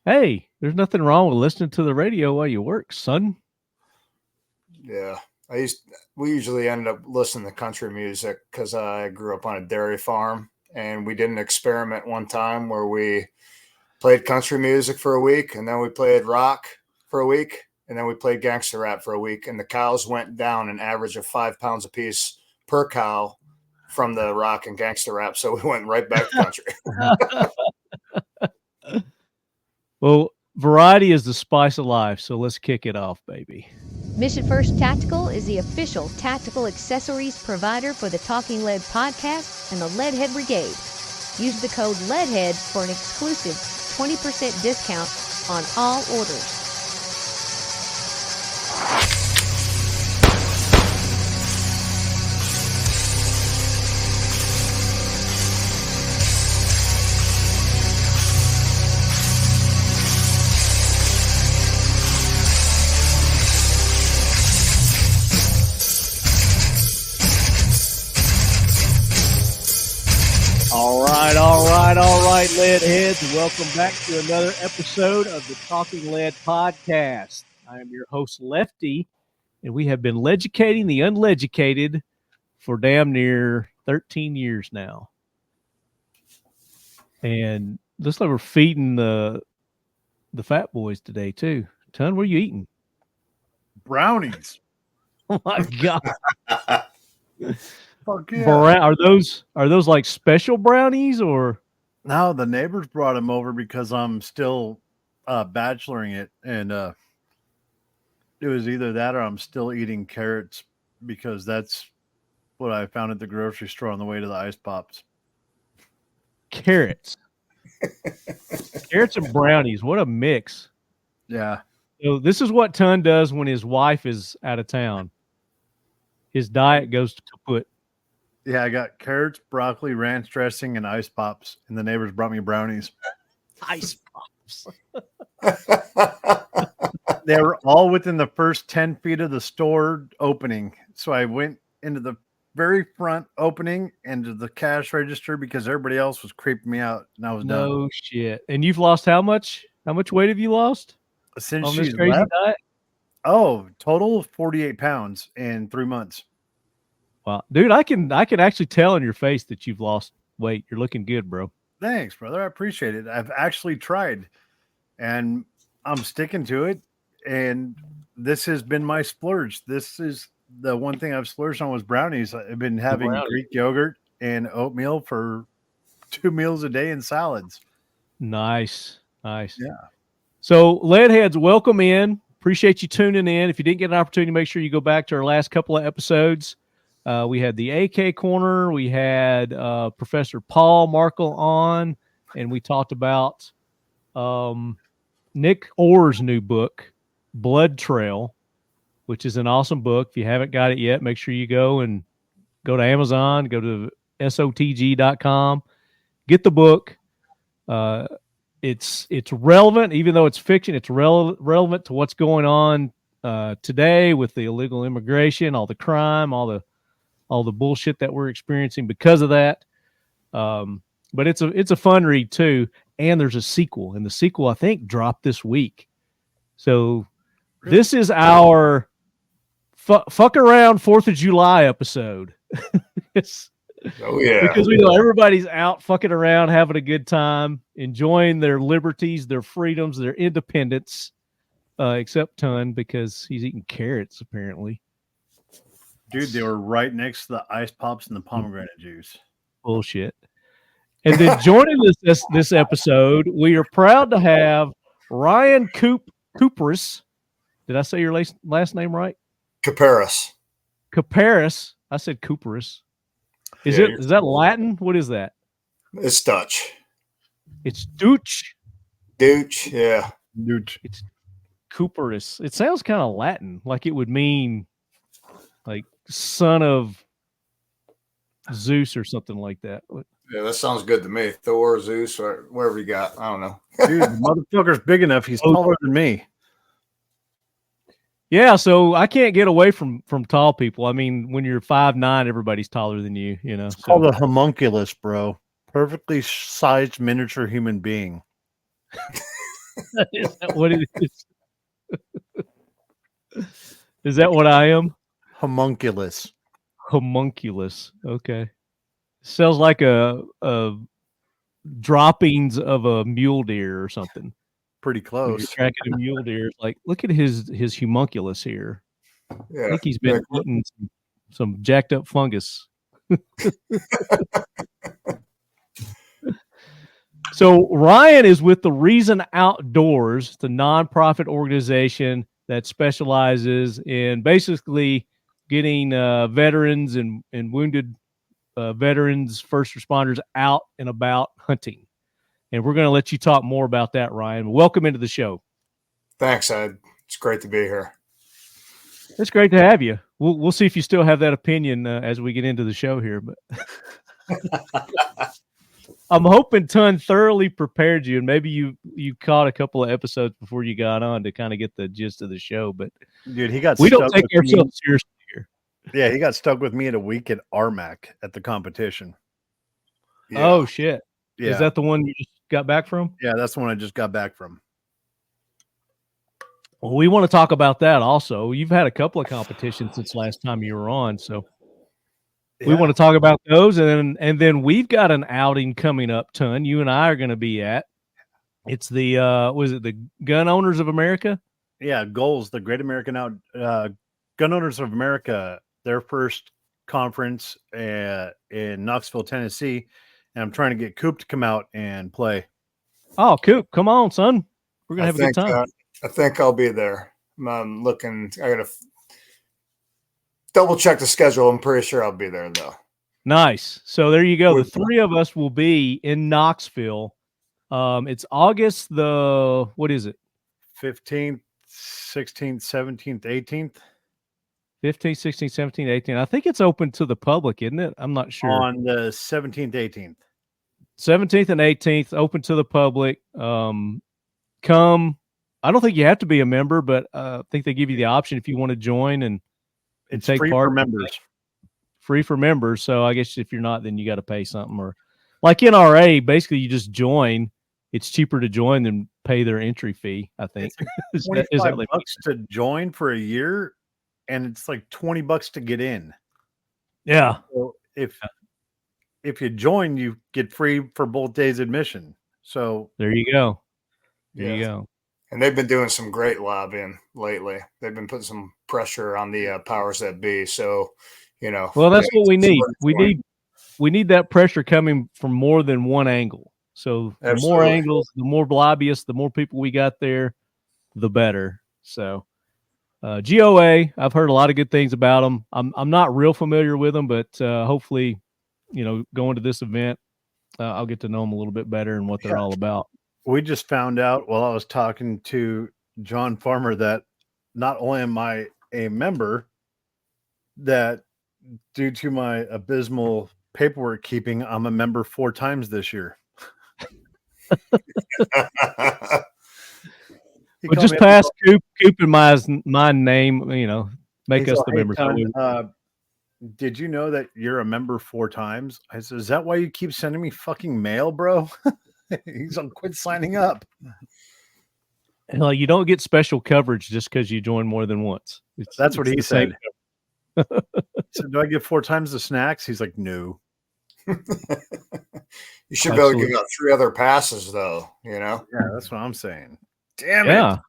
Hey, there's nothing wrong with listening to the radio while you work, son. Yeah. We usually ended up listening to country music because I grew up on a dairy farm, and we did an experiment one time where we played country music for a week, and then we played rock for a week, and then we played gangster rap for a week, and the cows went down an average of 5 pounds apiece per cow from the rock and gangster rap. So we went right back to country. Well, variety is the spice of life, so let's kick it off, baby. Mission First Tactical is the official tactical accessories provider for the Talking Lead podcast and the Leadhead Brigade. Use the code LEADHEAD for an exclusive 20% discount on all orders. All right, lead heads. Welcome back to another episode of the Talking Lead podcast. I am your host, Lefty, and we have been leducating the unleducated for damn near 13 years now. And looks like we're feeding the fat boys today, too. Ton, what are you eating? Brownies. Oh, my God. Fuck yeah. Are those like special brownies or? No, the neighbors brought them over because I'm still bacheloring it, and it was either that or I'm still eating carrots because that's what I found at the grocery store on the way to the ice pops. Carrots. Carrots and brownies. What a mix. Yeah. So this is what Ton does when his wife is out of town. His diet goes to kaput. Yeah, I got carrots, broccoli, ranch dressing, and ice pops, and the neighbors brought me brownies. Ice pops. They were all within the first 10 feet of the store opening. So I went into the very front opening and to the cash register because everybody else was creeping me out, and I was done. No shit. And you've lost how much? How much weight have you lost? Since on this she's crazy left? diet? Oh, total of 48 pounds in 3 months. Wow, dude, I can actually tell in your face that you've lost weight. You're looking good, bro. Thanks, brother. I appreciate it. I've actually tried, and I'm sticking to it. And this has been my splurge. This is the one thing I've splurged on was brownies. I've been having Greek yogurt and oatmeal for 2 meals a day and salads. Nice. Yeah. So, Leadheads, welcome in. Appreciate you tuning in. If you didn't get an opportunity, make sure you go back to our last couple of episodes. We had the AK Corner. We had Professor Paul Markle on, and we talked about Nick Orr's new book, Blood Trail, which is an awesome book. If you haven't got it yet, make sure you go to Amazon, go to sotg.com, get the book. It's relevant, even though it's fiction. It's relevant to what's going on today with the illegal immigration, all the crime, all the bullshit that we're experiencing because of that. But it's a fun read too. And there's a sequel, and the sequel I think dropped this week. So this is our fuck around 4th of July episode. Oh yeah, because we know everybody's out fucking around, having a good time, enjoying their liberties, their freedoms, their independence. Except Ton, because he's eating carrots apparently. Dude, they were right next to the ice pops and the pomegranate juice. Bullshit. And then joining this episode, we are proud to have Ryan Kuperus. Did I say your last name right? Kuperus. Kuperus. I said Kuperus. Is that Latin? What is that? It's Dutch. It's Dutch. Dutch, yeah. Dutch. It's Kuperus. It sounds kind of Latin, like it would mean like son of Zeus or something like that. Yeah, that sounds good to me. Thor, Zeus, or wherever you got. I don't know. Dude, the motherfucker's big enough. He's taller than me. Yeah, so I can't get away from tall people. I mean, when you're 5'9", everybody's taller than you, you know. It's called a homunculus, bro. Perfectly sized miniature human being. Is that what it is? Is that what I am? Homunculus. Homunculus. Okay. Sounds like a droppings of a mule deer or something. Pretty When you're close. tracking a mule deer, it's like, look at his homunculus here. Yeah. I think he's been eating some jacked up fungus. So Ryan is with the Reason Outdoors. It's a nonprofit organization that specializes in basically getting veterans and wounded veterans, first responders out and about hunting. And we're going to let you talk more about that, Ryan. Welcome into the show. Thanks, Ed. It's great to be here. It's great to have you. We'll see if you still have that opinion as we get into the show here. But I'm hoping Ton thoroughly prepared you, and maybe you caught a couple of episodes before you got on to kind of get the gist of the show. But Dude, he got we don't stuck take with me. ourselves seriously here. Yeah, he got stuck with me at a week at RMAC at the competition. Yeah. Oh shit! Yeah, Is that the one you just got back from? yeah, that's the one I just got back from. Well, we want to talk about that also. You've had a couple of competitions since last time you were on, so we Yeah. want to talk about those, and then we've got an outing coming up, Ton. You and I are going to be at. It's the was it the Gun Owners of America? Yeah, goals, the Great American Gun Owners of America, their first conference in Knoxville, Tennessee, and I'm trying to get Koup to come out and play. Oh, Koup, come on, son. We're gonna have a good time. I think I'll be there. I'm looking. I gotta double check the schedule. I'm pretty sure I'll be there though. Nice. So there you go. The With- three of us will be in Knoxville. It's August the what is it? 15th, 16th, 17th, 18th 15, 16, 17, 18. I think it's open to the public, isn't it? I'm not sure. on the 17th, 18th. 17th and 18th, open to the public. Come. I don't think you have to be a member, but I think they give you the option if you want to join and It's take free part. for members. Free for members. So I guess if you're not, then you got to pay something. Or like NRA, basically you just join. It's cheaper to join than pay their entry fee, I think. Is that $25 like- to join for a year, and it's like $20 to get in. yeah. So if you join, you get free for both days admission. So There you go. There you Yeah. go. And they've been doing some great lobbying lately. They've been putting some pressure on the powers that be. So, Well, that's what we need. somebody We need that pressure coming from more than one angle. So the more Absolutely. angles, the more lobbyists, the more people we got there, the better. So GOA, I've heard a lot of good things about them. I'm not real familiar with them, but hopefully, going to this event, I'll get to know them a little bit better and what they're all about. we just found out while I was talking to John Farmer that not only am I a member, that due to my abysmal paperwork keeping, I'm a member 4 times this year. He Well, called just me up pass Koup and my name, make He's us all, the "Hey, members. Ton, did you know that you're a member 4 times? I said, is that why you keep sending me fucking mail, bro? He's on quit signing up. Like, you don't get special coverage just because you join more than once. That's what it's he the same said. So do I get 4 times the snacks? He's like, no. You should be able to Absolutely. give out 3 other passes, though. Yeah, that's what I'm saying. Damn Yeah, it.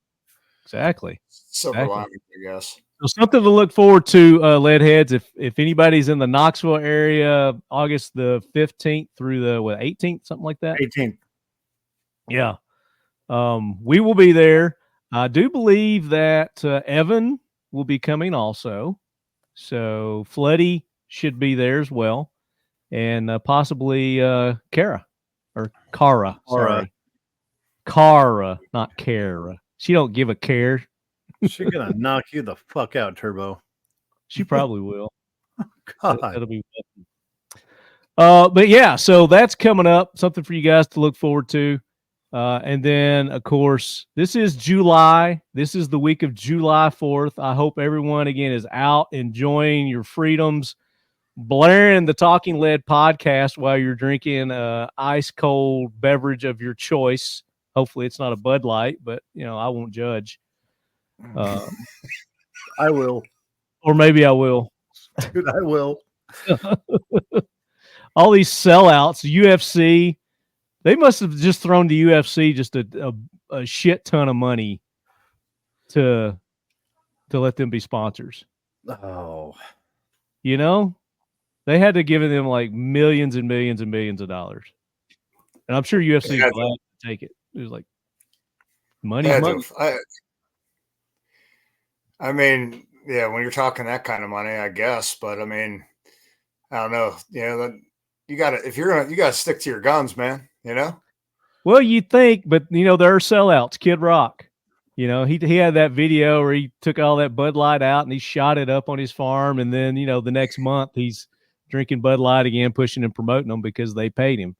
exactly. Silver Exactly. lining, I guess. So something to look forward to, Leadheads. If anybody's in the Knoxville area, August the 15th through the 18th, something like that. 18th. Yeah. We will be there. I do believe that Evan will be coming also. So Floody should be there as well. And possibly Kara or Kara. Sorry. Kara, not Kara. She don't give a care. She's gonna knock you the fuck out, Turbo. She probably will. God. That'll be but yeah, so that's coming up. Something for you guys to look forward to. And then, of course, this is July. This is the week of July 4th. I hope everyone, again, is out enjoying your freedoms, blaring the Talking Lead podcast while you're drinking ice cold beverage of your choice. Hopefully it's not a Bud Light, but I won't judge. I will. Or maybe I will. Dude, I will. All these sellouts, UFC, they must have just thrown the UFC just a shit ton of money to let them be sponsors. Oh, they had to give them like millions and millions and millions of dollars, and I'm sure UFC is glad to take it. It was like money. I mean, yeah, when you're talking that kind of money, I guess, but I mean, I don't know. You got to, you got to stick to your guns, man. Well, you think, but there are sellouts. Kid Rock, he had that video where he took all that Bud Light out and he shot it up on his farm, and then the next month he's drinking Bud Light again, pushing and promoting them because they paid him.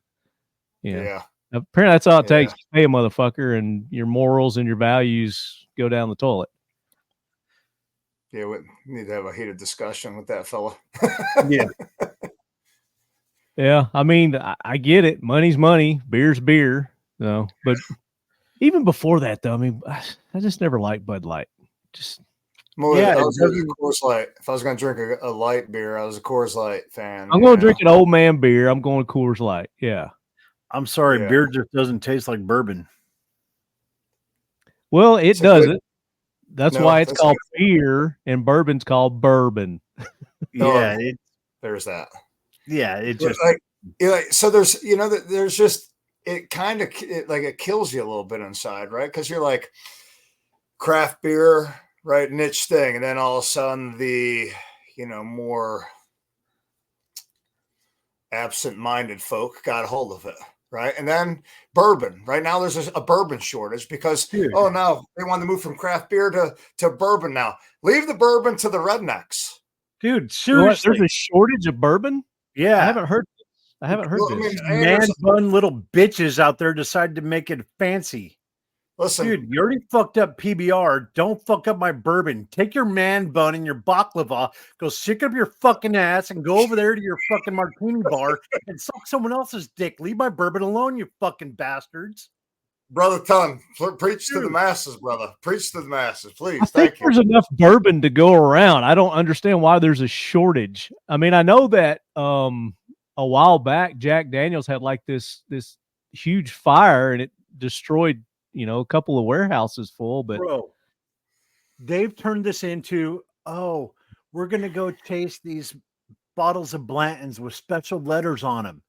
Yeah. Apparently, that's all it takes to pay a motherfucker, and your morals and your values go down the toilet. Yeah, we need to have a heated discussion with that fella. Yeah. Yeah, I mean, I get it. Money's money, beer's beer. But even before that, though, I mean, I just never liked Bud Light. I was a Coors Light. If I was going to drink a light beer, I was a Coors Light fan. I'm going to drink an old man beer. I'm going Coors Light. Yeah. I'm sorry, beer just doesn't taste like bourbon. Well, it doesn't. That's why it's called beer, and bourbon's called bourbon. Yeah, there's that. Yeah, it just so there's there's just it kind of like it kills you a little bit inside, right? Because you're like craft beer, right, niche thing, and then all of a sudden the more absent-minded folk got a hold of it. Right. And then bourbon. Right now, there's a bourbon shortage because, now they want to move from craft beer to bourbon now. Leave the bourbon to the rednecks. Dude, seriously. There's a shortage of bourbon? Yeah. I haven't heard this. Man bun little bitches out there decided to make it fancy. Listen, dude, you already fucked up PBR. Don't fuck up my bourbon. Take your man bun and your baklava, go stick up your fucking ass and go over there to your fucking martini bar and suck someone else's dick. Leave my bourbon alone, you fucking bastards. Brother Ton, preach to the masses, brother. Preach to the masses, please. I think there's enough bourbon to go around. I don't understand why there's a shortage. I mean, I know that a while back, Jack Daniels had like this huge fire and it destroyed a couple of warehouses full, but bro, they've turned this into, we're going to go chase these bottles of Blanton's with special letters on them.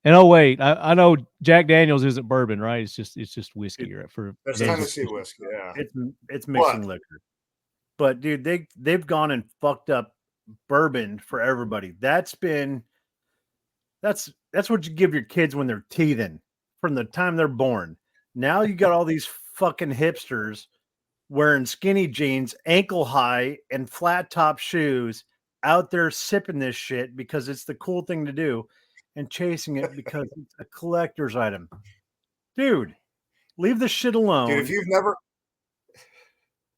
And wait, I know Jack Daniels isn't bourbon, right? It's just whiskey, right? That's Tennessee whiskey, yeah. It's mixing liquor. But dude, they've gone and fucked up bourbon for everybody. That's what you give your kids when they're teething from the time they're born. Now you got all these fucking hipsters wearing skinny jeans, ankle high, and flat top shoes out there sipping this shit because it's the cool thing to do and chasing it because it's a collector's item. Dude, leave the shit alone. Dude, if you've never...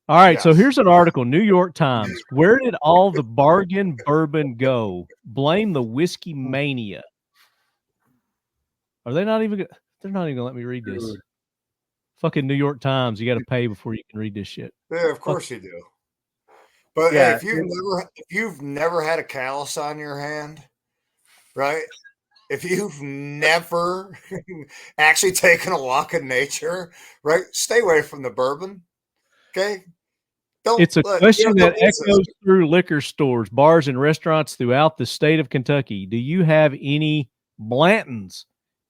All right, so here's an article, New York Times. Where did all the bargain bourbon go? Blame the whiskey mania. They're not even going to let me read this. Dude. Fucking New York Times. You got to pay before you can read this shit. Yeah, of course you do. But hey, if you've never had a callus on your hand, right? If you've never actually taken a walk in nature, right? Stay away from the bourbon. Okay. It's a question that echoes through liquor stores, bars, and restaurants throughout the state of Kentucky. Do you have any Blantons?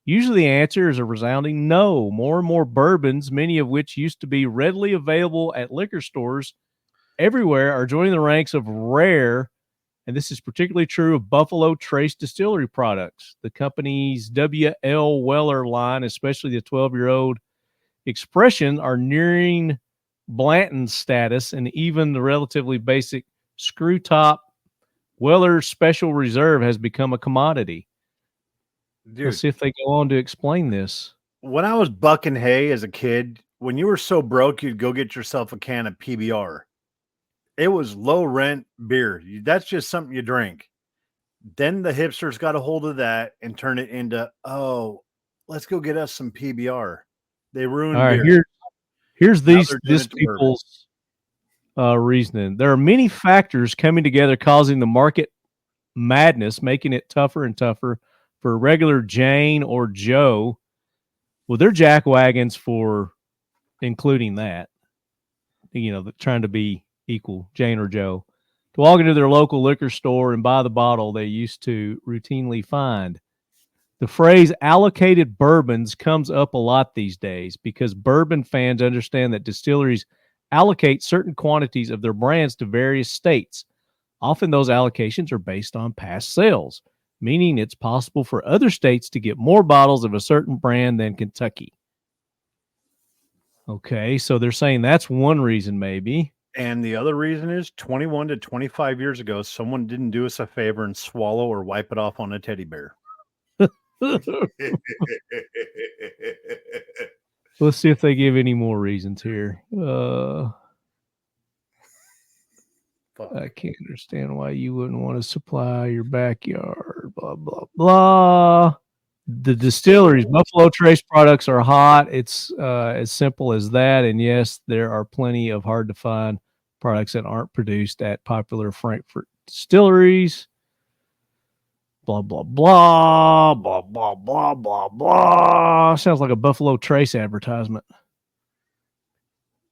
Usually the answer is a resounding no. More and more bourbons, many of which used to be readily available at liquor stores everywhere, are joining the ranks of rare, and this is particularly true of Buffalo Trace Distillery products. The company's W.L. Weller line, especially the 12-year-old Expression, are nearing Blanton status, and even the relatively basic screw top Weller Special Reserve has become a commodity. Dude, let's see if they go on to explain this. When I was bucking hay as a kid, when you were so broke, you'd go get yourself a can of PBR. It was low rent beer. That's just something you drink. Then the hipsters got a hold of that and turned it into, let's go get us some PBR. They ruined All right, beer. here's Now this they're doing it to bourbon. people's reasoning. There are many factors coming together causing the market madness, making it tougher and tougher for regular Jane or Joe with their jack wagons for including that, trying to be equal, Jane or Joe, to walk into their local liquor store and buy the bottle they used to routinely find. The phrase allocated bourbons comes up a lot these days because bourbon fans understand that distilleries allocate certain quantities of their brands to various states. Often those allocations are based on past sales, meaning it's possible for other states to get more bottles of a certain brand than Kentucky. Okay, so they're saying that's one reason maybe. And the other reason is 21 to 25 years ago, someone didn't do us a favor and swallow or wipe it off on a teddy bear. Let's see if they give any more reasons here. I can't understand why you wouldn't want to supply your backyard. Blah, blah, blah. The distilleries, Buffalo Trace products are hot. It's as simple as that. And yes, there are plenty of hard to find products that aren't produced at popular Frankfurt distilleries. Blah, blah, blah, blah, blah, blah, blah, blah. Sounds like a Buffalo Trace advertisement.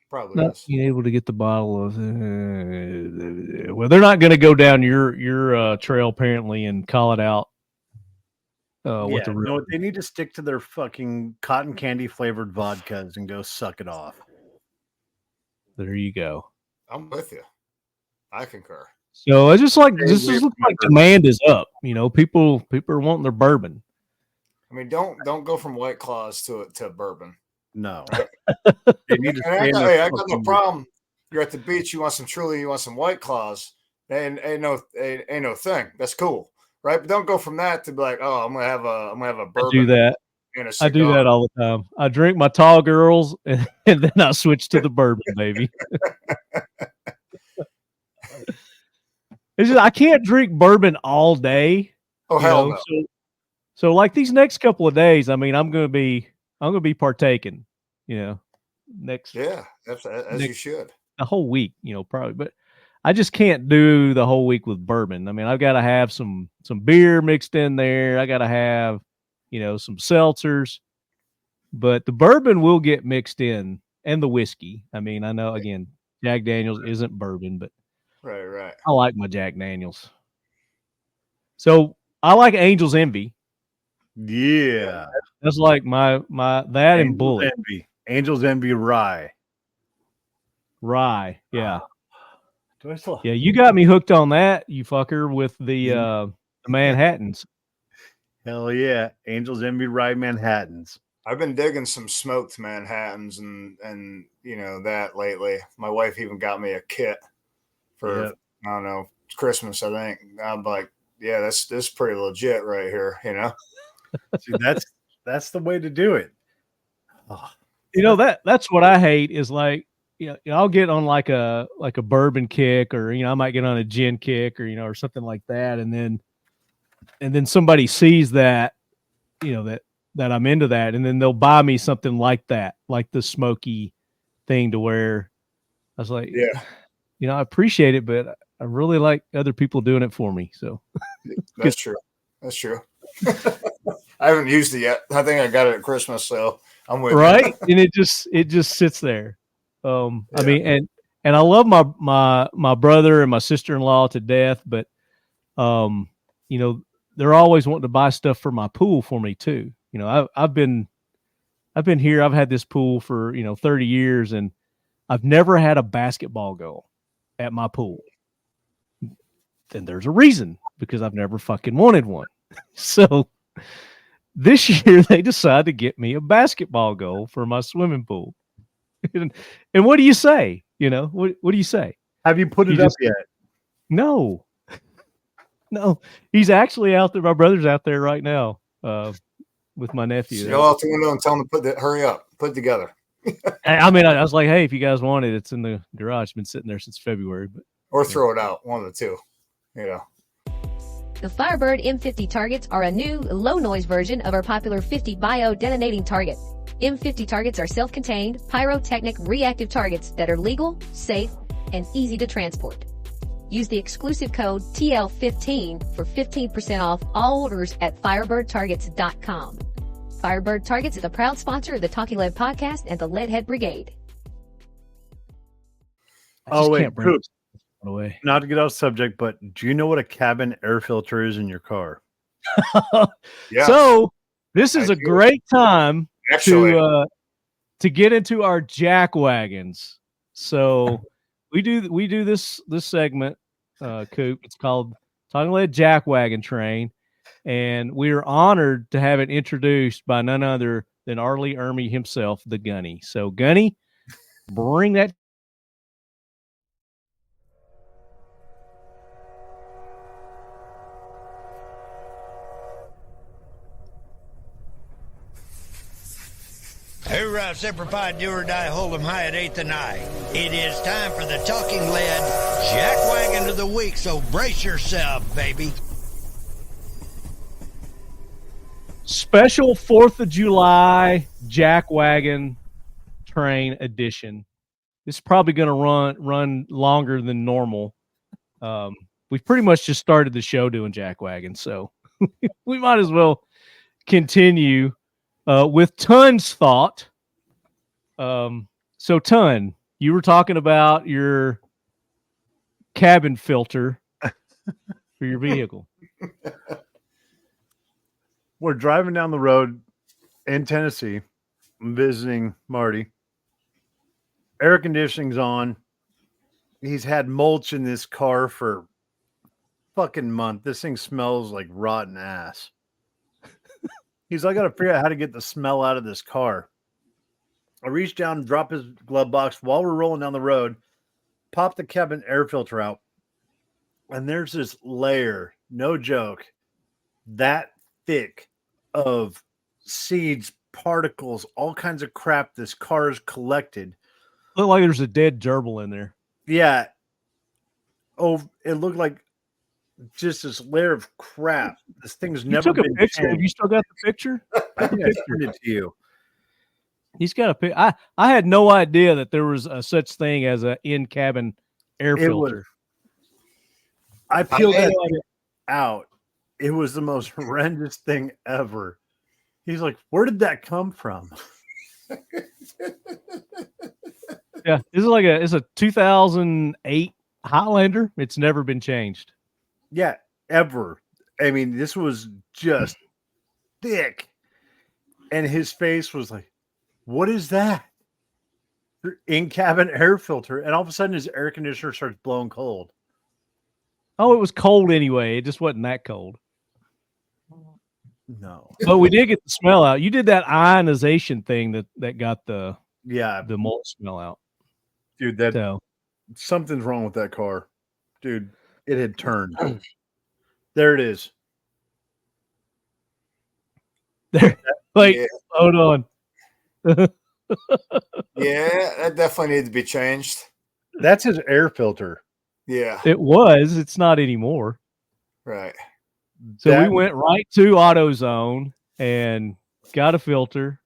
Probably Not is. being able to get the bottle of. Well, they're not going to go down your trail apparently and call it out. What the real? No, they need to stick to their fucking cotton candy flavored vodkas and go suck it off. There you go. I'm with you. I concur. So it's just like this just looks like demand is up. People are wanting their bourbon. I mean, don't go from White Claws to bourbon. No. They need to I got no problem. You're at the beach. You want some Truly. You want some White Claws. Ain't no thing. That's cool, right? But don't go from that to be like, oh, I'm gonna have a bourbon. I do that. I do that all the time. I drink my tall girls and then I switch to the bourbon, baby. It's just, I can't drink bourbon all day. Oh hell no. So like these next couple of days, I mean, I'm gonna be partaking. Next. Yeah, as you should. The whole week, probably, but I just can't do the whole week with bourbon. I mean, I've got to have some beer mixed in there. I got to have, some seltzers, but the bourbon will get mixed in, and the whiskey. I mean, I know again, Jack Daniels isn't bourbon, but right. I like my Jack Daniels. So I like Angel's Envy. Yeah, that's like my that and Bullet. Angel's Envy rye. Yeah. Yeah, you got me hooked on that, you fucker, with the Manhattans. Hell yeah, Angel's Envy rye Manhattans. I've been digging some smoked Manhattans and that lately. My wife even got me a kit for I don't know, Christmas, I think. I'm like, yeah, this pretty legit right here, See, that's the way to do it. Oh. That's what I hate is like, I'll get on like a bourbon kick, or I might get on a gin kick, or or something like that, and then somebody sees that that I'm into that, and then they'll buy me something like that, like the smoky thing, to where I was like, I appreciate it, but I really like other people doing it for me. So that's true. I haven't used it yet. I think I got it at Christmas, so I'm with right. And it just sits there. I mean, and I love my brother and my sister-in-law to death, but they're always wanting to buy stuff for my pool for me too. I've been here. I've had this pool for 30 years, and I've never had a basketball goal at my pool. And there's a reason, because I've never fucking wanted one. So this year they decided to get me a basketball goal for my swimming pool. And what do you say? What do you say? Have you put it up yet? No. He's actually out there. My brother's out there right now with my nephew. Go out the window and tell him to hurry up, put it together. I mean, I was like, hey, if you guys want it, it's in the garage. It's been sitting there since February. Or throw it out, one of the two. The Firebird M50 targets are a new, low-noise version of our popular 50 bio detonating target. M50 targets are self-contained, pyrotechnic reactive targets that are legal, safe, and easy to transport. Use the exclusive code TL15 for 15% off all orders at firebirdtargets.com. Firebird Targets is a proud sponsor of the Talking Lead podcast and the Leadhead Brigade. Oh, wait, can't bring Koup, it away. not to get off subject, but do you know what a cabin air filter is in your car? Yeah. So this is I a do. great time Actually, to get into our jack wagons. So we do this segment, Koup. It's called Talking Lead Jack Wagon Train, and we are honored to have it introduced by none other than Arlie Ermy himself, the Gunny. So Gunny, bring that. Hoorah, Semper Fi, do or die, hold 'em high at 8th and I. It is time for the Talking Lead Jack Wagon of the Week, so brace yourself, baby. Special 4th of July Jack Wagon Train edition. This is probably going to run longer than normal. We've pretty much just started the show doing Jack Wagons, so we might as well continue with Tun's thought. So Tun, you were talking about your cabin filter for your vehicle. We're driving down the road in Tennessee. I'm visiting Marty. Air conditioning's on. He's had mulch in this car for fucking month. This thing smells like rotten ass. He's like, I got to figure out how to get the smell out of this car. I reach down, drop his glove box while we're rolling down the road, pop the cabin air filter out, and there's this layer, no joke, that thick of seeds, particles, all kinds of crap this car has collected. Look like there's a dead gerbil in there. Yeah. Oh, it looked like just this layer of crap. This thing's You never took a been picture. Have changed. you still got the picture? I think I sent it to you. He's got a pic. I had no idea that there was a such thing as an in-cabin air It was- filter. I peeled that I- thing out. It was the most horrendous thing ever. He's like, where did that come from? Yeah, this is it's a 2008 Highlander. It's never been changed. Yeah, ever. I mean, this was just thick. And his face was like, what is that? In-cabin air filter. And all of a sudden his air conditioner starts blowing cold. Oh, it was cold anyway. It just wasn't that cold. No. But we did get the smell out. You did that ionization thing that got the Yeah, mulch smell out. dude, that So something's wrong with that car. Dude, it had turned. There it is. there, like, Yeah. hold on. yeah, that definitely needs to be changed. That's his air filter. Yeah, It was. It's not anymore. right. So That- we went right to AutoZone and got a filter,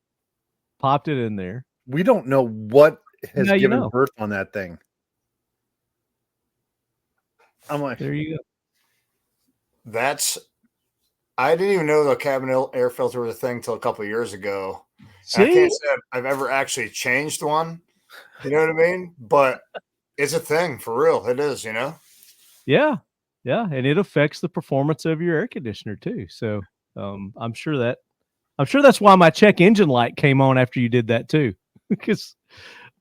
popped it in there. We don't know what has Now you given know. birth on that thing. I'm like, There you go. I didn't even know the cabin air filter was a thing till a couple of years ago. I See, can't say I've ever actually changed one. You know what I mean? But it's a thing for real. It is, you know? yeah, and it affects the performance of your air conditioner too. So I'm sure that's why my check engine light came on after you did that too, because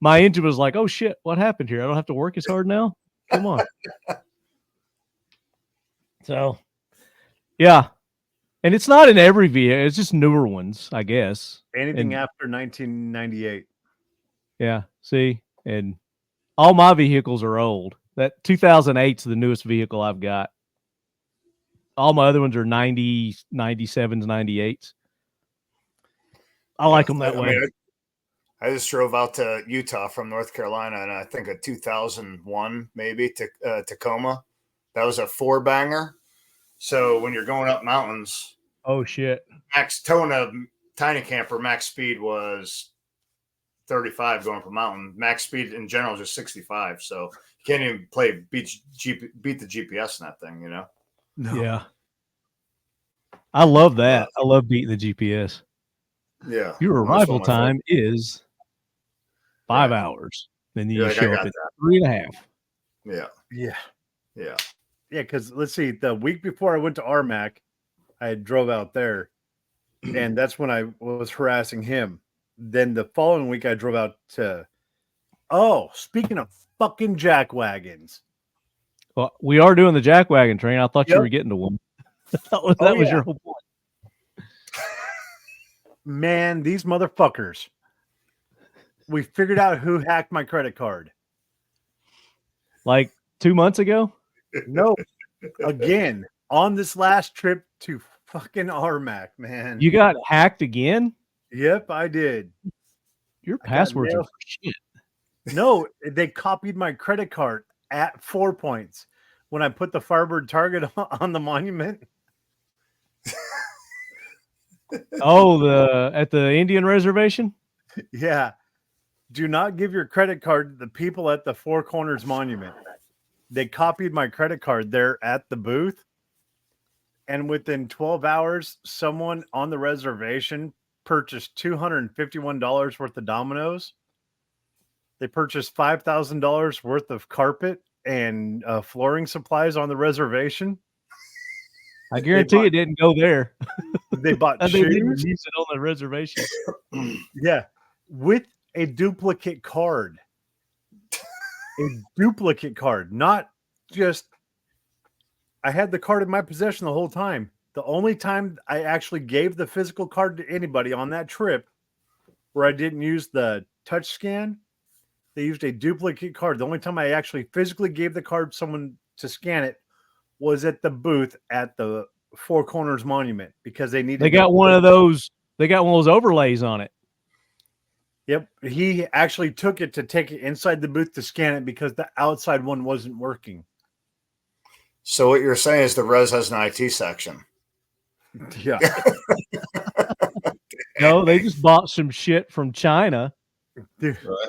my engine was like, "Oh shit, what happened here? I don't have to work as hard now. Come on." So, yeah, and it's not in every vehicle; it's just newer ones, I guess. anything And- after 1998. Yeah, see, and all my vehicles are old. That 2008 is the newest vehicle I've got. All my other ones are 90s, 97s, 98s. I like them that I way. mean, I just drove out to Utah from North Carolina, and I think a 2001 maybe to Tacoma. That was a 4-banger. So when you're going up mountains, Oh shit! max towing a tiny camper, max speed was 35 going per mountain. Max speed in general is just 65. So you can't even beat the GPS in that thing, you know? No. Yeah. I love that. I love beating the GPS. Yeah. Your arrival time is 5 hours. Then you show up at 3.5. Yeah. Yeah. Yeah. Yeah, because let's see, the week before I went to RMAC, I drove out there, and that's when I was harassing him. Then the following week, I drove out to. Oh, speaking of fucking jack wagons. Well, we are doing the jack wagon train. I thought you were getting to one. that was your whole point. Man, these motherfuckers. We figured out who hacked my credit card. Like 2 months ago? No. Again, on this last trip to fucking RMAC, man. You got hacked again? Yep, I did. Your passwords are for shit. No, they copied my credit card at 4 points when I put the Firebird target on the monument. Oh, at the Indian reservation? Yeah. Do not give your credit card to the people at the Four Corners Monument. They copied my credit card there at the booth. And within 12 hours, someone on the reservation purchased $251 worth of dominoes. They purchased $5,000 worth of carpet and flooring supplies on the reservation. I guarantee it didn't go there. They bought shoes. They didn't use it on the reservation. Yeah, with a duplicate card. A duplicate card, not just. I had the card in my possession the whole time. The only time I actually gave the physical card to anybody on that trip where I didn't use the touch scan, they used a duplicate card. The only time I actually physically gave the card to someone to scan it was at the booth at the Four Corners Monument because they needed. They got one of those. They got one of those overlays on it. Yep, he actually took it to take it inside the booth to scan it because the outside one wasn't working. So what you're saying is the res has an IT section. Yeah. No, they just bought some shit from China. Dude. Right.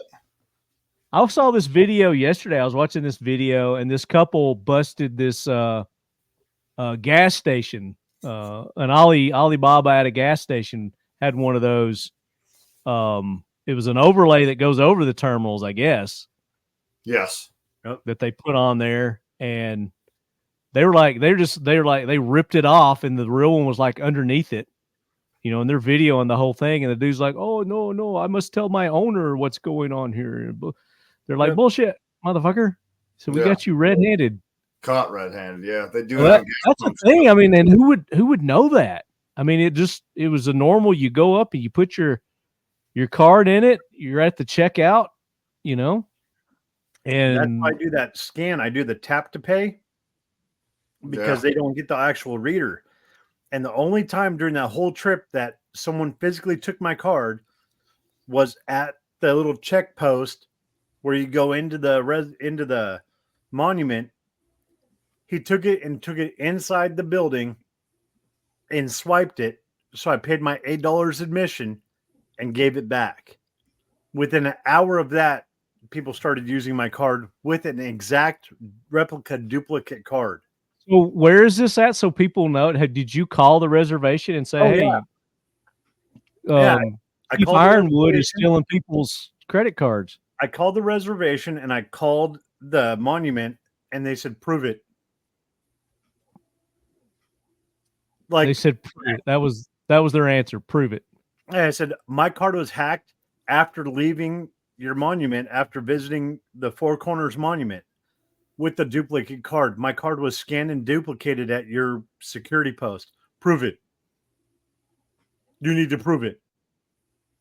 I saw this video yesterday. I was watching this video, and this couple busted this gas station. An Alibaba at a gas station had one of those. It was an overlay that goes over the terminals, I guess. Yes. That they put on there, and they ripped it off, and the real one was like underneath it, you know, and they're videoing the whole thing, and the dude's like, "Oh no, I must tell my owner what's going on here." They're like, "Bullshit, motherfucker!" So we got you red-handed. Caught red-handed, yeah. They do that. That's the thing. I mean, and who would know that? I mean, it was a normal. You go up and you put your card in it. You're at the checkout, you know. And that's why I do that scan. I do the tap to pay because they don't get the actual reader. And the only time during that whole trip that someone physically took my card was at the little check post where you go into the monument. He took it inside the building and swiped it. So I paid my $8 admission and gave it back. Within an hour of that, people started using my card with an exact replica duplicate card. So where is this at? So people know. Did you call the reservation and say, I called Ironwood is stealing people's credit cards? I called the reservation and I called the monument and they said, prove it. Like they said, prove it. That was their answer. Prove it. I said, my card was hacked after leaving your monument, after visiting the Four Corners Monument with the duplicate card. My card was scanned and duplicated at your security post. Prove it. You need to prove it.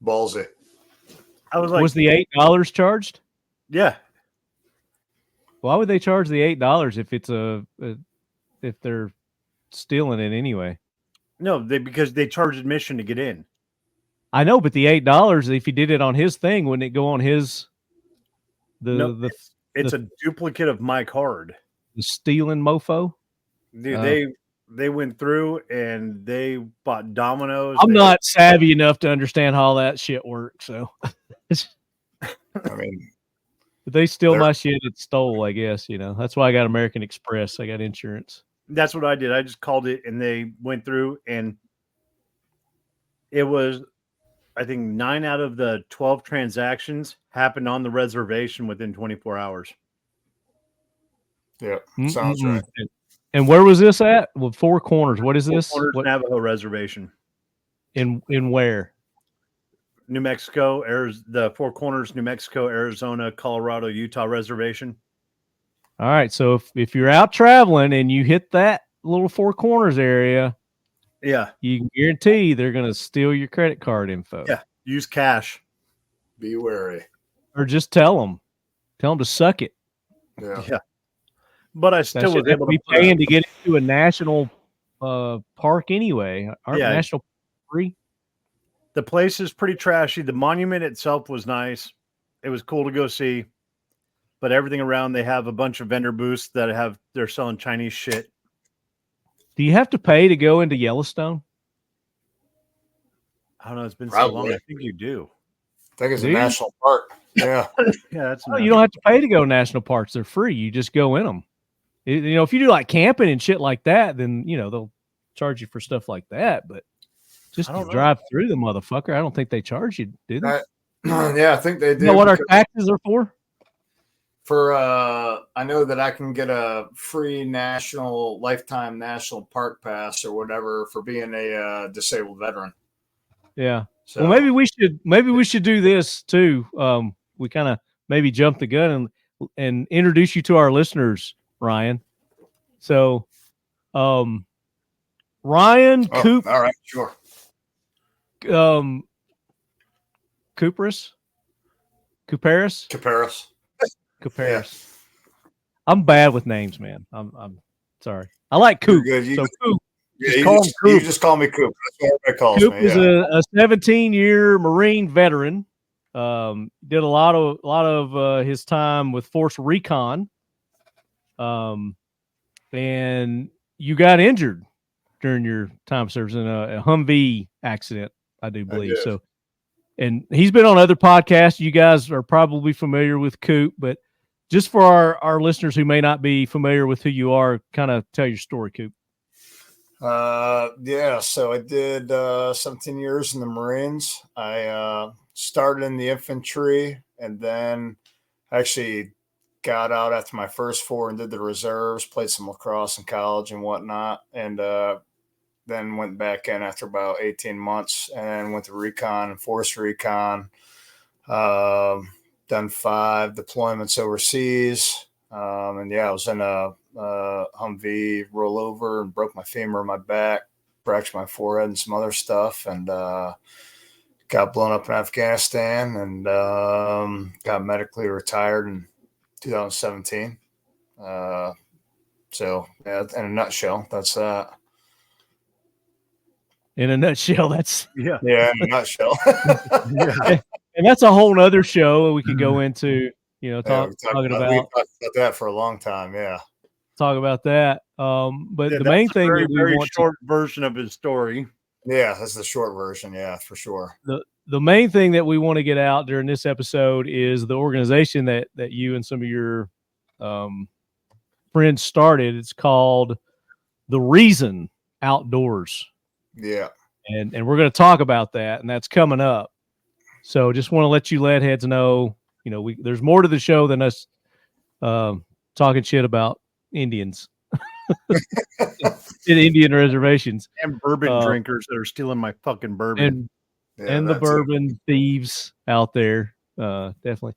Ballsy. I was like, was the $8 charged? Yeah. Why would they charge the $8 if it's if they're stealing it anyway? No, because they charge admission to get in. I know, but the $8, if he did it on his thing, wouldn't it go on his? It's a duplicate of my card. The stealing mofo. Dude, they went through and they bought dominoes. I'm not savvy enough to understand how that shit works. So, I mean, if they steal my shit, it's stole. I guess that's why I got American Express. I got insurance. That's what I did. I just called it, and they went through, and it was, I think, 9 out of the 12 transactions happened on the reservation within 24 hours. Yeah, sounds right. And where was this at? Well, Four Corners. What is this? Four Corners Navajo Reservation. In where? New Mexico, the Four Corners, New Mexico, Arizona, Colorado, Utah reservation. All right. So if you're out traveling and you hit that little Four Corners area, yeah, you can guarantee they're going to steal your credit card info. Yeah. Use cash. Be wary. Or just tell them to suck it. Yeah. But I still was able to be paying to get into a national park anyway. Aren't national free? The place is pretty trashy. The monument itself was nice. It was cool to go see. But everything around, they have a bunch of vendor booths that they're selling Chinese shit. Do you have to pay to go into Yellowstone? I don't know. It's been so long. I think you do. I think it's a national park. Yeah. Yeah, you don't have to pay to go to national parks. They're free. You just go in them. If you do like camping and shit like that, then they'll charge you for stuff like that. But just to drive through the motherfucker, I don't think they charge you, do they? Yeah, I think they do. You know what our taxes are for? I know that I can get a free lifetime national park pass or whatever for being a disabled veteran. Yeah. So, well, maybe we should do this too. We kind of maybe jump the gun and introduce you to our listeners, Ryan. So, Ryan Koup. All right, sure. Kuperus. Yeah. I'm bad with names, man. I'm sorry. I like Koup. So Koup. Yeah, you just call me Koup. That's what everybody calls Koup me. is a 17-year Marine veteran. Did a lot of his time with Force Recon. And you got injured during your time of service in a Humvee accident, I do believe. So, and he's been on other podcasts. You guys are probably familiar with Koup, but just for our listeners who may not be familiar with who you are, kind of tell your story, Koup. So I did 17 years in the Marines. I started in the infantry and then actually got out after my first 4 and did the reserves, played some lacrosse in college and whatnot, and then went back in after about 18 months and went to recon and force recon. Done 5 deployments overseas. I was in a Humvee rollover and broke my femur in my back, fractured my forehead and some other stuff, and got blown up in Afghanistan and got medically retired in 2017. In a nutshell, that's that. In a nutshell, that's in a nutshell. And that's a whole nother show we could go into. Talking about. We've talked about that for a long time. Yeah, talk about that. But the main thing that we want short version of his story. Yeah, that's the short version. Yeah, for sure. The main thing that we want to get out during this episode is the organization that you and some of your friends started. It's called The Reason Outdoors. Yeah. And we're going to talk about that, and that's coming up. So just want to let you lead heads know, there's more to the show than us talking shit about Indians in Indian reservations. And bourbon drinkers that are stealing my fucking bourbon. And the bourbon thieves out there, definitely.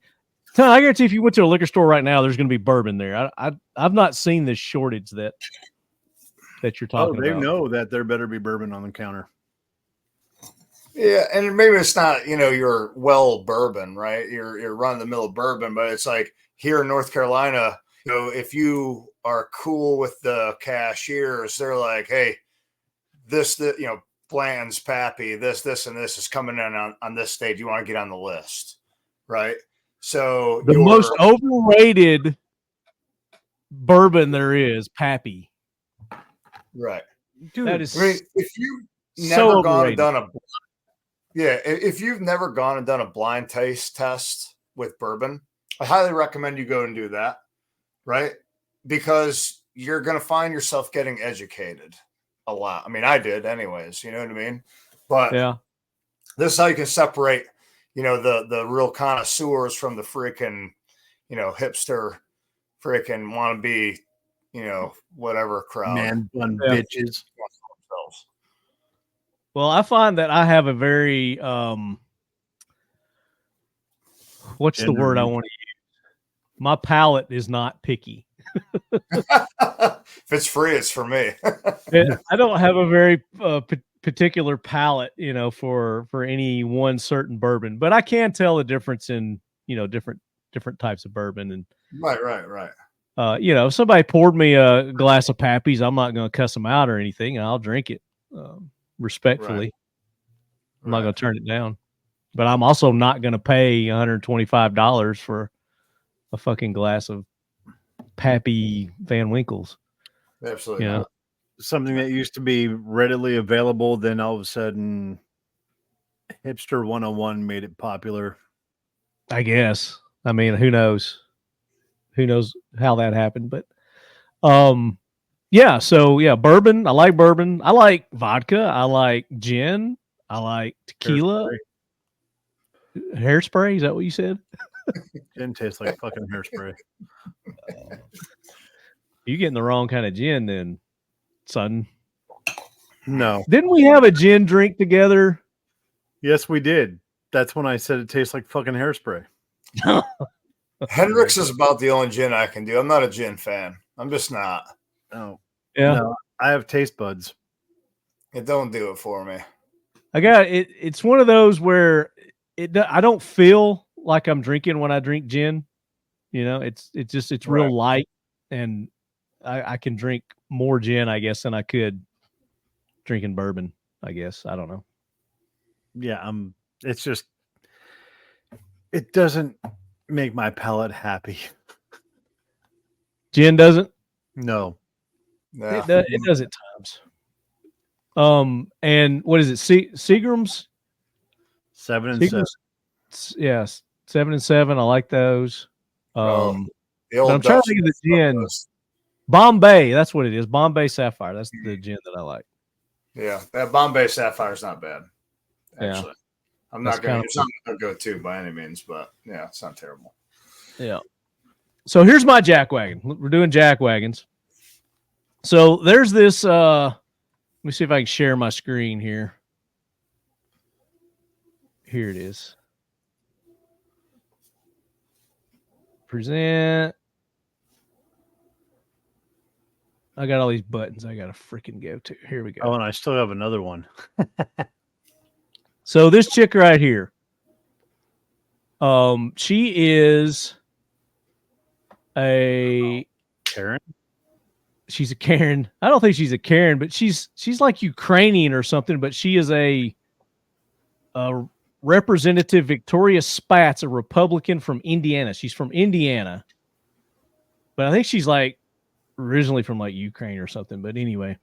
I guarantee if you went to a liquor store right now, there's going to be bourbon there. I've not seen this shortage that you're talking about. They know that there better be bourbon on the counter. Yeah, and maybe it's not, your well bourbon, right? You're running the mill bourbon, but it's like here in North Carolina, if you are cool with the cashiers, they're like, hey, Bland's Pappy, this, and this is coming in on this stage. You want to get on the list, right? So the most overrated bourbon there is Pappy. Right. Dude, that is I mean, if you've so never gone and overrated. done if you've never gone and done a blind taste test with bourbon, I highly recommend you go and do that, right? Because you're going to find yourself getting educated a lot. I mean, I did anyways, you know what I mean? But Yeah. this is how you can separate, the real connoisseurs from the freaking, hipster freaking wannabe, whatever crowd. man bun Yeah. bitches. Well, I find that I have a very what's the word I want to use? My palate is not picky. If it's free, it's for me. I don't have a very particular palate, for any one certain bourbon, but I can tell the difference in, different types of bourbon. And Right. if somebody poured me a glass of Pappy's, I'm not going to cuss them out or anything. And I'll drink it respectfully. Right. I'm not going to turn it down, but I'm also not going to pay $125 for a fucking glass of Pappy Van Winkles. Absolutely. Yeah. Something that used to be readily available, then all of a sudden Hipster 101 made it popular. I guess. I mean, who knows? Who knows how that happened? But yeah, so yeah, bourbon. I like bourbon. I like vodka. I like gin. I like tequila. Hairspray. Is that what you said? Gin tastes like fucking hairspray. You getting the wrong kind of gin then, son. No. Didn't we have a gin drink together? Yes, we did. That's when I said it tastes like fucking hairspray. Hendrix is about the only gin I can do. I'm not a gin fan. I'm just not. No. Yeah. No, I have taste buds. It don't do it for me. I got it. It's one of those where I don't feel like I'm drinking when I drink gin. It's real light, and I can drink more gin, I guess, than I could drinking bourbon. I guess I don't know. Yeah, it's just it doesn't make my palate happy. Gin doesn't. No. Yeah. It does at times. And what is it? Seagram's 7 and 7. Yes, 7 and 7. I like those. The But old I'm trying to Dutch think of the stuff gin. was- Bombay. That's what it is. Bombay Sapphire. That's the gin that I like. Yeah, that Bombay Sapphire is not bad. Yeah. Actually, I'm That's not going. kind of- It's not going to go to by any means, but yeah, it's not terrible. Yeah. So here's my jack wagon. We're doing jack wagons. So there's this. Let me see if I can share my screen here. Here it is. Present. I got all these buttons I got to freaking go to. Here we go. Oh, and I still have another one. So this chick right here, she is a Karen? she's a Karen. I don't think she's a Karen, but she's like Ukrainian or something. But she is a Representative Victoria Spatz, a Republican from Indiana. She's from Indiana, but I think she's like originally from like Ukraine or something. But anyway,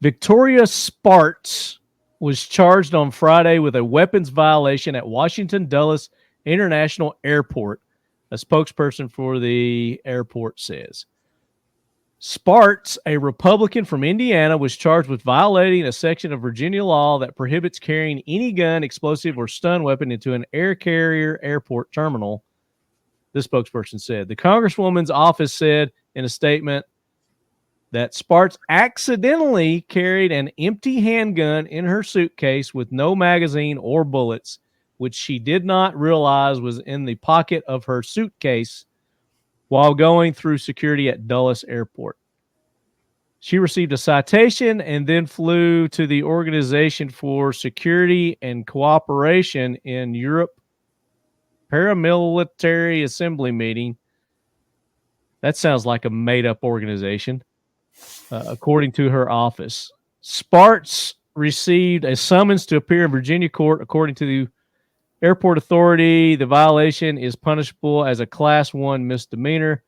Victoria Spatz was charged on Friday with a weapons violation at Washington Dulles International Airport, a spokesperson for the airport says. Spatz, a Republican from Indiana, was charged with violating a section of Virginia law that prohibits carrying any gun, explosive, or stun weapon into an air carrier airport terminal, the spokesperson said. The Congresswoman's office said in a statement that Spatz accidentally carried an empty handgun in her suitcase with no magazine or bullets, which she did not realize was in the pocket of her suitcase while going through security at Dulles Airport. She received a citation and then flew to the Organization for Security and Cooperation in Europe Paramilitary Assembly meeting. That sounds like a made-up organization, according to her office. Spatz received a summons to appear in Virginia court, according to the Airport Authority. The violation is punishable as a Class 1 misdemeanor.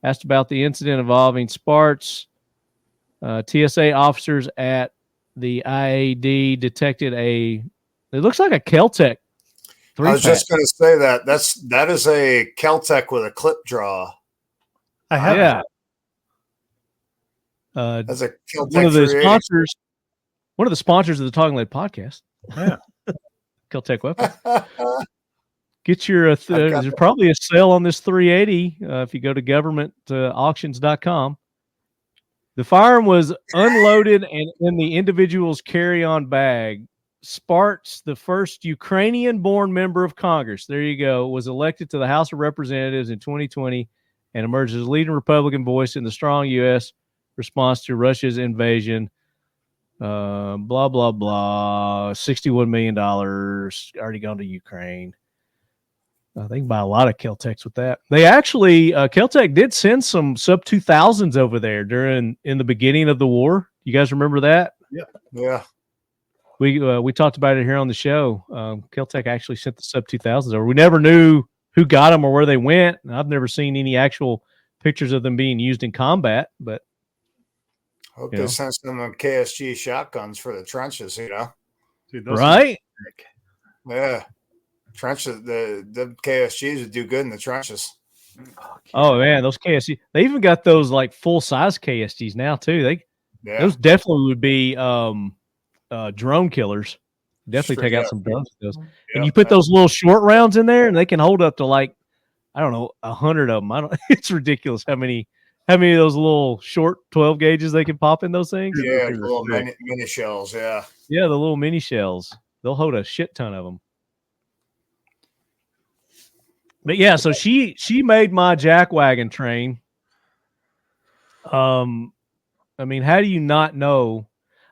Asked about the incident involving Spatz, TSA officers at the IAD detected it looks like a Kel-Tec. I was just going to say that is a Kel-Tec with a clip draw. I have that. That's a Kel-Tec one of the 380. sponsors. One of the sponsors of the Talking Lead podcast. Yeah. Kel-Tec weapon. Get your there's probably a sale on this 380 if you go to governmentauctions.com. The firearm was unloaded and in the individual's carry-on bag. Sparks, the first Ukrainian-born member of Congress, there you go, was elected to the House of Representatives in 2020 and emerged as a leading Republican voice in the strong U.S. response to Russia's invasion. Blah, blah, blah. $61 million already gone to Ukraine. They can buy a lot of Kel-Tecs with that. They actually, Kel-Tec did send some sub-2000s over there in the beginning of the war. You guys remember that? Yeah. We talked about it here on the show. Kel-Tec actually sent the sub-2000s over. We never knew who got them or where they went. I've never seen any actual pictures of them being used in combat, but hope they sent some KSG shotguns for the trenches, Dude, right? Yeah. Trenches, the KSGs would do good in the trenches. Oh man, those KSG, they even got those like full-size KSGs now too. Those definitely would be drone killers. Definitely take out some drones with those. And you put those little short rounds in there and they can hold up to like, I don't know, 100 of them. It's ridiculous how many of those little short 12 gauges they can pop in those things. Yeah, the little mini shells, yeah. Yeah, the little mini shells. They'll hold a shit ton of them. But yeah, so she made my jackwagon train. I mean, how do you not know?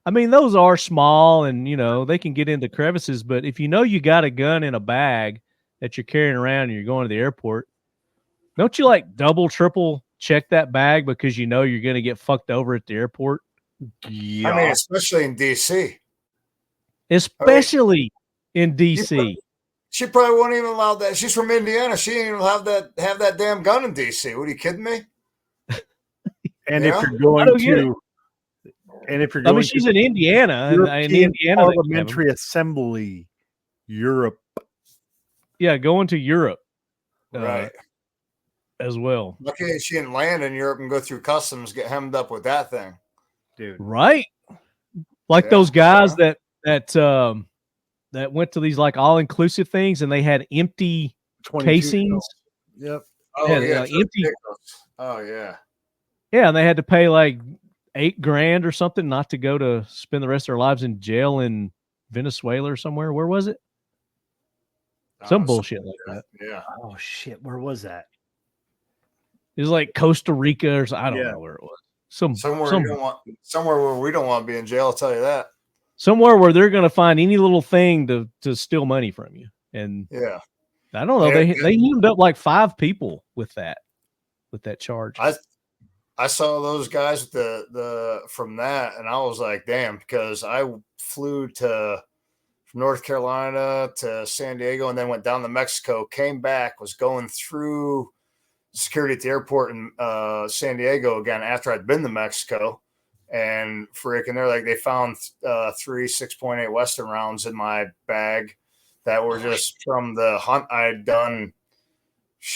I mean, those are small and, they can get into crevices. But if you know you got a gun in a bag that you're carrying around and you're going to the airport, don't you like double, triple check that bag because you know you're going to get fucked over at the airport? Yeah. I mean, especially in D.C. In D.C. She probably won't even allow that. She's from Indiana. She ain't even have that damn gun in D.C. What are you kidding me? And if you're going to... I mean, she's in Indiana. In Indiana, Parliamentary Assembly, Europe. Yeah, going to Europe. Right. As well. Lucky she didn't land in Europe and go through customs, get hemmed up with that thing. Dude. Right? Like those guys that went to these like all-inclusive things and they had empty casings. Yep. Oh, yeah. Empty. Oh, yeah. Yeah, and they had to pay like $8,000 or something not to go to spend the rest of their lives in jail in Venezuela or somewhere. Where was it? Some bullshit like that. Yeah. Oh shit, where was that? It was like Costa Rica or something. I don't know where it was. Somewhere where we don't want to be in jail. I'll tell you that. Somewhere where they're going to find any little thing to steal money from you. And yeah, I don't know. They hemmed up like 5 people with that charge. I saw those guys from that, and I was like, damn, because I flew from North Carolina to San Diego and then went down to Mexico, came back, was going through security at the airport in San Diego again after I'd been to Mexico. And they're like, they found 3 6.8 Western rounds in my bag that were just from the hunt I'd done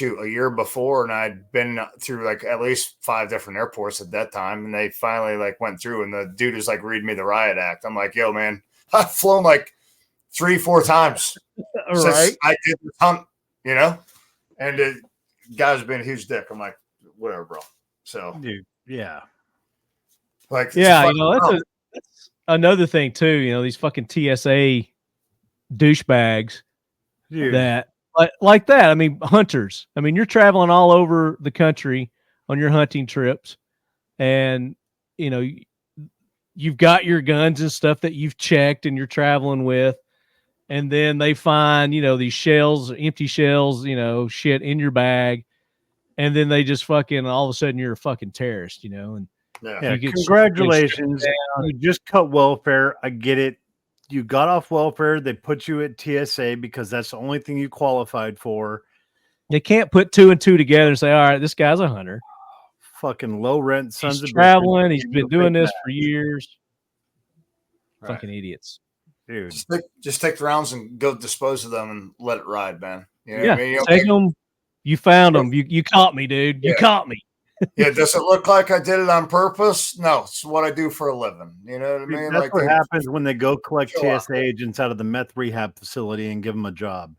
a year before, and I'd been through like at least 5 different airports at that time, and they finally like went through, and the dude is like reading me the riot act. I'm like, yo, man, I've flown like 3-4 times since I did this hunt, and the guy's been a huge dick. I'm like, whatever, bro. So, dude, yeah, like, yeah, that's another thing too. These fucking TSA douchebags that. Like that. I mean, hunters. I mean, you're traveling all over the country on your hunting trips, and you've got your guns and stuff that you've checked and you're traveling with, and then they find these shells, empty shells, shit in your bag, and then they just fucking all of a sudden you're a fucking terrorist, and congratulations, you just cut welfare. I get it. You got off welfare. They put you at TSA because that's the only thing you qualified for. They can't put 2 and 2 together and say, all right, this guy's a hunter. fucking low rent sons He's of traveling. bitches. He's been doing this for years. Right. Fucking idiots. Dude. Just take the rounds and go dispose of them and let it ride, man. You know Yeah, what I mean? take them. You found them. You caught me, dude. You caught me. Yeah, does it look like I did it on purpose? No, it's what I do for a living. You know what I mean? That's like what happens when they go collect Show up. TSA agents out of the meth rehab facility and give them a job.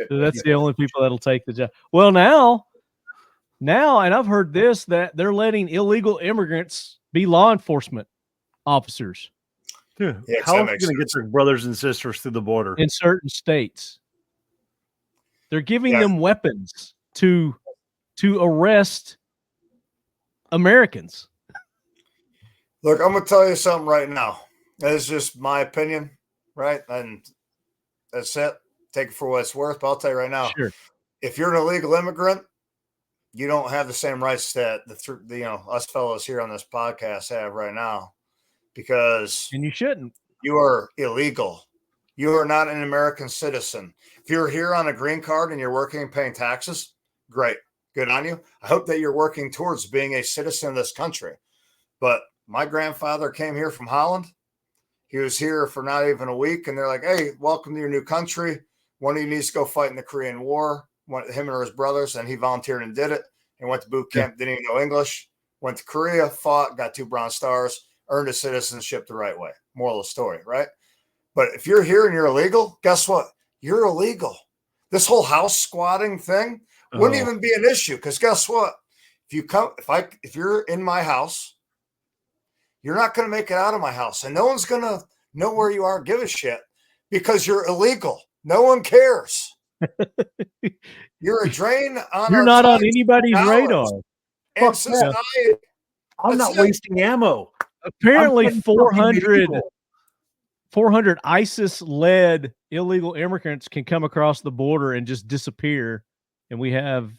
That's the only people that'll take the job. Well, now, and I've heard this, that they're letting illegal immigrants be law enforcement officers Dude, Yeah, how that are they makes going to get their brothers and sisters through the border? in certain states. They're giving them weapons to arrest Americans. Look, I'm gonna tell you something right now. That's just my opinion, right? And that's it. Take it for what it's worth. But I'll tell you right now, Sure. if you're an illegal immigrant, you don't have the same rights that us fellows here on this podcast have right now, because And you shouldn't. you are illegal. You are not an American citizen. If you're here on a green card and you're working and paying taxes, great. Good on you. I hope that you're working towards being a citizen of this country. But my grandfather came here from Holland. He was here for not even a week, and they're like, hey, welcome to your new country. One of you needs to go fight in the Korean War. Him and his brothers, and he volunteered and did it. He went to boot camp, didn't even know English. Went to Korea, fought, got 2 Bronze Stars, earned his citizenship the right way. Moral of the story, right? But if you're here and you're illegal, guess what? You're illegal. This whole house squatting thing wouldn't even be an issue, because guess what? If you're in my house, you're not going to make it out of my house, and no one's going to know where you are, give a shit, because you're illegal. No one cares. You're a drain on. You're not on anybody's radar. And society. I'm not wasting ammo. Apparently 400 ISIS-led illegal immigrants can come across the border and just disappear, and we have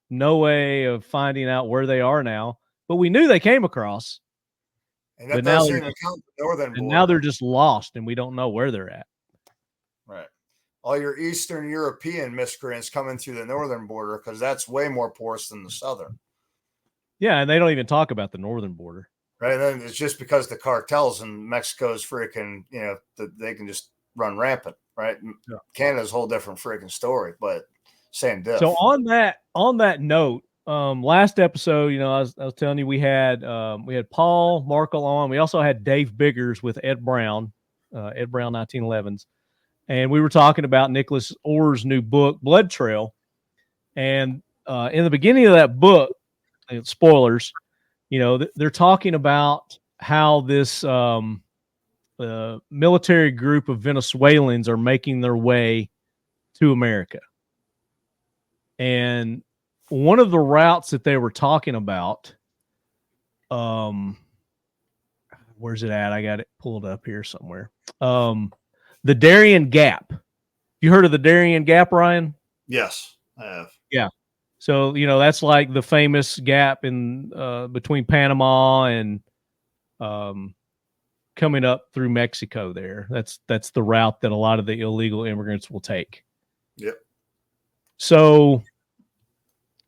no way of finding out where they are now. But we knew they came across. And that doesn't even count the northern border. And now they're just lost, and we don't know where they're at. Right. All your Eastern European miscreants coming through the northern border, because that's way more porous than the southern. Yeah, and they don't even talk about the northern border. Right. And then it's just because the cartels in Mexico's freaking, they can just run rampant. Right. Yeah. Canada's a whole different freaking story, but same diff. So on that note, last episode, I was telling you we had Paul Markle on. We also had Dave Biggers with Ed Brown 1911s. And we were talking about Nicholas Orr's new book, Blood Trail. And in the beginning of that book, spoilers, they're talking about how this military group of Venezuelans are making their way to America. And one of the routes that they were talking about, where's it at? I got it pulled up here somewhere. The Darien Gap. You heard of the Darien Gap, Ryan? Yes, I have. Yeah. So, that's like the famous gap in between Panama and coming up through Mexico there. That's the route that a lot of the illegal immigrants will take. Yep. So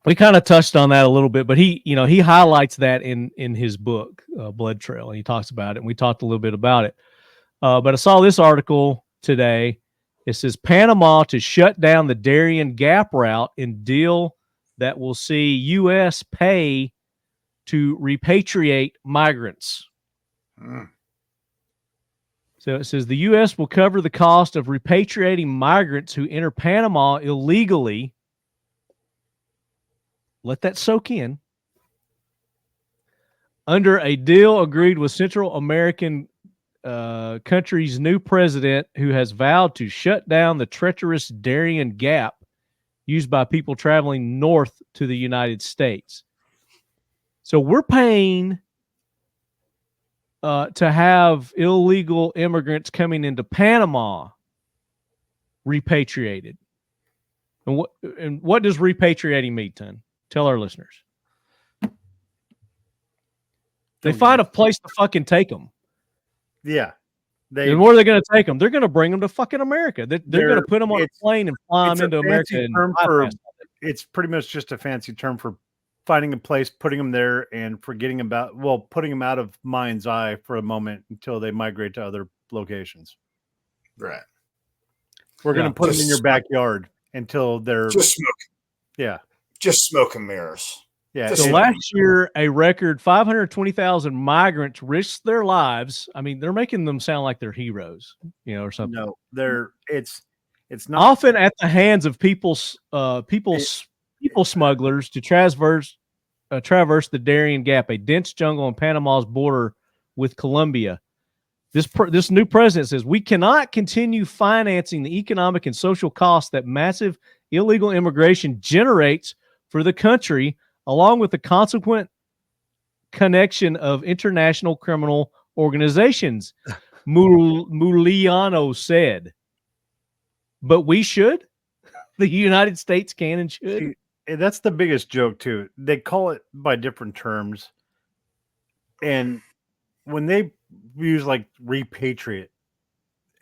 we kind of touched on that a little bit, but he highlights that in his book, Blood Trail, and he talks about it, and we talked a little bit about it. But I saw this article today. It says Panama to shut down the Darien Gap route in deal that will see U.S. pay to repatriate migrants. So it says the U.S. will cover the cost of repatriating migrants who enter Panama illegally. Let that soak in. Under a deal agreed with Central American country's new president, who has vowed to shut down the treacherous Darien Gap used by people traveling north to the United States. So we're paying to have illegal immigrants coming into Panama repatriated. And what does repatriating mean, Ton? Tell our listeners. They find a place to fucking take them. Yeah. And where are they going to take them? They're going to bring them to fucking America. They're going to put them on a plane and fly them into America. it's pretty much just a fancy term for finding a place, putting them there, and putting them out of mind's eye for a moment until they migrate to other locations. Right. We're going to put them in your backyard until they're just smoke. Yeah. Just smoke and mirrors. Yeah. So last year, a record 520,000 migrants risked their lives. I mean, they're making them sound like they're heroes, or something. No, it's not often at the hands of people smugglers to traverse the Darien Gap, a dense jungle on Panama's border with Colombia. This new president says we cannot continue financing the economic and social costs that massive illegal immigration generates for the country, along with the consequent connection of international criminal organizations, Muliano said. But we should? The United States can and should? See, that's the biggest joke, too. They call it by different terms. And when they use, like, repatriate,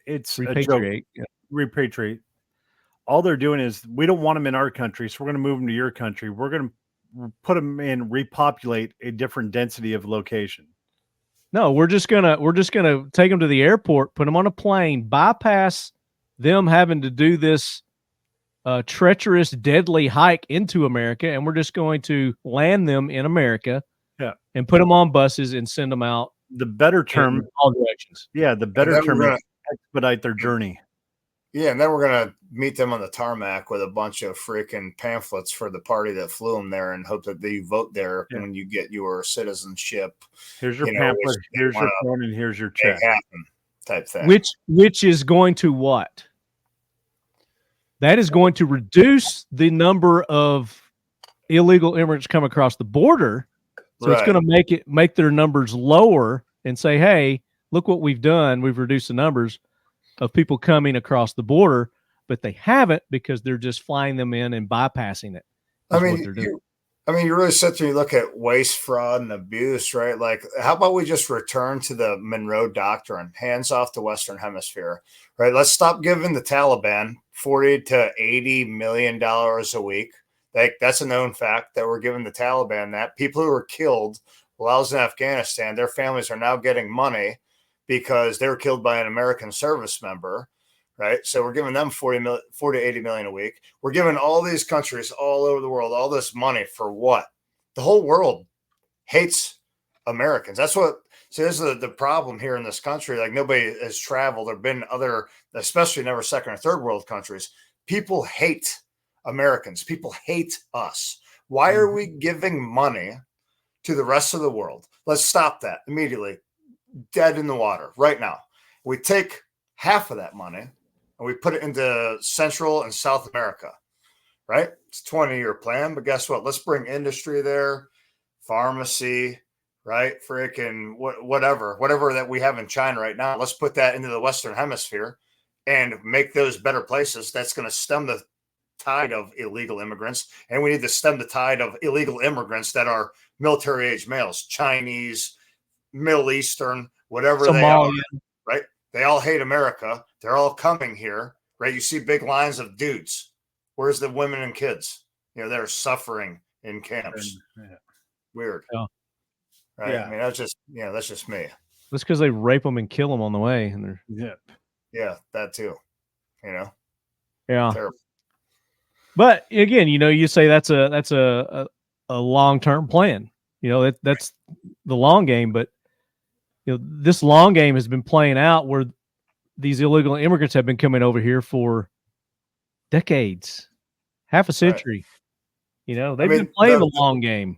it's a joke. Yeah. Repatriate. All they're doing is, we don't want them in our country, so we're going to move them to your country. We're going to put them in, repopulate a different density of location. No, we're just gonna take them to the airport, put them on a plane, bypass them having to do this treacherous, deadly hike into America, and we're just going to land them in America, and put them on buses and send them out. The better term, in all directions. Yeah, the better term is expedite their journey. Yeah, and then we're gonna meet them on the tarmac with a bunch of freaking pamphlets for the party that flew them there, and hope that they vote there when you get your citizenship. Here's your pamphlet. Here's your phone, and here's your check. Type thing. Which is going to what? That is going to reduce the number of illegal immigrants come across the border. So it's going to make their numbers lower and say, hey, look what we've done. We've reduced the numbers of people coming across the border, but they haven't because they're just flying them in and bypassing it. I mean, you really sit there and you look at waste, fraud, and abuse, right? Like, how about we just return to the Monroe Doctrine, hands off the Western Hemisphere, right? Let's stop giving the Taliban $40 to $80 million a week. Like, that's a known fact that we're giving the Taliban that. People who were killed while I was in Afghanistan, their families are now getting money because they were killed by an American service member, right? So we're giving them 40 to 80 million a week. We're giving all these countries all over the world all this money for what? The whole world hates Americans. That's what. So this is the problem here in this country. Like, nobody has traveled or been other, especially never second or third world countries. People hate Americans. People hate us. Why are we giving money to the rest of the world? Let's stop that immediately. Dead in the water right now. We take half of that money and we put it into Central and South America, right? It's a 20-year plan, but guess what? Let's bring industry there, pharmacy, right? Freaking whatever that we have in China right now. Let's put that into the Western Hemisphere and make those better places. That's going to stem the tide of illegal immigrants. And we need to stem the tide of illegal immigrants that are military-age males, Chinese, Middle Eastern, whatever Somalian. They are, right? They all hate America. They're all coming here, right? You see big lines of dudes. Where's the women and kids? They're suffering in camps. Weird. Yeah. Right? Yeah. I mean, that's just me. That's because they rape them and kill them on the way. And they're yeah, that too. Yeah. Terrible. But again, you say that's a long-term plan. That's the long game, but this long game has been playing out where these illegal immigrants have been coming over here for decades, half a century. They've been playing the long game.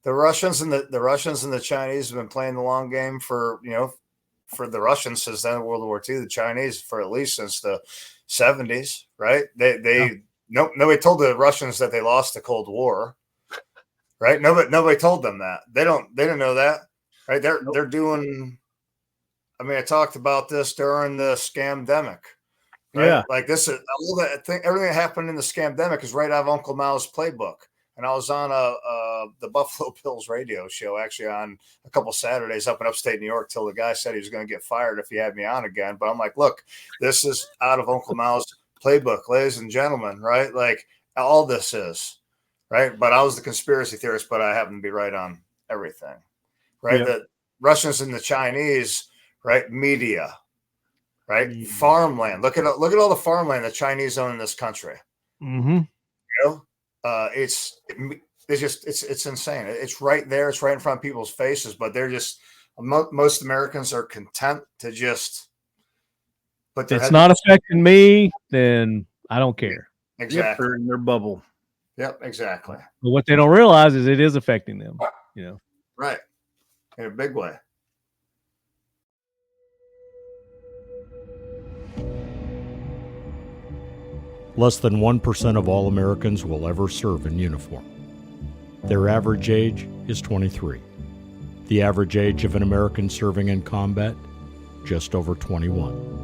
The Russians and the Chinese have been playing the long game for the Russians since then World War II, the Chinese for at least since the 70s, right? Nobody told the Russians that they lost the Cold War, right? Nobody told them that. They didn't know that, right? They're doing. I mean, I talked about this during the scamdemic. Right? Yeah, like this is all that thing. Everything that happened in the scamdemic is right out of Uncle Mal's playbook. And I was on the Buffalo Bills radio show actually on a couple Saturdays up in upstate New York till the guy said he was going to get fired if he had me on again. But I'm like, look, this is out of Uncle Mal's playbook, ladies and gentlemen, right? Like, all this is, right? But I was the conspiracy theorist, but I happen to be right on everything, right? Yeah. The Russians and the Chinese, right? Media, right? Farmland. Look at all the farmland the Chinese own in this country. Mm-hmm. You know, it's insane. It's right there. It's right in front of people's faces, but they're just most Americans are content to just. But it's not affecting me, then I don't care. Exactly. Yep, they're in their bubble. Yep, exactly. But what they don't realize is it is affecting them. You know, right, in a big way. Less than 1% of all Americans will ever serve in uniform. Their average age is 23. The average age of an American serving in combat, just over 21.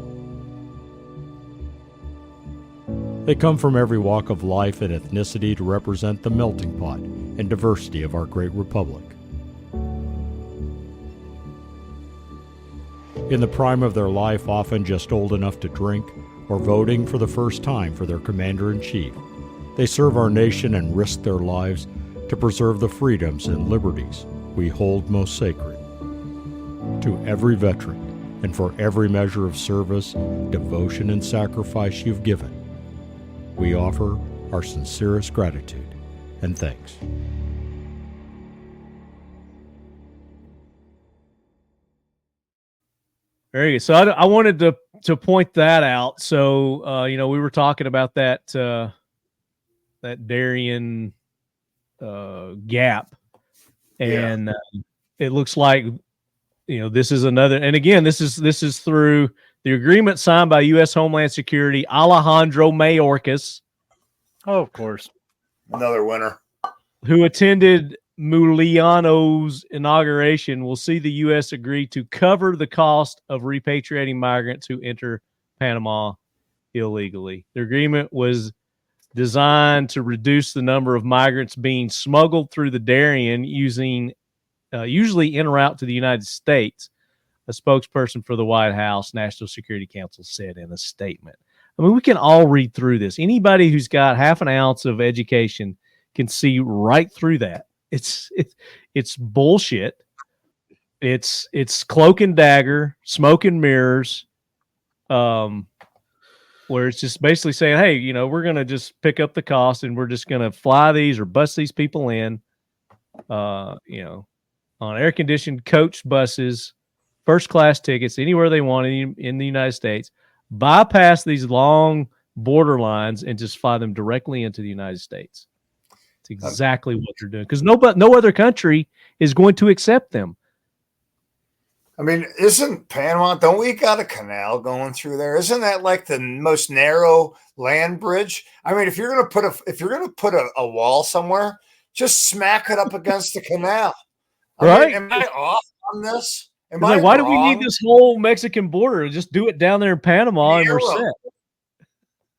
They come from every walk of life and ethnicity to represent the melting pot and diversity of our great republic. In the prime of their life, often just old enough to drink, or voting for the first time for their commander-in-chief, they serve our nation and risk their lives to preserve the freedoms and liberties we hold most sacred. To every veteran, and for every measure of service, devotion, and sacrifice you've given, we offer our sincerest gratitude and thanks. very good. So I wanted to point that out. So we were talking about that Darien gap, and it looks like this is another. And again, this is through the agreement signed by U.S. Homeland Security Alejandro Mayorkas. Oh, of course, another winner, who attended Muliano's inauguration, will see the U.S. agree to cover the cost of repatriating migrants who enter Panama illegally. The agreement was designed to reduce the number of migrants being smuggled through the Darien using usually en route to the United States, a spokesperson for the White House National Security Council said in a statement. I mean, we can all read through this. Anybody who's got half an ounce of education can see right through that. It's bullshit. It's cloak and dagger, smoke and mirrors, where it's just basically saying, hey, we're going to just pick up the cost and we're just going to fly these or bus these people in, on air-conditioned coach buses, first-class tickets, anywhere they want in the United States, bypass these long border lines and just fly them directly into the United States. It's exactly what they're doing, because no other country is going to accept them. I mean, isn't Panama? Don't we got a canal going through there? Isn't that like the most narrow land bridge? I mean, if you're going to put a wall somewhere, just smack it up against the canal. Right? Am I off on this? Why do we need this whole Mexican border? Just do it down there in Panama and we're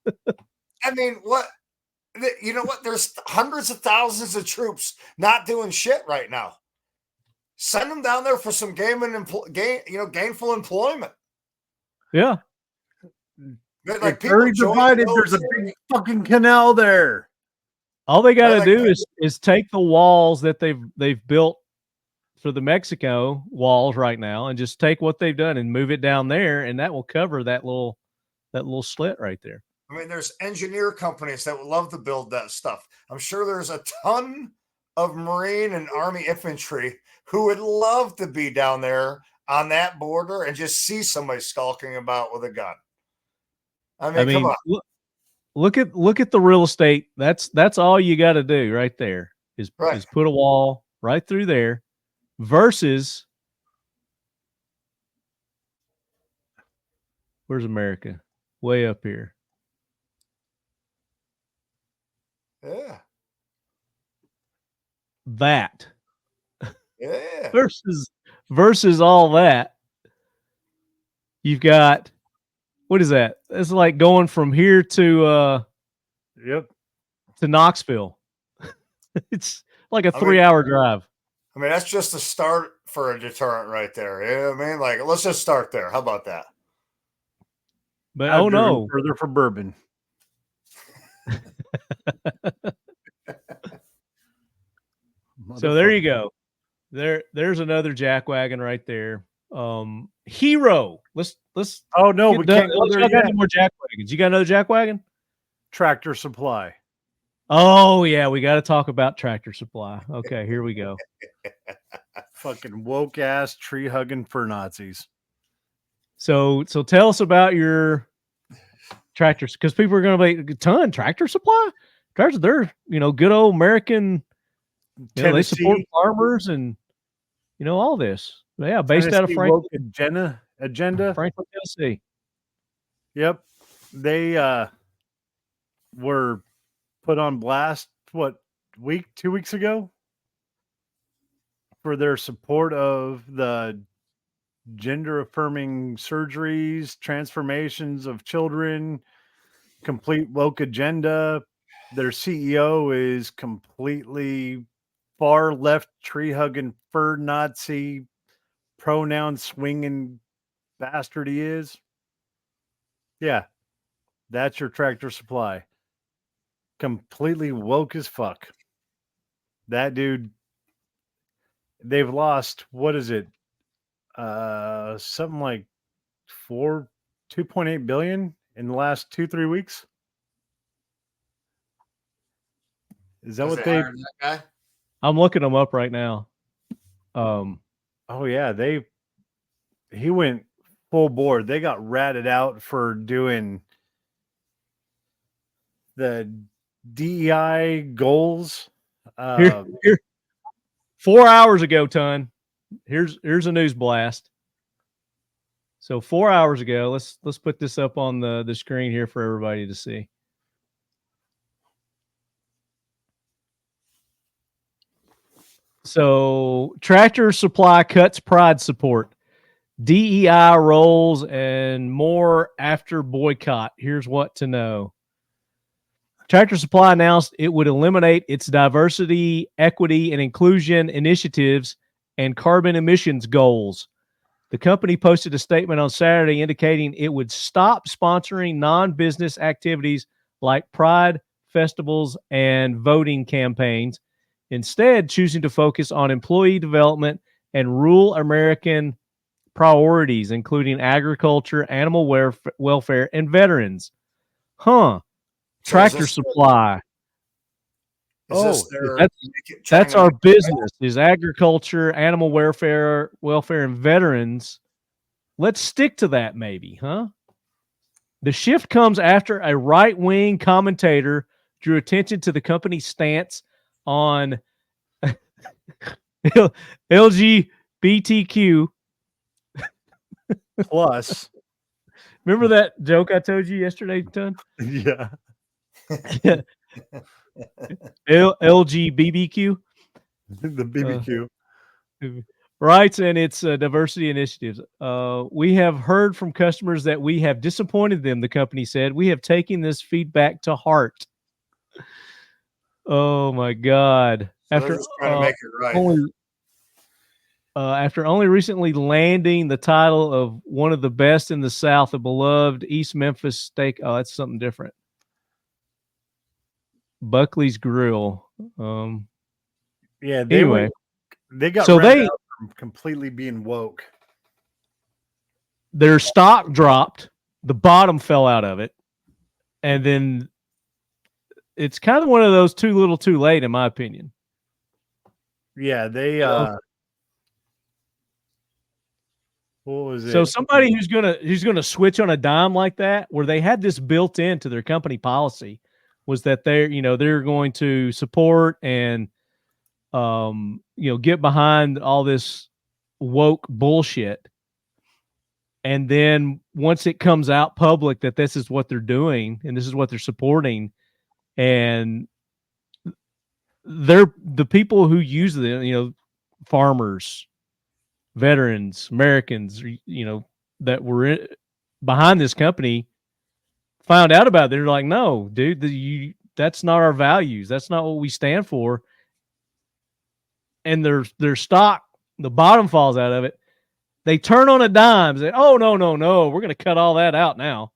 set. I mean, what? You know what? There's hundreds of thousands of troops not doing shit right now. Send them down there for some gainful employment. Yeah. Like very divided. There's a big fucking canal there. All they got to do is take the walls that they've built for the Mexico walls right now, and just take what they've done and move it down there, and that will cover that little slit right there. I mean, there's engineer companies that would love to build that stuff. I'm sure there's a ton of Marine and Army infantry who would love to be down there on that border and just see somebody skulking about with a gun. I mean come on. Look at the real estate. That's all you got to do right there is put a wall right through there. Versus, where's America? Way up here. Yeah. That. Yeah. Versus all that. You've got, what is that? It's like going from here to to Knoxville. It's like a 3-hour drive. I mean, that's just a start for a deterrent right there. You know what I mean? Like, let's just start there. How about that? But no. Further for bourbon. So there you go. There's another jackwagon right there. Hero. Let's. Oh no, we get done. can't go Unless there y'all got yet. any more jackwagons. You got another jackwagon? Tractor Supply. Oh yeah, we got to talk about Tractor Supply. Okay, here we go. Fucking woke ass tree hugging for Nazis. So tell us about your tractors, because people are going to be Tractor Supply. Tractors, they're good old American. They support farmers and all this. Yeah, based out of Franklin, Franklin, agenda. Franklin, Tennessee. Yep, they were put on blast. 2 weeks ago, for their support of the gender affirming surgeries, transformations of children, complete woke agenda. Their CEO is completely far left, tree hugging, fur Nazi, pronoun swinging bastard he is. Yeah, that's your Tractor Supply. Completely woke as fuck. That dude, they've lost, what is it? Something like 2.8 billion in the last 2-3 weeks. Is that what they hired that guy? I'm looking them up right now. Oh yeah, he went full board. They got ratted out for doing the DEI goals. Here, 4 hours ago, Ton. Here's a news blast. So 4 hours ago, let's put this up on the screen here for everybody to see. So Tractor Supply cuts pride support, DEI rolls, and more after boycott. Here's what to know. Tractor Supply announced it would eliminate its diversity, equity, and inclusion initiatives and carbon emissions goals. The company posted a statement on Saturday indicating it would stop sponsoring non-business activities like pride festivals and voting campaigns, instead choosing to focus on employee development and rural American priorities, including agriculture, animal welfare, and veterans. Tractor Supply. That's our business, is agriculture, animal welfare, and veterans. Let's stick to that maybe, huh? The shift comes after a right-wing commentator drew attention to the company's stance on LGBTQ plus. Remember that joke I told you yesterday, Ton? Yeah. LGBTQ. The BBQ. Rights and its diversity initiatives. We have heard from customers that we have disappointed them, the company said. We have taken this feedback to heart. Oh my God. So after trying to make it right. After only recently landing the title of one of the best in the South, a beloved East Memphis steak. Oh, that's something different. Buckley's Grill. Yeah. They got out from completely being woke. Their stock dropped. The bottom fell out of it. And then it's kind of one of those too little too late, in my opinion. Yeah, they what was it? So somebody who's gonna switch on a dime like that, where they had this built into their company policy, was that they're going to support and get behind all this woke bullshit. And then once it comes out public that this is what they're doing and this is what they're supporting, and they're the people who use them, farmers, veterans, Americans, that were behind this company, found out about it. They're like, no, dude, that's not our values. That's not what we stand for. And their stock, the bottom falls out of it. They turn on a dime and say, oh, no, we're going to cut all that out now.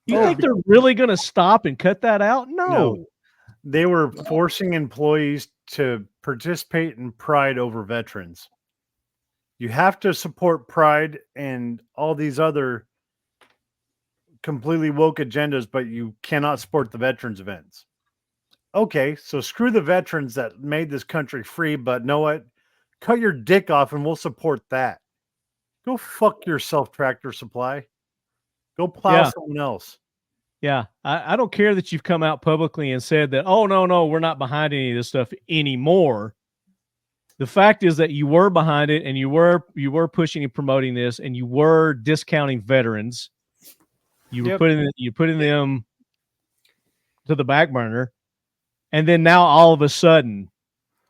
You think they're really going to stop and cut that out? No. They were forcing employees to participate in Pride over veterans. You have to support Pride and all these other completely woke agendas, but you cannot support the veterans events. Okay, so screw the veterans that made this country free, but know what? Cut your dick off and we'll support that. Go fuck yourself, Tractor Supply. Go plow someone else. Yeah, I don't care that you've come out publicly and said that, oh, no, we're not behind any of this stuff anymore. The fact is that you were behind it, and you were pushing and promoting this, and you were discounting veterans. You were putting them to the back burner, and then now all of a sudden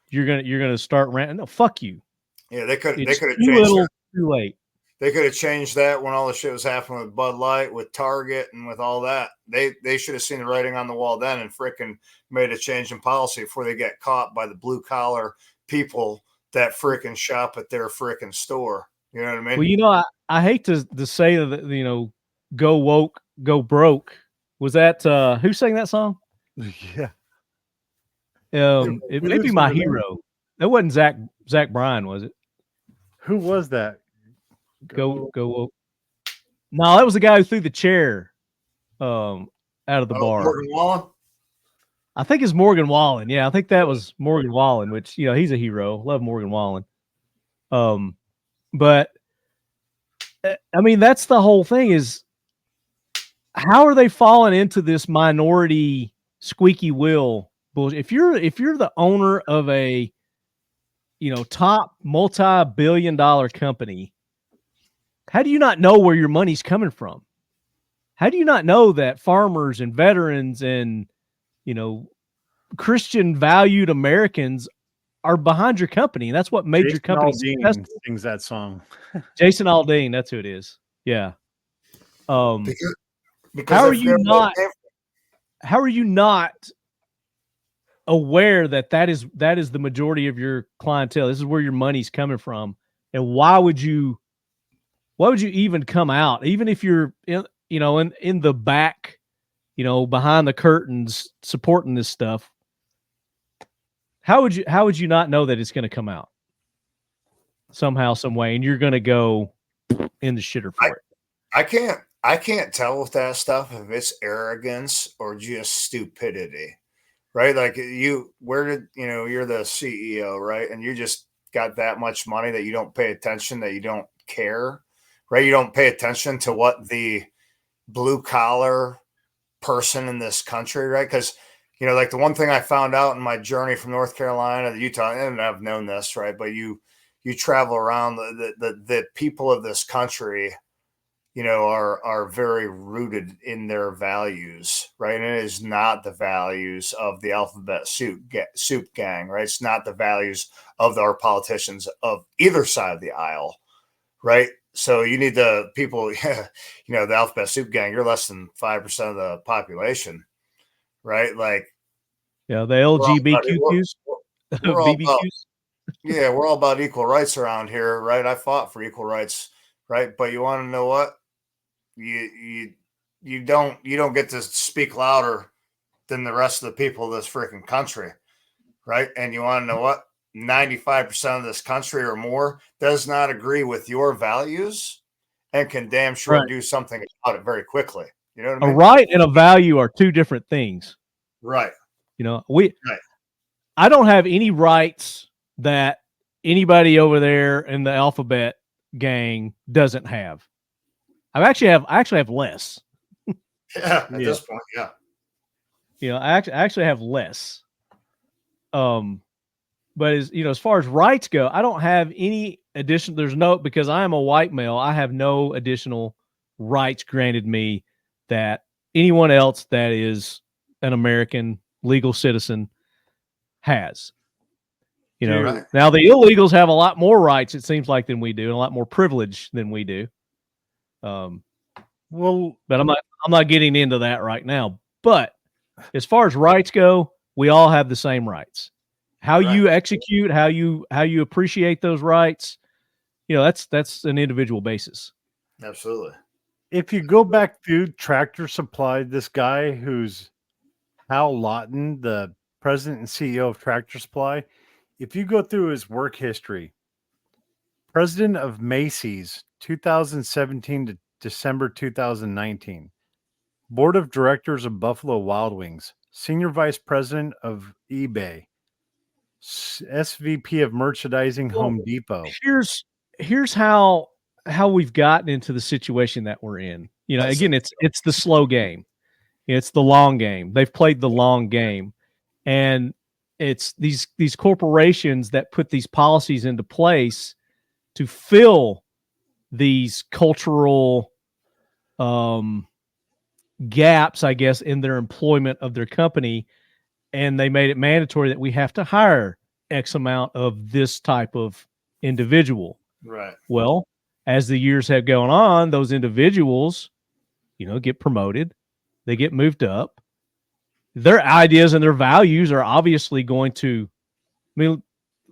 you're gonna start ranting. No, fuck you. Yeah, they could have changed it. Too late. They could have changed that when all the shit was happening with Bud Light, with Target, and with all that. They should have seen the writing on the wall then and freaking made a change in policy before they get caught by the blue collar people that freaking shop at their freaking store. You know what I mean? Well, you know, I hate to say that, you know, go woke, go broke. Was that who sang that song? Yeah. It may be My Hero. That wasn't Zach Bryan, was it? Who was that? Go woke. No, that was the guy who threw the chair out of the bar. Morgan Wallen? I think it's Morgan Wallen. Yeah, I think that was Morgan Wallen, which, you know, he's a hero. Love Morgan Wallen. But I mean, that's the whole thing is, how are they falling into this minority squeaky wheel bullshit? If you're the owner of a, you know, top multi-billion-dollar company, how do you not know where your money's coming from? How do you not know that farmers and veterans and, you know, Christian valued Americans are behind your company? And that's what made your company successful. Sings that song. Jason Aldean, that's who it is. Yeah. Because how are you not aware that is the majority of your clientele? This is where your money's coming from. And why would you even come out, even if you're in the back, you know, behind the curtains supporting this stuff? How would you not know that it's going to come out somehow, some way, and you're going to go in the shitter for it? I can't tell with that stuff if it's arrogance or just stupidity, right? Like you're the CEO, right? And you just got that much money that you don't pay attention, that you don't care, right? You don't pay attention to what the blue collar person in this country, right? Because, you know, like the one thing I found out in my journey from North Carolina to Utah, and I've known this, right? But you travel around, the people of this country, you know, are very rooted in their values, right? And it is not the values of the alphabet soup gang, right? It's not the values of our politicians of either side of the aisle, right? So you need the people, you know, the alphabet soup gang, you're less than 5% of the population, right? Like, yeah, the LGBTQs, BBQs. Yeah, we're all about equal rights around here, right? I fought for equal rights, right? But you want to know what? You don't get to speak louder than the rest of the people of this freaking country, right? And you want to know what? 95% of this country or more does not agree with your values and can damn sure do something about it very quickly. You know what I mean? A right and a value are two different things. Right. You know, I don't have any rights that anybody over there in the alphabet gang doesn't have. I actually have less. Yeah, at this point, yeah. You know, I actually have less. But as far as rights go, I don't have any additional. Because I am a white male, I have no additional rights granted me that anyone else that is an American legal citizen has. You know, Now the illegals have a lot more rights, it seems like, than we do, and a lot more privilege than we do. But I'm not getting into that right now. But as far as rights go, we all have the same rights. How you execute, how you appreciate those rights, you know, that's an individual basis. Absolutely. If you go back to Tractor Supply, this guy who's Hal Lawton, the president and CEO of Tractor Supply. If you go through his work history, president of Macy's 2017 to December 2019, board of directors of Buffalo Wild Wings, senior vice president of eBay, SVP of merchandising, Home Depot. Here's how we've gotten into the situation that we're in. You know, again, it's the slow game. It's the long game. They've played the long game, and it's these corporations that put these policies into place to fill these cultural gaps, I guess, in their employment of their company. And they made it mandatory that we have to hire X amount of this type of individual. Right. Well, as the years have gone on, those individuals, you know, get promoted. They get moved up. Their ideas and their values are obviously going to, I mean,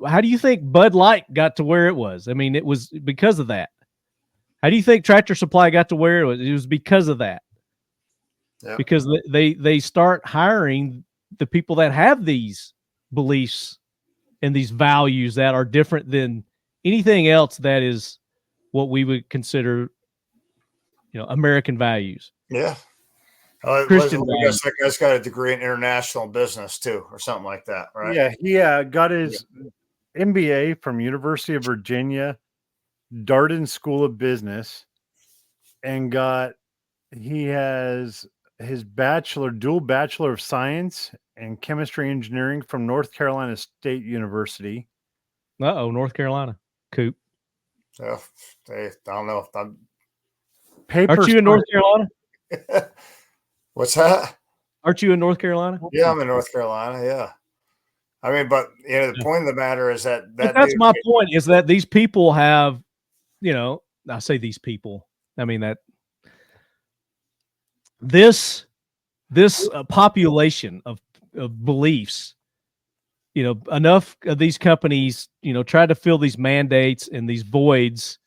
how do you think Bud Light got to where it was? I mean, it was because of that. How do you think Tractor Supply got to where it was? It was because of that. Yep. Because they start hiring the people that have these beliefs and these values that are different than anything else that is what we would consider, you know, American values. Yeah. Christian I guess that guy's got a degree in international business too, or something like that, right? Yeah, he got his MBA from University of Virginia, Darden School of Business, and he has his dual bachelor of science and chemistry engineering from North Carolina State University. North Carolina, Koup. Yeah, I don't know if I'm. Aren't you in North Carolina? What's that? Aren't you in North Carolina? Yeah, I'm in North Carolina. Yeah. I mean, but you know, the point of the matter is that that's my point, is that these people have, you know, I say these people, I mean that this population of beliefs, you know, enough of these companies, you know, try to fill these mandates and these voids,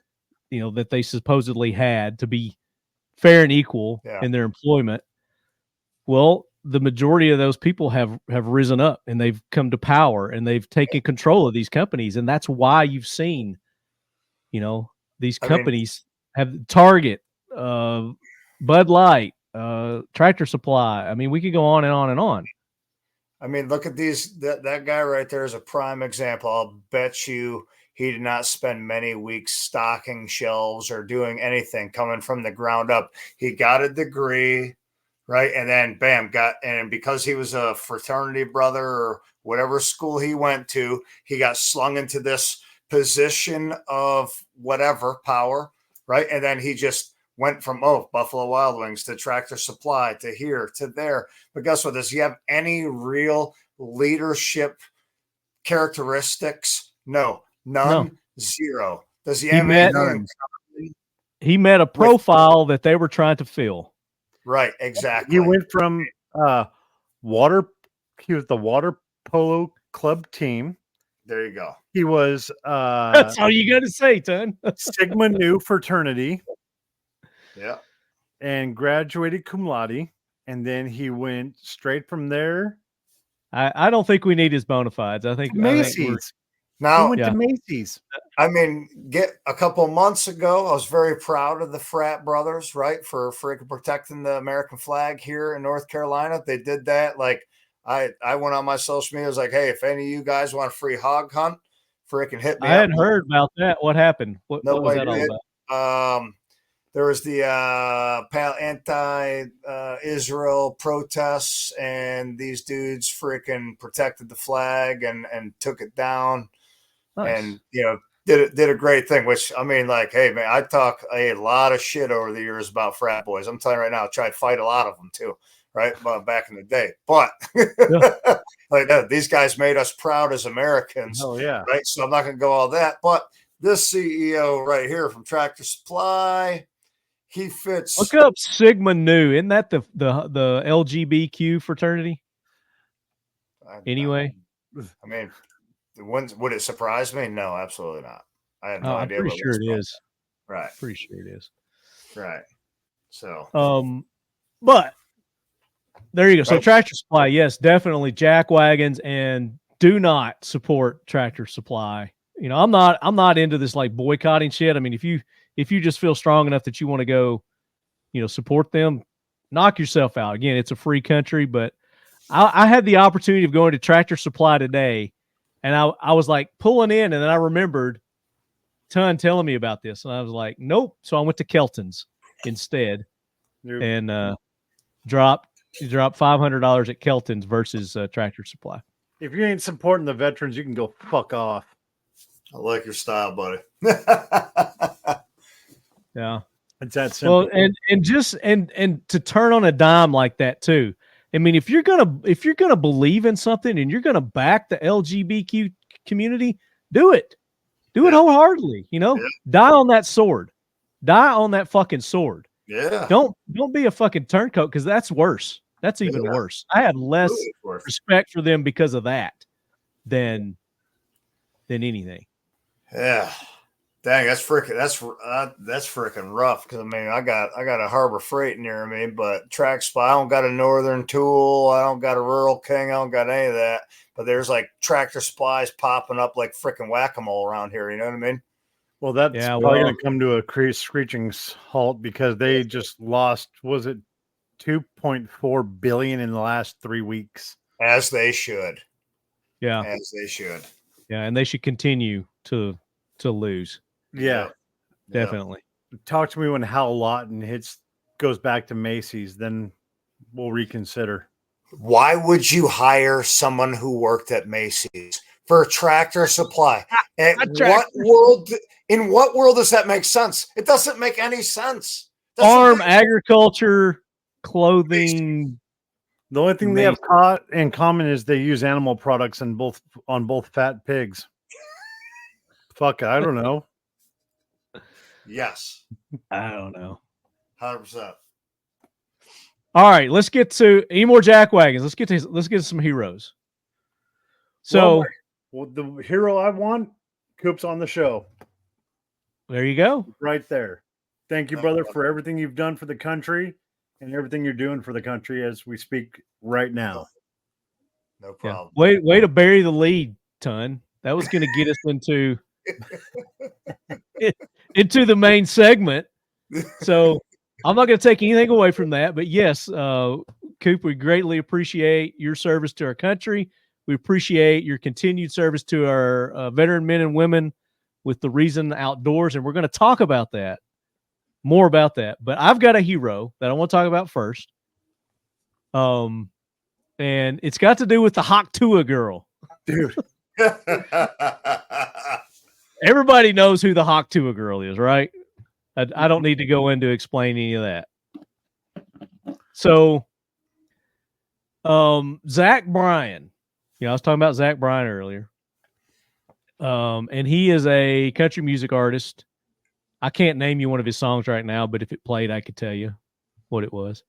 you know, that they supposedly had to be fair and equal in their employment. Well, the majority of those people have risen up and they've come to power and they've taken control of these companies. And that's why you've seen, you know, these companies have Target, Bud Light, Tractor Supply. I mean, we could go on and on and on. I mean, look at these. That guy right there is a prime example. I'll bet you he did not spend many weeks stocking shelves or doing anything coming from the ground up. He got a degree, right? And then bam, and because he was a fraternity brother or whatever school he went to, he got slung into this position of whatever power, right? And then he just went from, Buffalo Wild Wings to Tractor Supply to here to there. But guess what? Does he have any real leadership characteristics? No, none, no. Zero. Does he have any? He met a profile that they were trying to fill. Right, exactly. He went from he was the water polo club team. There you go. He was that's all you got to say, Ton. Sigma Nu fraternity. Yeah. And graduated cum laude. And then he went straight from there. I don't think we need his bona fides. I think Macy's. Now, he went to Macy's. I mean, a couple months ago, I was very proud of the frat brothers, right? For freaking protecting the American flag here in North Carolina. They did that. Like, I went on my social media. I was like, hey, if any of you guys want a free hog hunt, freaking hit me. I hadn't heard about that. What happened? What was that all about? There was the anti-Israel protests, and these dudes freaking protected the flag and took it down. Nice. And, you know, did a great thing, which, I mean, like, hey, man, I talk a lot of shit over the years about frat boys. I'm telling you right now, I tried to fight a lot of them too, right? Back in the day. But like these guys made us proud as Americans. Oh, yeah. Right? So I'm not going to go all that. But this CEO right here from Tractor Supply, he fits. Look up Sigma Nu. Isn't that the LGBTQ fraternity? Anyway. I mean, would it surprise me? No, absolutely not. I have no idea. I'm pretty sure it is. Right. Pretty sure it is. Right. So. But There you go. So Right. Tractor Supply, yes, definitely jack wagons, and do not support Tractor Supply. You know, I'm not into this like boycotting shit. I mean, if you just feel strong enough that you want to go, you know, support them, knock yourself out. Again, it's a free country, but I had the opportunity of going to Tractor Supply today, and I was like pulling in, and then I remembered Ton telling me about this, and I was like, nope. So I went to Kelton's instead, and dropped $500 at Kelton's versus Tractor Supply. If you ain't supporting the veterans, you can go fuck off. I like your style, buddy. Yeah. It's that simple. Well, and to turn on a dime like that too. I mean, if you're gonna believe in something and you're gonna back the LGBTQ community, do it. Do it wholeheartedly. You know, die on that sword. Die on that fucking sword. Yeah. Don't be a fucking turncoat, because that's worse. That's even worse. I have less respect for them because of that than anything. Yeah. Dang, that's freaking rough. Because I mean, I got a Harbor Freight near me, but Track Supply, I don't got a Northern Tool, I don't got a Rural King, I don't got any of that. But there's like Tractor Supplies popping up like freaking whack-a-mole around here. You know what I mean? Well, that's probably going to come to a screeching halt because they just lost. Was it 2.4 billion in the last 3 weeks? As they should. Yeah, as they should. Yeah, and they should continue to lose. Yeah, definitely. Talk to me when Hal Lawton goes back to Macy's, then we'll reconsider. Why would you hire someone who worked at Macy's for a Tractor Supply? In what world does that make sense? It doesn't make any sense. Farm, agriculture, clothing. The only thing they have in common is they use animal products on both fat pigs. Fuck, I don't know. Yes. I don't know. 100%. All right, let's get to any more jack wagons. Let's get to some heroes. So, the hero I want, Koup's on the show. There you go. Right there. Thank you, brother, for everything you've done for the country and everything you're doing for the country as we speak right now. No problem. Yeah. Way to bury the lead, Ton. That was going to get us into the main segment. So I'm not going to take anything away from that. But yes, Koup, we greatly appreciate your service to our country. We appreciate your continued service to our veteran men and women with the Reason Outdoors. And we're going to talk about that, more about that. But I've got a hero that I want to talk about first. And it's got to do with the Haktua girl. Dude. Everybody knows who the Haktua girl is, right? I don't need to go into explain any of that. So, Zach Bryan, I was talking about Zach Bryan earlier. And he is a country music artist. I can't name you one of his songs right now, but if it played, I could tell you what it was.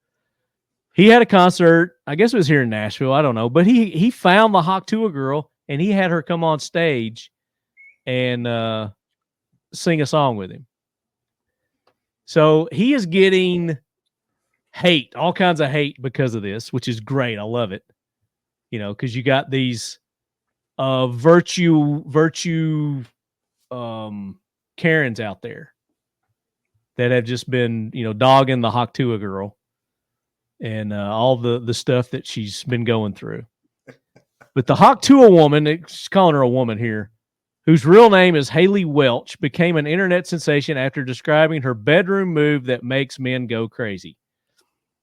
He had a concert. I guess it was here in Nashville. I don't know, but he found the Haktua girl and he had her come on stage and sing a song with him. So he is getting hate, all kinds of hate because of this, which is great. I love it. Because you got these virtue Karens out there that have just been, dogging the Haktua girl and all the stuff that she's been going through. But the Haktua woman, she's calling her a woman here, whose real name is Haley Welch, became an internet sensation after describing her bedroom move that makes men go crazy.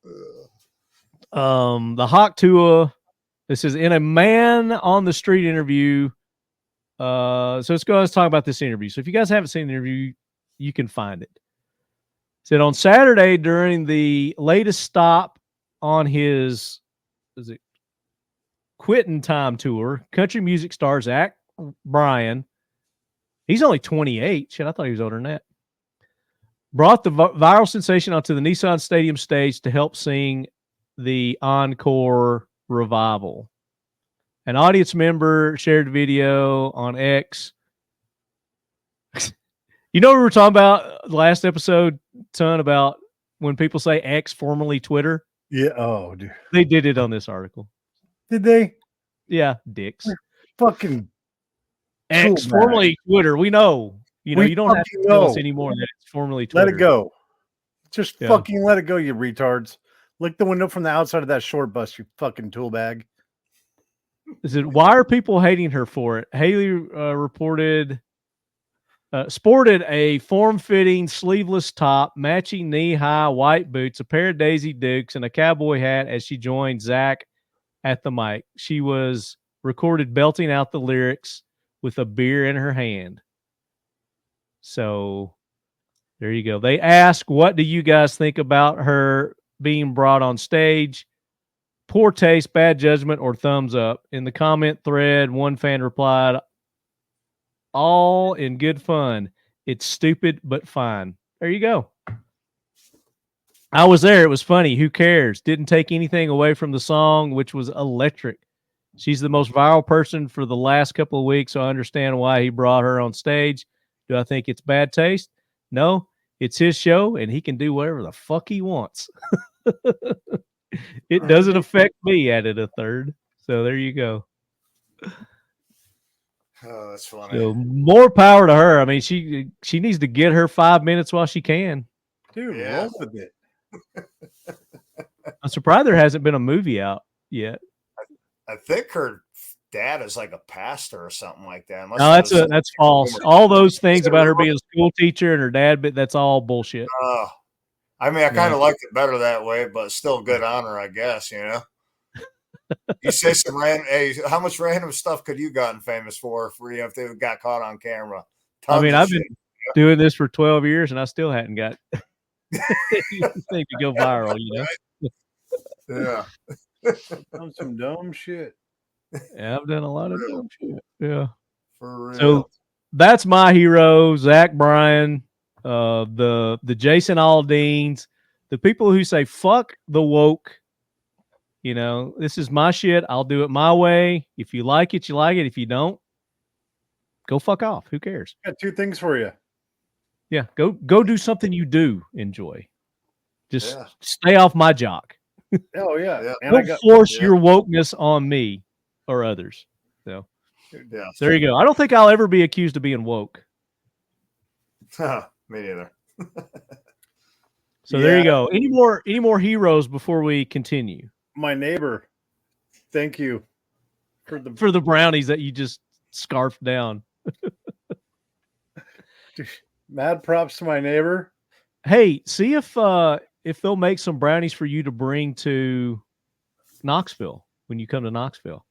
The Haktua, this is in a man on the street interview. So let's go ahead and talk about this interview. So if you guys haven't seen the interview, you can find it. It said on Saturday during the latest stop on his quitting time tour, country music star Zach Bryan, he's only 28. Shit, I thought he was older than that. Brought the viral sensation onto the Nissan Stadium stage to help sing the Encore Revival. An audience member shared the video on X. We were talking about last episode, Ton, about when people say X, formerly Twitter. Yeah. Oh, dude. They did it on this article. Did they? Yeah, dicks. Fucking X, cool, formerly Twitter. We know. You know, We you don't have fucking to tell us know. anymore that it's formerly Twitter. Let it go. Just Yeah. fucking let it go, you retards. Lick the window from the outside of that short bus, you fucking tool bag. Is it why are people hating her for it? Haley sported a form-fitting sleeveless top, matching knee-high white boots, a pair of Daisy Dukes, and a cowboy hat as she joined Zach at the mic. She was recorded belting out the lyrics with a beer in her hand. So there you go. They ask, what do you guys think about her being brought on stage? Poor taste, bad judgment, or thumbs up? In the comment thread, one fan replied, all in good fun. It's stupid, but fine. There you go. I was there. It was funny. Who cares? Didn't take anything away from the song, which was electric. She's the most viral person for the last couple of weeks, so I understand why he brought her on stage. Do I think it's bad taste? No, it's his show, and he can do whatever the fuck he wants. It doesn't affect me, added a third. So there you go. Oh, that's funny. So more power to her. I mean, she needs to get her 5 minutes while she can. Dude, Yeah. roll with it. I'm surprised there hasn't been a movie out yet. I think her dad is like a pastor or something like that. Unless No, that's false. All those things about her being a school teacher and her dad, but that's all bullshit. I mean, I kind of liked it better that way, but still good honor, I guess, you know. You say some random. Hey, how much random stuff could you gotten famous for if they got caught on camera? I mean, I've been doing this for 12 years and I still hadn't got anything to go viral, you know. Yeah. Done some dumb shit. Yeah, I've done a lot of dumb shit. Yeah. For real. So that's my hero, Zach Bryan, the Jason Aldeans, the people who say fuck the woke. You know, this is my shit. I'll do it my way. If you like it, you like it. If you don't, go fuck off. Who cares? Got two things for you. Yeah, go do something you do enjoy. Just Yeah. stay off my jock. Oh yeah. Yeah. And Don't force your wokeness on me or others. So Yeah. there you go. I don't think I'll ever be accused of being woke. Me neither. So there you go. Any more heroes before we continue? my neighbor. Thank you for the brownies that you just scarfed down. Mad props to my neighbor. Hey, see if they'll make some brownies for you to bring to Knoxville when you come to Knoxville.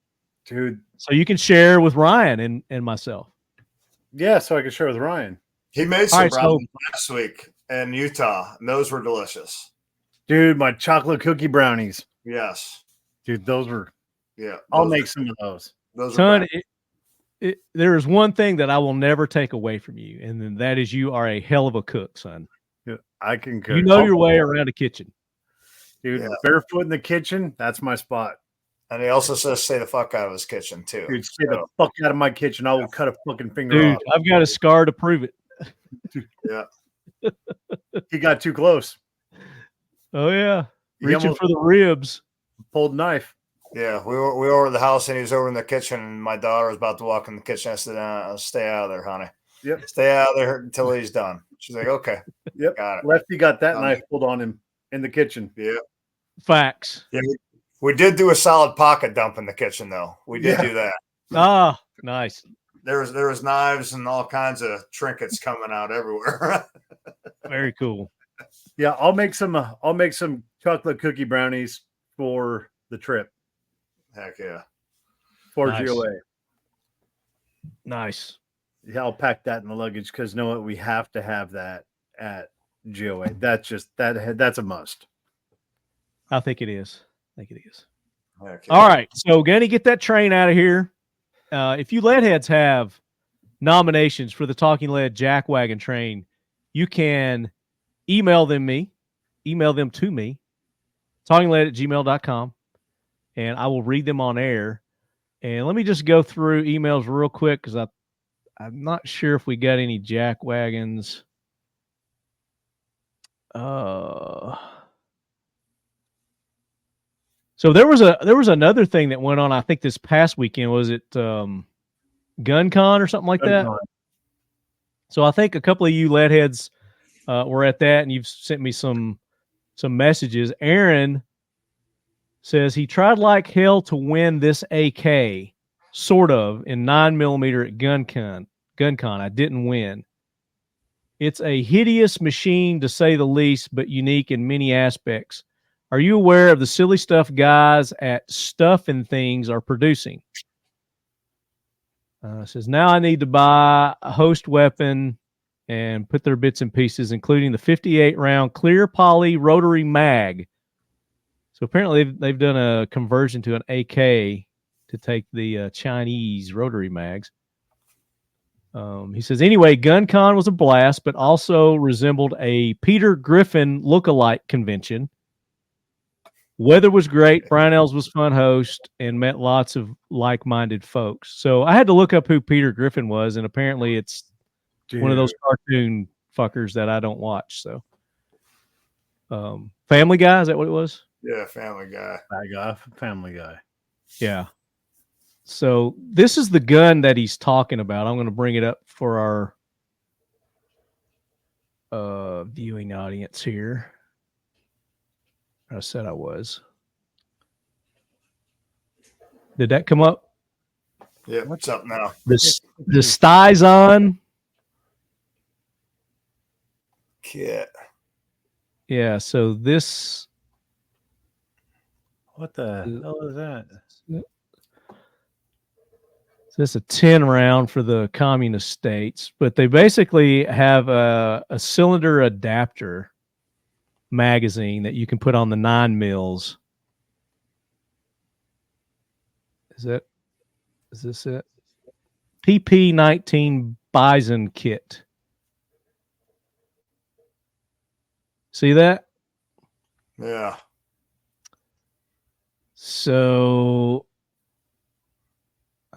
Dude. So you can share with Ryan and myself. Yeah, so I can share with Ryan. He made some brownies last week in Utah, and those were delicious. Dude, my chocolate cookie brownies. Yes. Dude, those were. Yeah. I'll make some of those. Son, there is one thing that I will never take away from you, and then that is you are a hell of a cook, son. Yeah, I can cook. You know your way around a kitchen. Dude, barefoot in the kitchen, that's my spot. And he also says stay the fuck out of his kitchen, too. Dude, stay the fuck out of my kitchen. I will cut a fucking finger Dude, off. I've got a scar to prove it. Yeah. He got too close. Oh, yeah. Reaching for the ribs. Pulled knife. Yeah, we were over at the house, and he was over in the kitchen, and my daughter was about to walk in the kitchen. I said, stay out of there, honey. Yep. Stay out of there until he's done. She's like, okay. Yep. Got it. Lefty got that knife pulled on him in the kitchen. Yeah. Facts. Yeah, we did do a solid pocket dump in the kitchen, though. We did do that. Ah, nice. There was knives and all kinds of trinkets coming out everywhere. Very cool. Yeah, I'll make some chocolate cookie brownies for the trip. Heck yeah. For Nice. GOA. Nice. Yeah, I'll pack that in the luggage because know what, we have to have that at GOA. That's just that's a must. I think it is. Heck yeah. All right. So Gunny, get that train out of here. If you lead heads have nominations for the Talking Lead Jack Wagon train, you can email them to me, talkingled@gmail.com, and I will read them on air. And let me just go through emails real quick because I'm not sure if we got any Jack Wagons. So there was another thing that went on. I think this past weekend. Was it GunCon or something like that? So I think a couple of you lead heads were at that, and you've sent me some messages. Aaron says he tried like hell to win this AK, sort of, in 9mm at GunCon. I didn't win. It's a hideous machine, to say the least, but unique in many aspects. Are you aware of the silly stuff guys at Stuff and Things are producing? Says, now I need to buy a host weapon and put their bits and pieces, including the 58-round clear poly rotary mag. So apparently they've done a conversion to an AK to take the Chinese rotary mags. He says, anyway, GunCon was a blast, but also resembled a Peter Griffin lookalike convention. Weather was great. Brian Els was fun host and met lots of like-minded folks. So I had to look up who Peter Griffin was, and apparently it's one of those cartoon fuckers that I don't watch. So, Family Guy, is that what it was? Yeah, Family Guy. Family Guy. Yeah. So this is the gun that he's talking about. I'm going to bring it up for our viewing audience here. I said I was. Did that come up? Yeah, what's up now? The Stizon kit. Yeah, so this. What the hell is that? So it's a 10 round for the communist states, but they basically have a cylinder adapter magazine that you can put on the 9mm. Is this it? PP-19 Bison kit. See that? Yeah. So,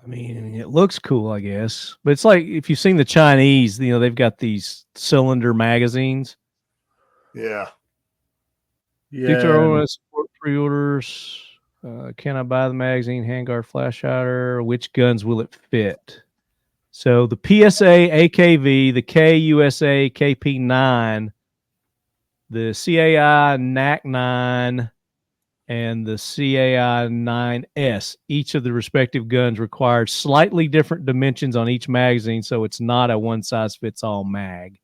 I mean, it looks cool, I guess. But it's like, if you've seen the Chinese, they've got these cylinder magazines. Yeah. Yeah. Support pre-orders. Can I buy the magazine, handguard, flash hider? Which guns will it fit? So the PSA AKV, the KUSA KP9, the CAI NAC9, and the CAI 9S. Each of the respective guns requires slightly different dimensions on each magazine, so it's not a one-size-fits-all mag.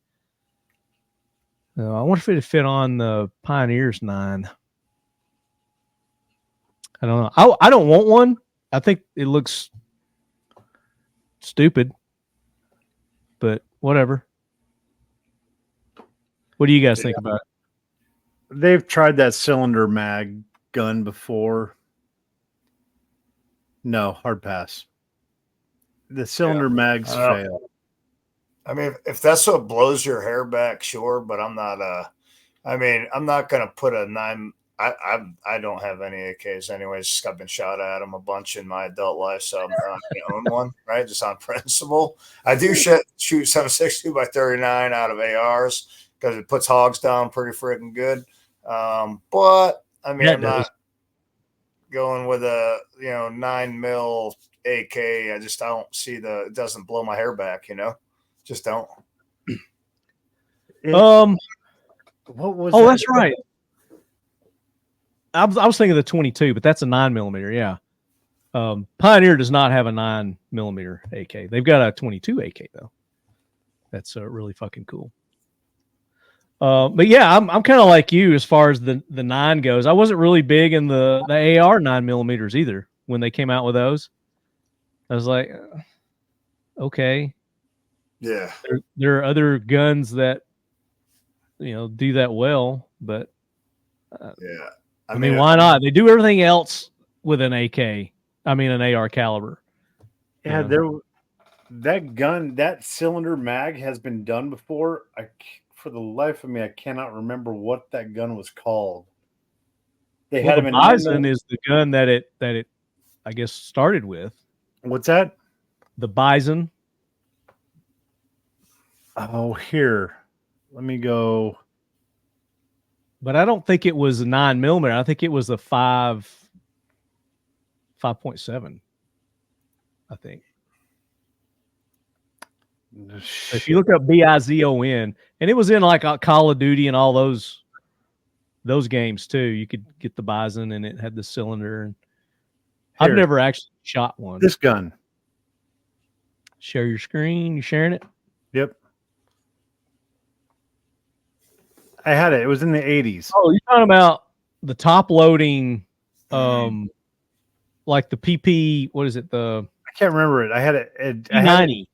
I wonder if it'd fit on the Pioneers 9. I don't know. I don't want one. I think it looks stupid, but whatever. What do you guys think about it? They've tried that cylinder mag gun before. No, hard pass. The cylinder mags fail. I mean, if that's what blows your hair back, sure, but I'm not I'm not gonna put a 9. I don't have any AKs anyways. I've been shot at them a bunch in my adult life, so I'm not gonna own one, right? Just on principle. I do shoot 7.62 by 39 out of ARs because it puts hogs down pretty freaking good. But I mean, I'm not going with a 9mm AK. I don't see it doesn't blow my hair back, just don't. What was that? That's right. I was thinking of the 22, but that's a 9mm. Yeah. Pioneer does not have a 9mm AK. They've got a 22 AK though. That's really fucking cool. But yeah, I'm kind of like you as far as the 9 goes. I wasn't really big in the AR 9mm either when they came out with those. I was like, okay. Yeah. There are other guns that do that well, but yeah. I mean, why not? They do everything else with an AK. I mean, an AR caliber. Yeah, that gun, that cylinder mag has been done before. For the life of me, I cannot remember what that gun was called. They had the Bison is the gun that it I guess started with. What's that? The Bison. Oh, here. Let me go. But I don't think it was a 9mm. I think it was a 5. 5.7, I think. So if you look up BIZON, and it was in like Call of Duty and all those games too, you could get the Bison, and it had the cylinder. And I've never actually shot one. This gun. Share your screen. You sharing it? Yep. I had it. It was in the 80s. Oh, you're talking about the top loading, like the PP. What is it? The I can't remember it. I had it. P90.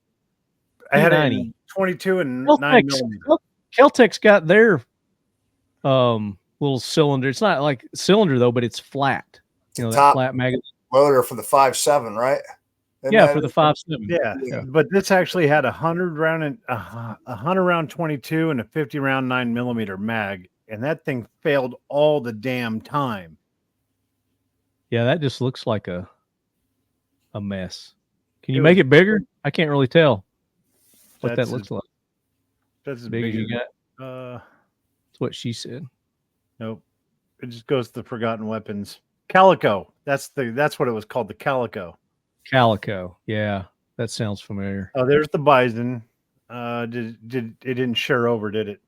I had it in 22 and 9mm. Kel-Tec's got their little cylinder. It's not like cylinder though, but it's flat. You know, that flat magazine loader for the 5.7, right? Yeah, for the 5.7. Yeah, but this actually had 100 round 22 and a 50 round 9mm mag, and that thing failed all the damn time. Yeah, that just looks like a mess. Can you make it bigger? I can't really tell what that looks like. That's as big as you got. That's what she said. Nope. It just goes to the forgotten weapons. Calico. That's what it was called, the Calico. Calico. Yeah, that sounds familiar. Oh, there's the Bison. It didn't share over, did it?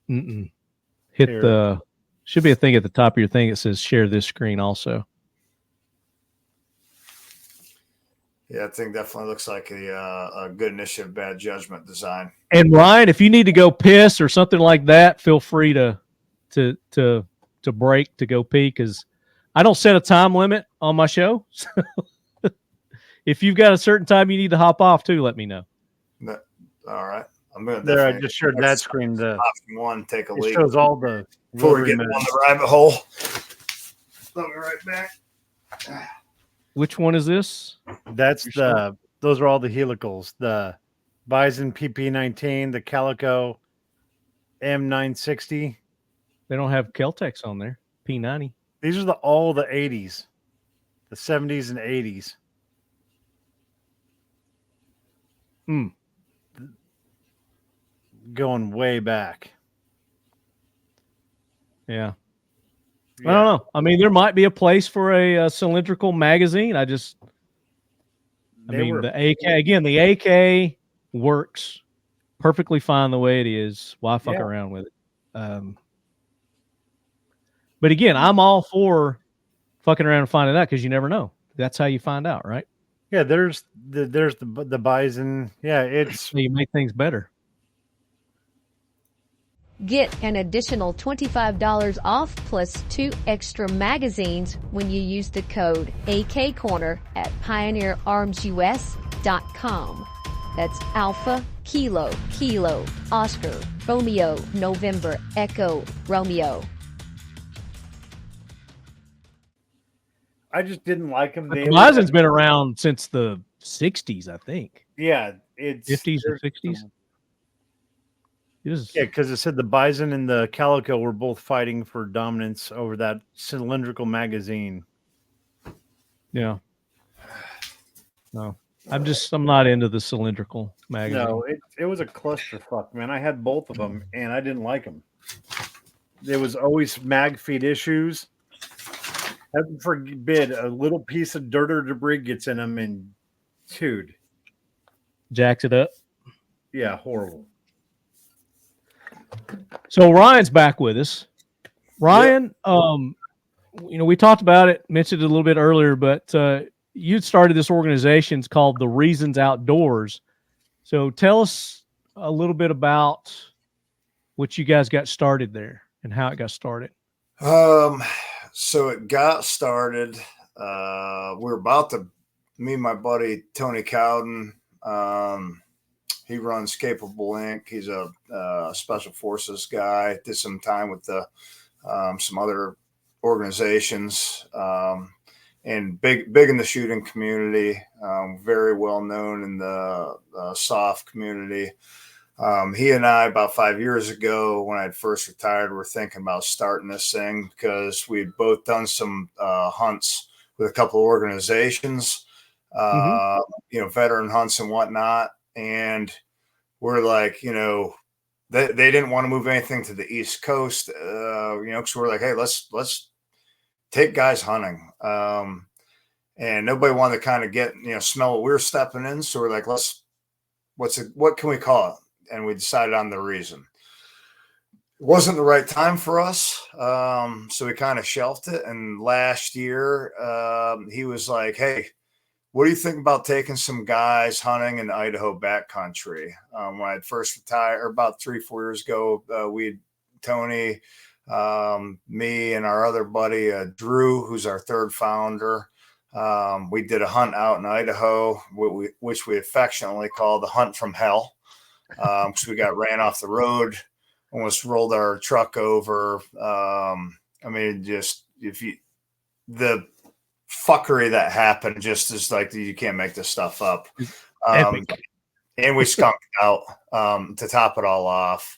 Mm-mm. Should be a thing at the top of your thing that says share this screen also. Yeah, that thing definitely looks like a good initiative, bad judgment design. And Ryan, if you need to go piss or something like that, feel free to break to go pee, because I don't set a time limit on my show. So if you've got a certain time you need to hop off too, let me know. All right. I'm going to there. I just shared that screen. The option one, take a leak. It shows all the before we get on the rabbit hole. I'll be right back. Which one is this? Those are all the helicals. The Bison PP-19, the Calico M960. They don't have Kel-Tec's on there. P90. These are all the 80s, the 70s and 80s. Going way back. Yeah. I don't know. I mean, there might be a place for a cylindrical magazine. The AK works perfectly fine the way it is. Why fuck around with it? But again, I'm all for fucking around and finding out, because you never know. That's how you find out, right? Yeah, there's the Bison. Yeah, it's you make things better. Get an additional $25 off plus 2 extra magazines when you use the code AK Corner at PioneerArmsUS.com. That's Alpha Kilo Kilo Oscar Romeo November Echo Romeo. I just didn't like them. The Bison's been around since the 60s, I think. Yeah, it's 50s or 60s. Yeah, because it said the Bison and the Calico were both fighting for dominance over that cylindrical magazine. Yeah. No, I'm not into the cylindrical magazine. No, it was a clusterfuck, man. I had both of them, and I didn't like them. There was always mag feed issues. Heaven forbid a little piece of dirt or debris gets in them, and dude, jacks it up. Yeah, horrible. So Ryan's back with us. Ryan, we talked about it, mentioned it a little bit earlier, but you started this organization. It's called the Reasons Outdoors. So tell us a little bit about what you guys got started there and how it got started. So it got started. Me and my buddy Tony Cowden. He runs Capable Inc. He's a special forces guy. Did some time with some other organizations, and big in the shooting community. Very well known in the soft community. He and I, about 5 years ago, when I had first retired, were thinking about starting this thing because we'd both done some hunts with a couple of organizations, veteran hunts and whatnot. And we're like, they didn't want to move anything to the East Coast, because we're like, hey, let's take guys hunting. And nobody wanted to kind of get, smell what we were stepping in. So we're like, what can we call it? And we decided on the reason. It wasn't the right time for us. So we kind of shelved it. And last year, he was like, hey, what do you think about taking some guys hunting in the Idaho backcountry? When I first retired, or about 3-4 years ago, Tony, me and our other buddy, Drew, who's our third founder, we did a hunt out in Idaho, which we affectionately call the hunt from hell. Because we got ran off the road, almost rolled our truck over. The fuckery that happened just is like, you can't make this stuff up. And we skunked out to top it all off.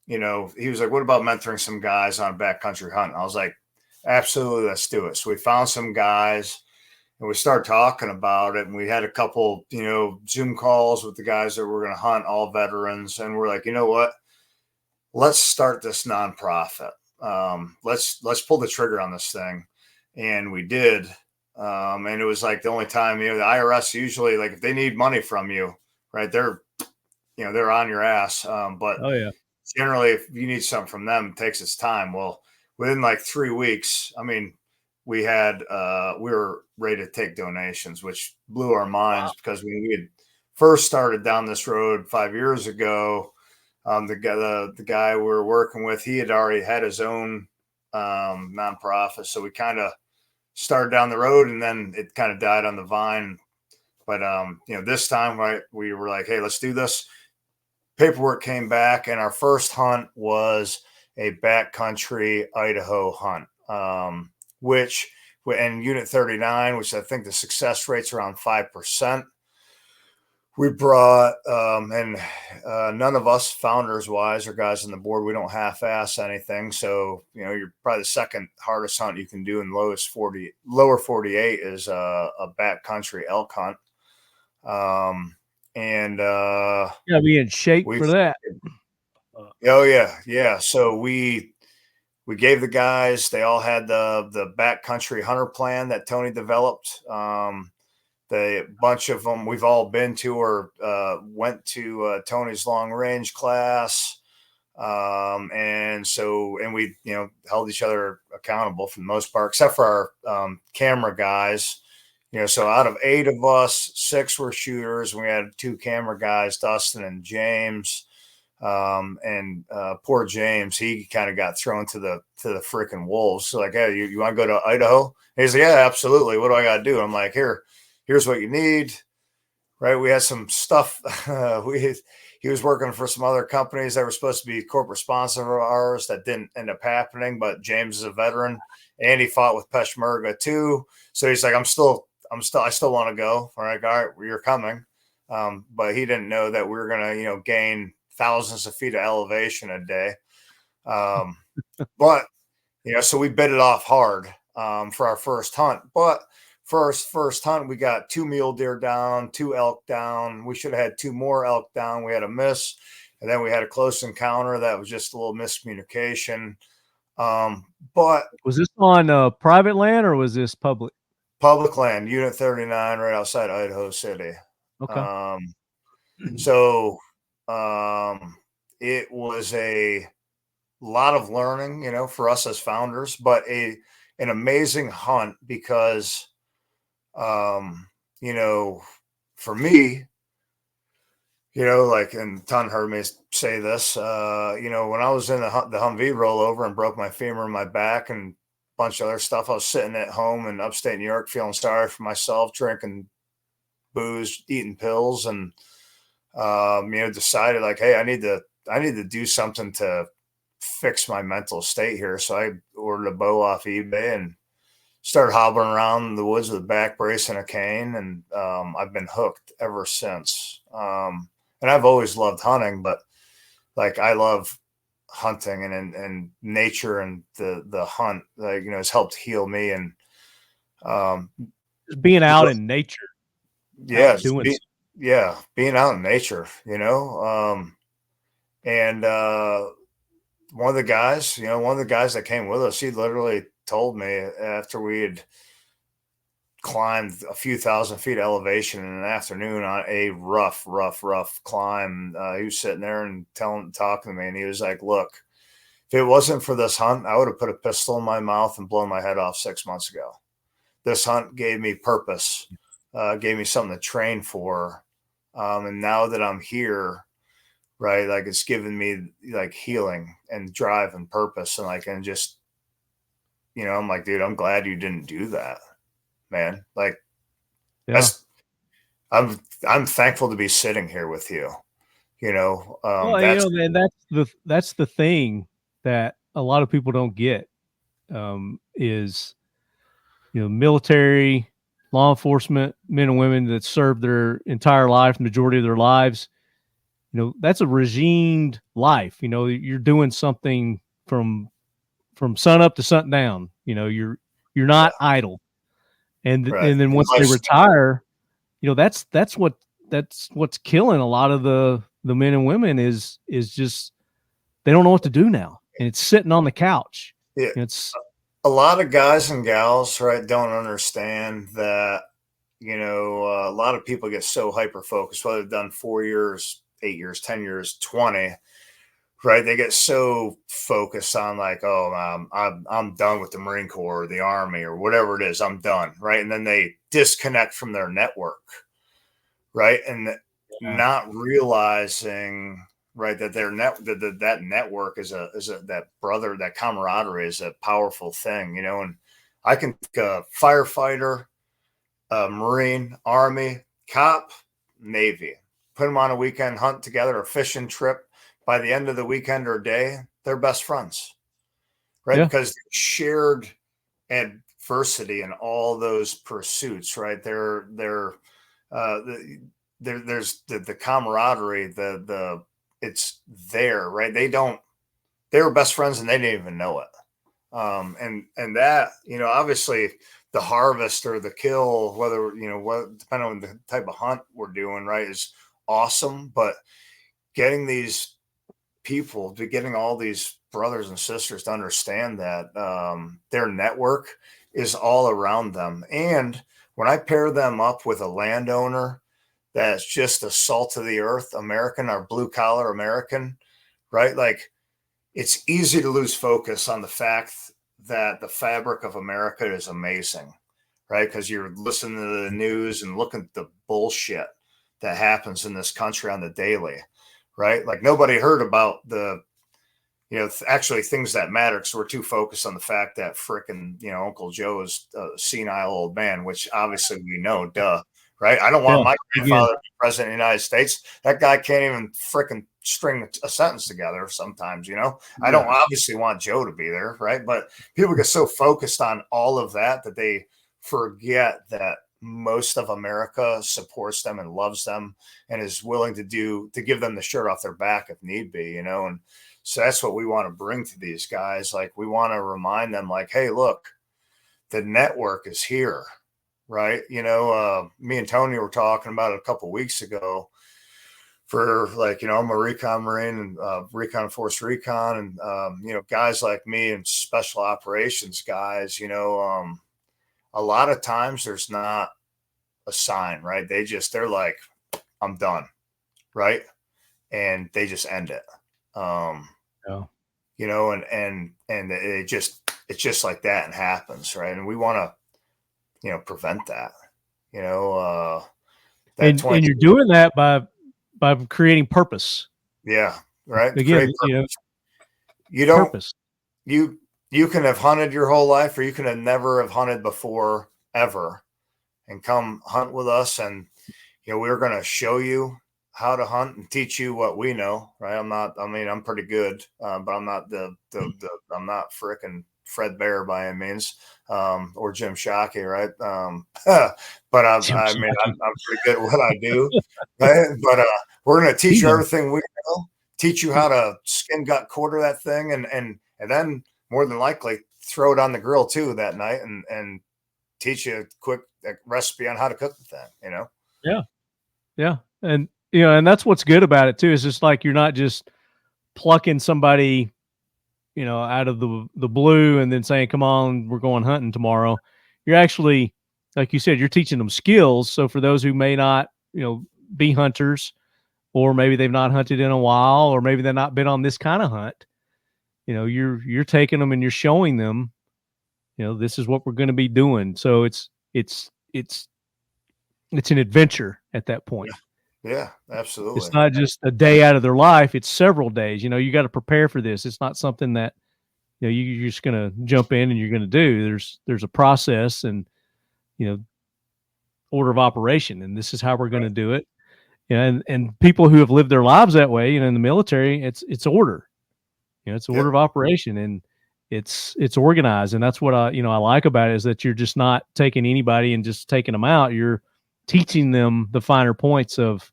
He was like, what about mentoring some guys on a backcountry hunt? And I was like, absolutely, let's do it. So we found some guys and we started talking about it. And we had a couple, Zoom calls with the guys that were going to hunt, all veterans. And we're like, you know what? Let's start this nonprofit. Let's pull the trigger on this thing. And we did. And it was like the only time, the IRS usually, like, if they need money from you, right, they're on your ass. But generally, if you need something from them, it takes its time. Well, within like 3 weeks, we were ready to take donations, which blew our minds. Wow. Because when we had first started down this road 5 years ago, the guy we were working with, he had already had his own nonprofit. So we kind of started down the road and then it kind of died on the vine. But, this time, right, we were like, hey, let's do this. Paperwork came back and our first hunt was a backcountry Idaho hunt, which in Unit 39, which I think the success rate's around 5%. We brought, none of us founders wise or guys on the board, we don't half-ass anything. So, you're probably the second hardest hunt you can do in lower 48 is a backcountry elk hunt. Gotta be in shape for that. Oh yeah. So we gave the guys, they all had the backcountry hunter plan that Tony developed. The bunch of them we've all been to or went to Tony's long range class. And we, held each other accountable for the most part, except for our camera guys. So out of 8 of us, 6 were shooters. We had 2 camera guys, Dustin and James. Poor James, he kind of got thrown to the freaking wolves. So like, hey, you want to go to Idaho? And he's like, yeah, absolutely. What do I got to do? I'm like, here's what you need. Right. We had some stuff. He was working for some other companies that were supposed to be corporate sponsor of ours that didn't end up happening. But James is a veteran and he fought with Peshmerga too. So he's like, I still want to go. All right, you're coming. But he didn't know that we were going to, gain thousands of feet of elevation a day. But, so we bit it off hard for our first hunt. But first hunt, we got 2 mule deer down, 2 elk down. We should have had 2 more elk down. We had a miss. And then we had a close encounter that was just a little miscommunication. But was this on private land or was this public? Public land, Unit 39, right outside Idaho City. Okay. It was a lot of learning, for us as founders, but an amazing hunt because, for me, and Ton heard me say this, when I was in the Humvee rollover and broke my femur in my back and a bunch of other stuff, I was sitting at home in upstate New York, feeling sorry for myself, drinking booze, eating pills, and, decided like, hey, I need to do something to fix my mental state here. So I ordered a bow off eBay and started hobbling around the woods with a back brace and a cane. And I've been hooked ever since. And I've always loved hunting, but like I love hunting and nature and the hunt, has helped heal me. And just being out in nature. Yeah. Being out in nature, and one of the guys that came with us, he literally told me after we had climbed a few thousand feet elevation in an afternoon on a rough climb. He was sitting there and talking to me, and he was like, look, if it wasn't for this hunt, I would have put a pistol in my mouth and blown my head off 6 months ago. This hunt gave me purpose, gave me something to train for. And now that I'm here, right, like it's given me like healing and drive and purpose, and like, and just, you know, I'm like, dude, I'm glad you didn't do that, man. Like, that's, I'm thankful to be sitting here with you, you know. Well, that's, you know, and that's the thing that a lot of people don't get, is, you know, military, law enforcement, men and women that serve their entire life, majority of their lives, you know, that's a regimed life. You know, you're doing something from sun up to sundown. You know, you're not idle. And then once they retire, you know, that's what's killing a lot of the men and women is just, they don't know what to do now, and it's sitting on the couch. Yeah. It's a lot of guys and gals, right, don't understand that, you know, a lot of people get so hyper focused, whether they've done 4 years, 8 years, 10 years, 20, right? They get so focused on like, oh, I'm done with the Marine Corps or the Army or whatever it is. I'm done, right? And then they disconnect from their network, right? And not realizing, right, that their that network is that brother, that camaraderie is a powerful thing, you know. And I can think a firefighter, a Marine, Army, cop, Navy, put them on a weekend hunt together, a fishing trip. By the end of the weekend or day, they're best friends, right? Yeah. Because they shared adversity in all those pursuits, right? There's the camaraderie, it's there, right? They were best friends and they didn't even know it. And that, you know, obviously the harvest or the kill, whether, you know, what, depending on the type of hunt we're doing, right, is awesome. But getting these people, to getting all these brothers and sisters to understand that their network is all around them. And when I pair them up with a landowner that's just a salt of the earth American, or blue collar American, right? Like, it's easy to lose focus on the fact that the fabric of America is amazing, right? Because you're listening to the news and looking at the bullshit that happens in this country on the daily, right? Like, nobody heard about the, you know, actually things that matter, because we're too focused on the fact that frickin', you know, Uncle Joe is a senile old man, which obviously we know, duh, right? I don't want my grandfather to be president of the United States. That guy can't even frickin' string a sentence together sometimes, you know? I don't obviously want Joe to be there, right? But people get so focused on all of that that they forget that most of America supports them and loves them and is willing to give them the shirt off their back if need be, you know? And so that's what we want to bring to these guys. Like, we want to remind them, like, hey, look, the network is here, right? You know, me and Tony were talking about it a couple of weeks ago for, like, you know, I'm a recon Marine and recon Force Recon, and, you know, guys like me and special operations guys, you know, a lot of times there's not a sign, right? They're like, I'm done, right? And they just end it. You know, and it's just like that and happens, right? And we want to, you know, prevent that, you know, and you're doing that by creating purpose. Yeah. Right. Again, you know, you don't, purpose. You can have hunted your whole life, or you can have never have hunted before ever, and come hunt with us. And, you know, we're going to show you how to hunt and teach you what we know, right? I'm pretty good, but I'm not I'm not frickin' Fred Bear by any means, or Jim Shockey, right? But I'm pretty good at what I do, right? But we're going to teach you everything we know, teach you how to skin, gut, quarter that thing, and then more than likely throw it on the grill too that night, and teach you a quick recipe on how to cook the thing, you know? Yeah. And, you know, and that's what's good about it too, is just like, you're not just plucking somebody, out of the blue and then saying, come on, we're going hunting tomorrow. You're actually, like you said, you're teaching them skills. So for those who may not, be hunters, or maybe they've not hunted in a while, or maybe they've not been on this kind of hunt, you're taking them and you're showing them, this is what we're going to be doing. So it's an adventure at that point. Yeah, absolutely. It's not just a day out of their life. It's several days. You got to prepare for this. It's not something that, you're just going to jump in and you're going to do. There's a process and, order of operation, and this is how we're going to do it. And people who have lived their lives that way, in the military, it's order, it's order of operation, and it's organized. And that's what I like about it, is that you're just not taking anybody and just taking them out. You're teaching them the finer points of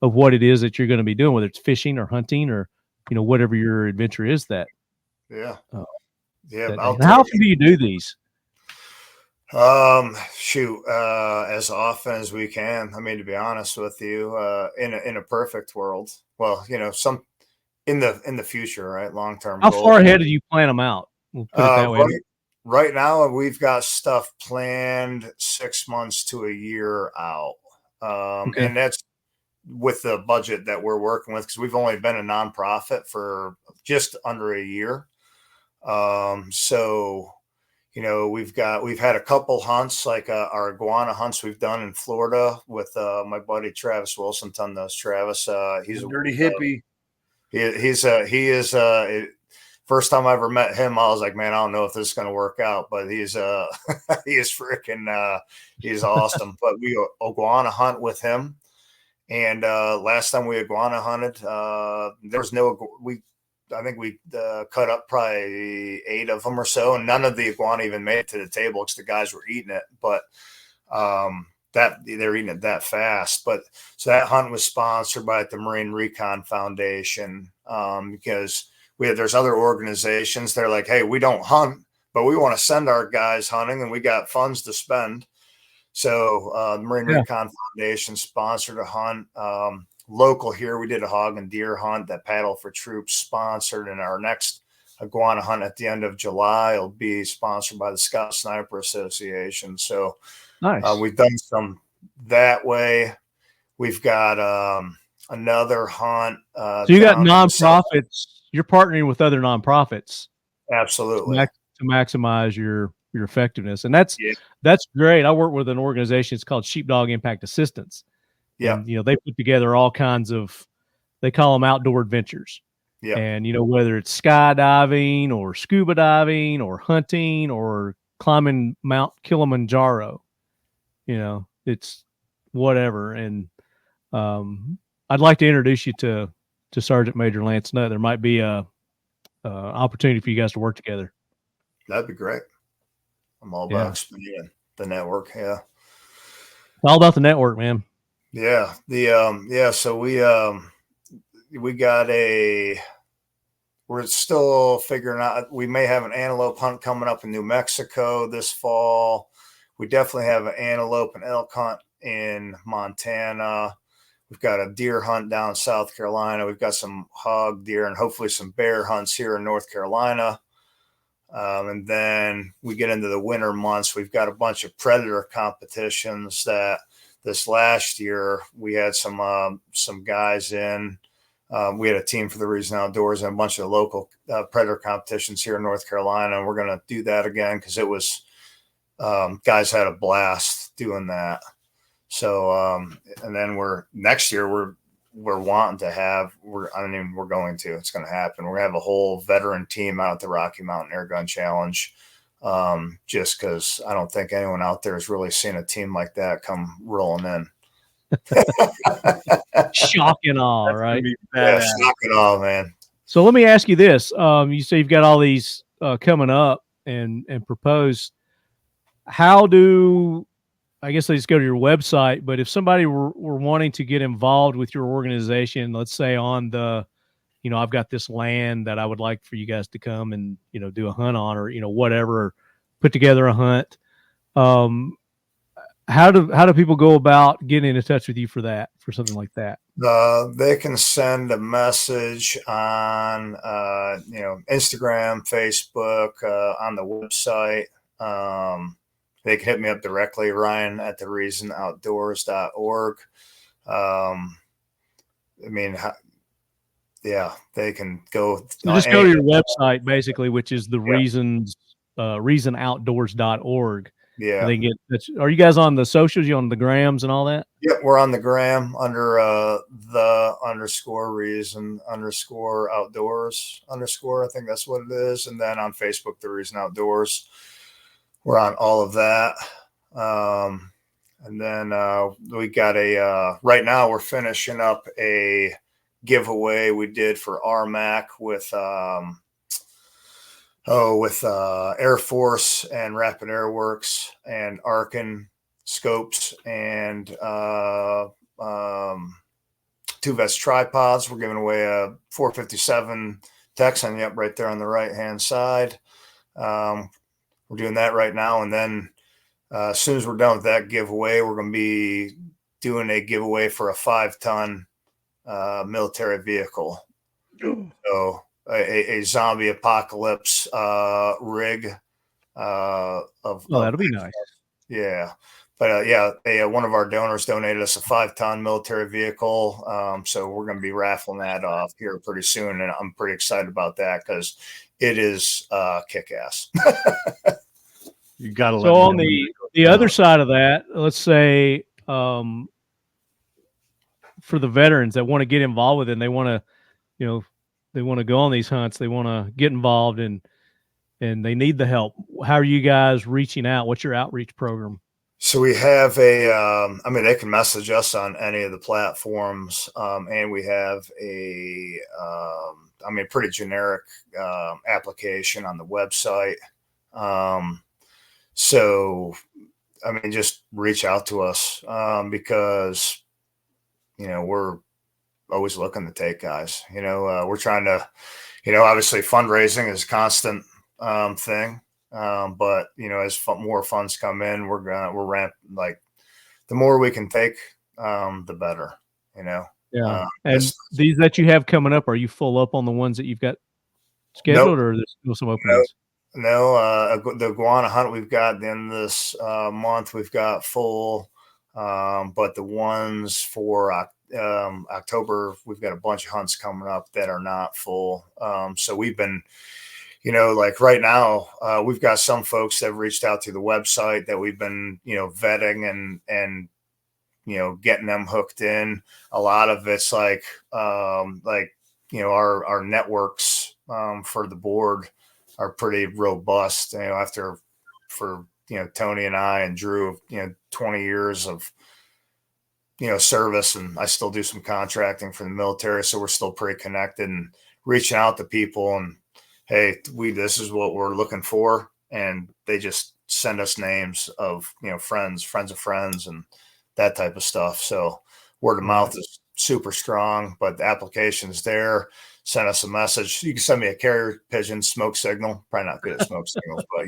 what it is that you're going to be doing, whether it's fishing or hunting or, whatever your adventure is that. Yeah. How often do you do these? As often as we can. I mean, to be honest with you, in a perfect world, well, some in the future, right? Long-term. How far ahead do you plan them out? We'll put it that way. Right now, we've got stuff planned 6 months to a year out. And that's with the budget that we're working with, because we've only been a nonprofit for just under a year. So, we've had a couple hunts, like our iguana hunts we've done in Florida with my buddy Travis Wilson. Ton knows Travis. He's a dirty hippie. He is. First time I ever met him, I was like, man, I don't know if this is going to work out, but he is freaking, he's awesome. But we iguana hunt with him. And last time we iguana hunted, there was I think we cut up probably 8 of them or so, and none of the iguana even made it to the table because the guys were eating it. But they're eating it that fast. But so that hunt was sponsored by the Marine Recon Foundation, because there's other organizations. They're like, hey, we don't hunt, but we want to send our guys hunting, and we got funds to spend. So the Marine Recon Foundation sponsored a hunt. Local here, we did a hog and deer hunt that Paddle for Troops sponsored, and our next iguana hunt at the end of July will be sponsored by the Scout Sniper Association. So nice. We've done some that way. We've got another hunt. So you got nonprofits. You're partnering with other nonprofits. Absolutely. To maximize your effectiveness. And that's great. I work with an organization. It's called Sheepdog Impact Assistance. Yeah. And, they put together all kinds of, they call them outdoor adventures. Yeah. And, whether it's skydiving or scuba diving or hunting or climbing Mount Kilimanjaro, it's whatever. And I'd like to introduce you to Sergeant Major Lance Nutt. There might be a opportunity for you guys to work together. That'd be great. I'm all about expanding the network. Yeah. All about the network, man. Yeah. So we got we're still figuring out, we may have an antelope hunt coming up in New Mexico this fall. We definitely have an antelope and elk hunt in Montana. We've got a deer hunt down in South Carolina. We've got some hog, deer, and hopefully some bear hunts here in North Carolina. And then we get into the winter months. We've got a bunch of predator competitions that this last year we had some guys in. We had a team for the Reason Outdoors and a bunch of local predator competitions here in North Carolina. And we're going to do that again because it was guys had a blast doing that. So and then next year we're wanting to have it's going to happen. We're going to have a whole veteran team out at the Rocky Mountain Air Gun Challenge. Just because I don't think anyone out there has really seen a team like that come rolling in. Shock and awe, right? Yeah, shock and awe, man. So let me ask you this. You say you've got all these coming up and proposed. I guess they just go to your website, but if somebody were wanting to get involved with your organization, let's say on the, I've got this land that I would like for you guys to come and, do a hunt on, or, whatever, or put together a hunt. how do people go about getting in touch with you for something like that? They can send a message on Instagram, Facebook, on the website. They can hit me up directly, Ryan at thereasonoutdoors.org. They can go. So just go to your website, basically, which is the reasonoutdoors.org. Yeah. And they get. Are you guys on the socials? You on the grams and all that? Yep, we're on the gram under the _reason_outdoors _ I think that's what it is. And then on Facebook, The Reason Outdoors. We're on all of that. And then we got right now we're finishing up a giveaway we did for RMAC with Air Force and Rapid Air Works and Arkin scopes and 2-vest tripods. We're giving away a 457 Texan, yep, right there on the right hand side. We're doing that right now, and then as soon as we're done with that giveaway, we're going to be doing a giveaway for a 5-ton military vehicle. So a zombie apocalypse rig that'll be nice. Yeah. But one of our donors donated us a 5-ton military vehicle. So we're going to be raffling that off here pretty soon. And I'm pretty excited about that because it is kick-ass. You got to. So on the other side of that, let's say for the veterans that want to get involved with it, and they want to, they want to go on these hunts, they want to get involved and they need the help. How are you guys reaching out? What's your outreach program? So we have they can message us on any of the platforms. And we have a pretty generic application on the website. Just reach out to us because, we're always looking to take guys. We're trying to, obviously fundraising is a constant thing. But as more funds come in, we're ramp, like the more we can take, the better, Yeah. And these that you have coming up, are you full up on the ones that you've got scheduled, or there's still some openings? No, the iguana hunt we've got at the end of this month, we've got full. But the ones for October, we've got a bunch of hunts coming up that are not full. So we've been, like right now, we've got some folks that have reached out through the website that we've been, vetting and getting them hooked in. A lot of it's like our networks for the board are pretty robust. For Tony and I and Drew, 20 years of service, and I still do some contracting for the military, so we're still pretty connected and reaching out to people and, hey, this is what we're looking for, and they just send us names of friends of friends and that type of stuff. So word of mouth is super strong, but the application's there. Send us a message. You can send me a carrier pigeon smoke signal. Probably not good at smoke signals, but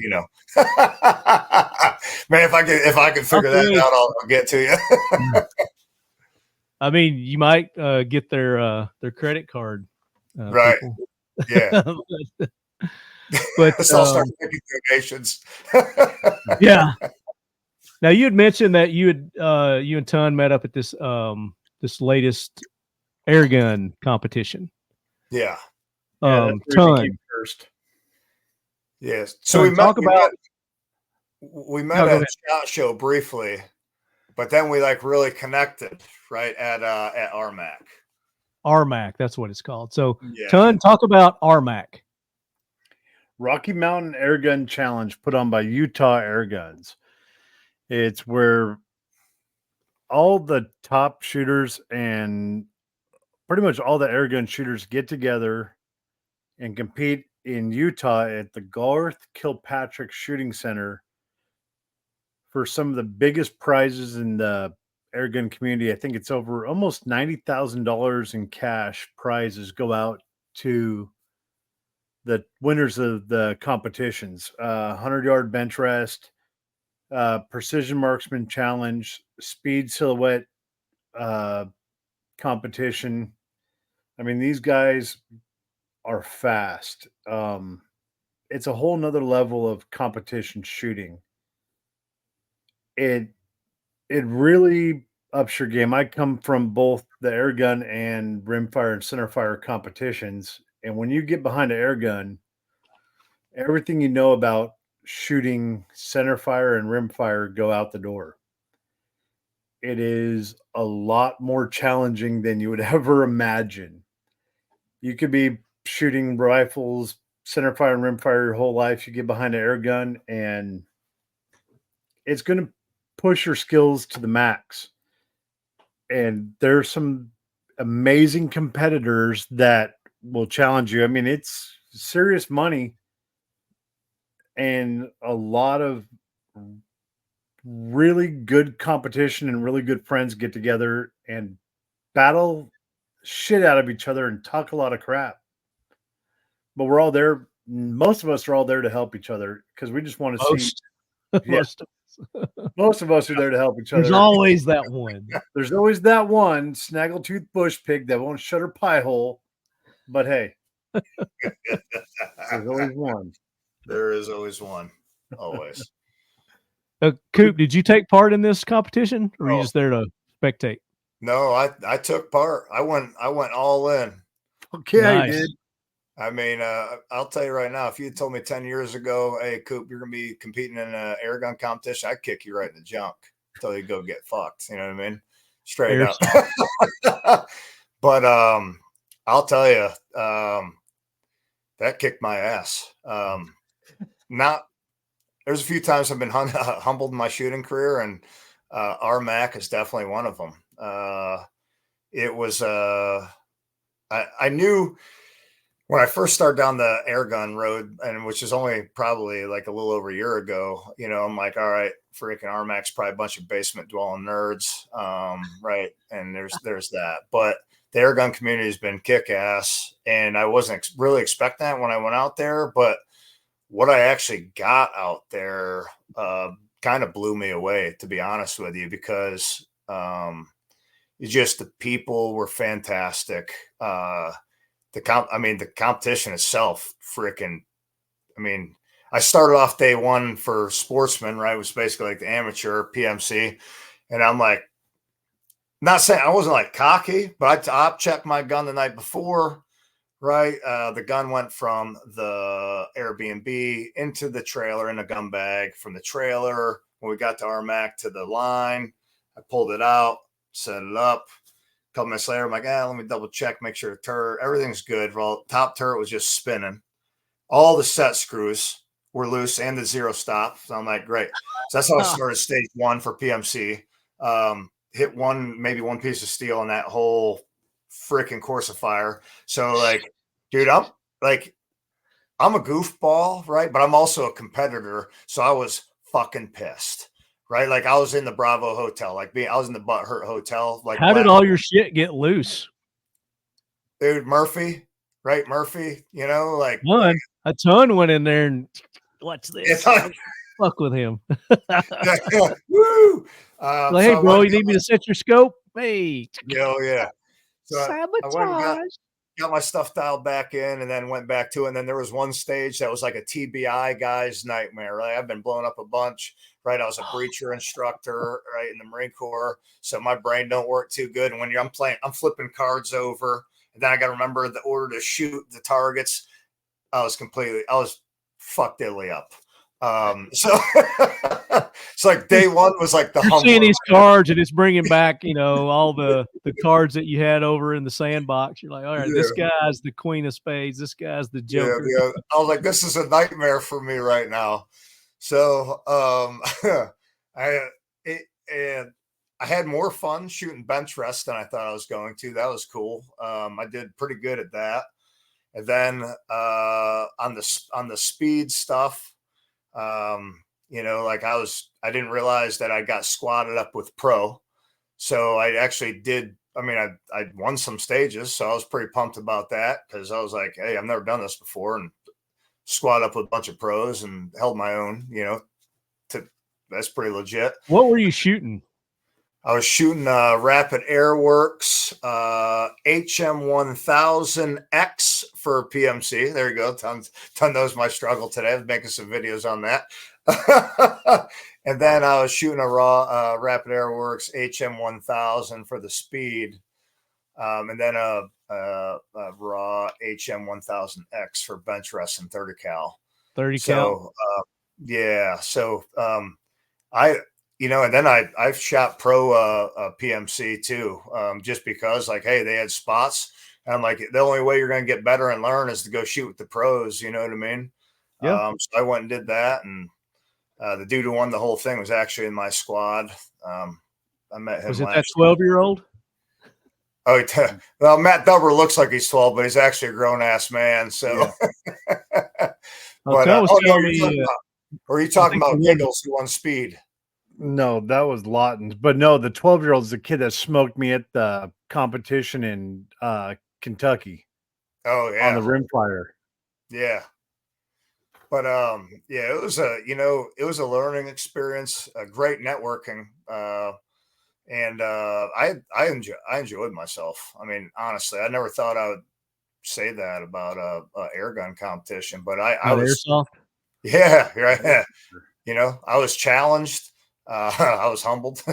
man, if I can figure that out, I'll get to you. I mean, you might get their credit card, right? People. Yeah, but I'll start making donations. Yeah. Now you had mentioned that you and Ton met up at this latest air gun competition. Yeah. Ton first. Yes. So we met at a SHOT Show briefly, but then we really connected right at RMAC. RMAC, that's what it's called. So Ton, talk about RMAC. Rocky Mountain Air Gun Challenge put on by Utah Air Guns. It's where all the top shooters and pretty much all the air gun shooters get together and compete in Utah at the Garth Kilpatrick Shooting Center for some of the biggest prizes in the air gun community. I think it's over almost $90,000 in cash prizes go out to the winners of the competitions. 100-yard bench rest, precision marksman challenge, speed silhouette competition. I mean, these guys are fast. It's a whole nother level of competition shooting. It really ups your game. I come from both the air gun and rimfire and centerfire competitions, and when you get behind an air gun, everything you know about shooting centerfire and rimfire go out the door. It is a lot more challenging than you would ever imagine. You could be shooting rifles, centerfire and rimfire your whole life. You get behind an air gun, and it's going to push your skills to the max. And there's some amazing competitors that will challenge you. I mean, it's serious money, and a lot of really good competition, and really good friends get together and battle shit out of each other and talk a lot of crap. But we're all there. Most of us are all there to help each other because we just want to see. Yeah, most of us are there to help each other. There's always that one. There's always that one snaggletooth bush pig that won't shut her pie hole. But hey, there's always one. There is always one. Always. Koup, did you take part in this competition, or were you just there to spectate? No, I took part. I went all in. Okay, Nice. I did. I mean, I'll tell you right now, if you had told me 10 years ago, hey, Koup, you're going to be competing in an air gun competition, I'd kick you right in the junk until you go get fucked. You know what I mean? Straight up. But I'll tell you, that kicked my ass. There's a few times I've been humbled in my shooting career, and RMAC is definitely one of them. It was, I knew when I first started down the air gun road, and which is only probably like a little over a year ago, you know, I'm like, all right, freaking RMAC's probably a bunch of basement dwelling nerds. Right. And there's that, but the air gun community has been kick ass, and I wasn't really expecting that when I went out there, but what I actually got out there, kind of blew me away, to be honest with you, because, just the people were fantastic. The competition itself, I started off day one for sportsmen, right? It was basically like the amateur PMC. And I'm like, not saying I wasn't like cocky, but I top checked my gun the night before, right? The gun went from the Airbnb into the trailer in a gun bag, from the trailer. When we got to RMAC to the line, I pulled it out, set it up. A couple minutes later, I'm like, let me double check, make sure the turret, everything's good. Well, top turret was just spinning. All the set screws were loose and the zero stop. So I'm like, great. So that's how I started stage one for PMC. Hit maybe one piece of steel in that whole freaking course of fire. So like, dude, I'm a goofball, right? But I'm also a competitor. So I was fucking pissed. Right, like I was in the Bravo Hotel, I was in the Butthurt Hotel. Like, how did all your shit get loose, dude? Murphy, right? Murphy, you know, like a ton went in there and watch this. Fuck with him. Woo! Like, hey, bro, you need me to set your scope? Hey, yeah. So sabotage. I got my stuff dialed back in, and then went back to it. And then there was one stage that was like a TBI guy's nightmare. Right, I've been blown up a bunch. Right, I was a breacher instructor, right, in the Marine Corps, so my brain don't work too good. And when I'm I'm flipping cards over, and then I got to remember the order to shoot the targets. I was fucked illy up. So it's like day one was like you're seeing these cards, and it's bringing back, you know, all the cards that you had over in the sandbox. You're like, all right, This guy's the queen of spades. This guy's the joker. Yeah. I was like, this is a nightmare for me right now. So I had more fun shooting bench rest than I thought I was going to. That was cool. I did pretty good at that. And then on the speed stuff, you know, like I didn't realize that I got squatted up with pro. So I actually did. I mean, I won some stages, so I was pretty pumped about that, because I was like, hey, I've never done this before, and squat up with a bunch of pros and held my own, you know, that's pretty legit. What were you shooting? I was shooting Rapid Airworks HM1000X for PMC. There you go. Ton knows my struggle today. I'm making some videos on that. And then I was shooting a raw Rapid Airworks HM1000 for the speed. And then a raw HM1000X for bench rest and 30 cal. 30 cal. Yeah. So and then I've shot pro PMC too, just because like, hey, they had spots. And I'm like, the only way you're going to get better and learn is to go shoot with the pros. You know what I mean? Yeah. So I went and did that. And the dude who won the whole thing was actually in my squad. I met him. Was it that 12-year-old? Oh, well, Matt Dubber looks like he's 12, but he's actually a grown ass man. So, Yeah. but are you talking about Giggles who won speed? No, that was Lawton's. But no, the 12-year-old is the kid that smoked me at the competition in Kentucky. Oh, yeah. On the rimfire. Yeah. But yeah, it was a learning experience, a great networking. And I enjoyed myself. I mean, honestly, I never thought I would say that about a air gun competition, but I was airsoft. Yeah, right. I was challenged. I was humbled.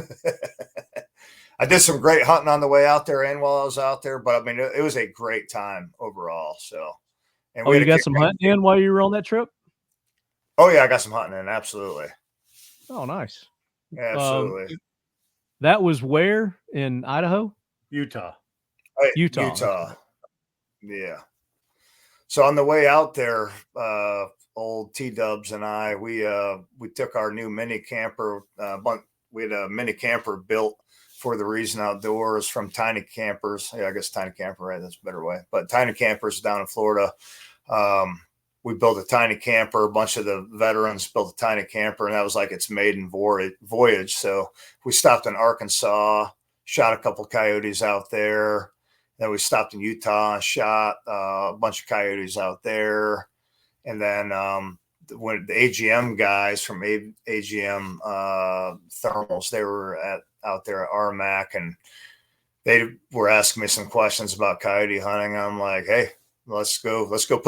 I did some great hunting on the way out there and while I was out there, but I mean, it was a great time overall. So, and you got some hunting in while you were on that trip? Oh yeah, I got some hunting in. Absolutely. Oh, nice. Yeah, absolutely. That was where in Idaho? Utah. Utah. Yeah. So on the way out there, old T-Dubs and I, we took our new mini camper. We had a mini camper built for the Reason Outdoors from Tiny Campers. Yeah, I guess Tiny Camper, right? That's a better way. But Tiny Campers down in Florida. We built a tiny camper. A bunch of the veterans built a tiny camper, and that was like its maiden voyage. So we stopped in Arkansas, shot a couple coyotes out there. Then we stopped in Utah and shot a bunch of coyotes out there. And then when the AGM guys from AGM Thermals, they were out there at RMAC, and they were asking me some questions about coyote hunting. I'm like, hey, let's go let's go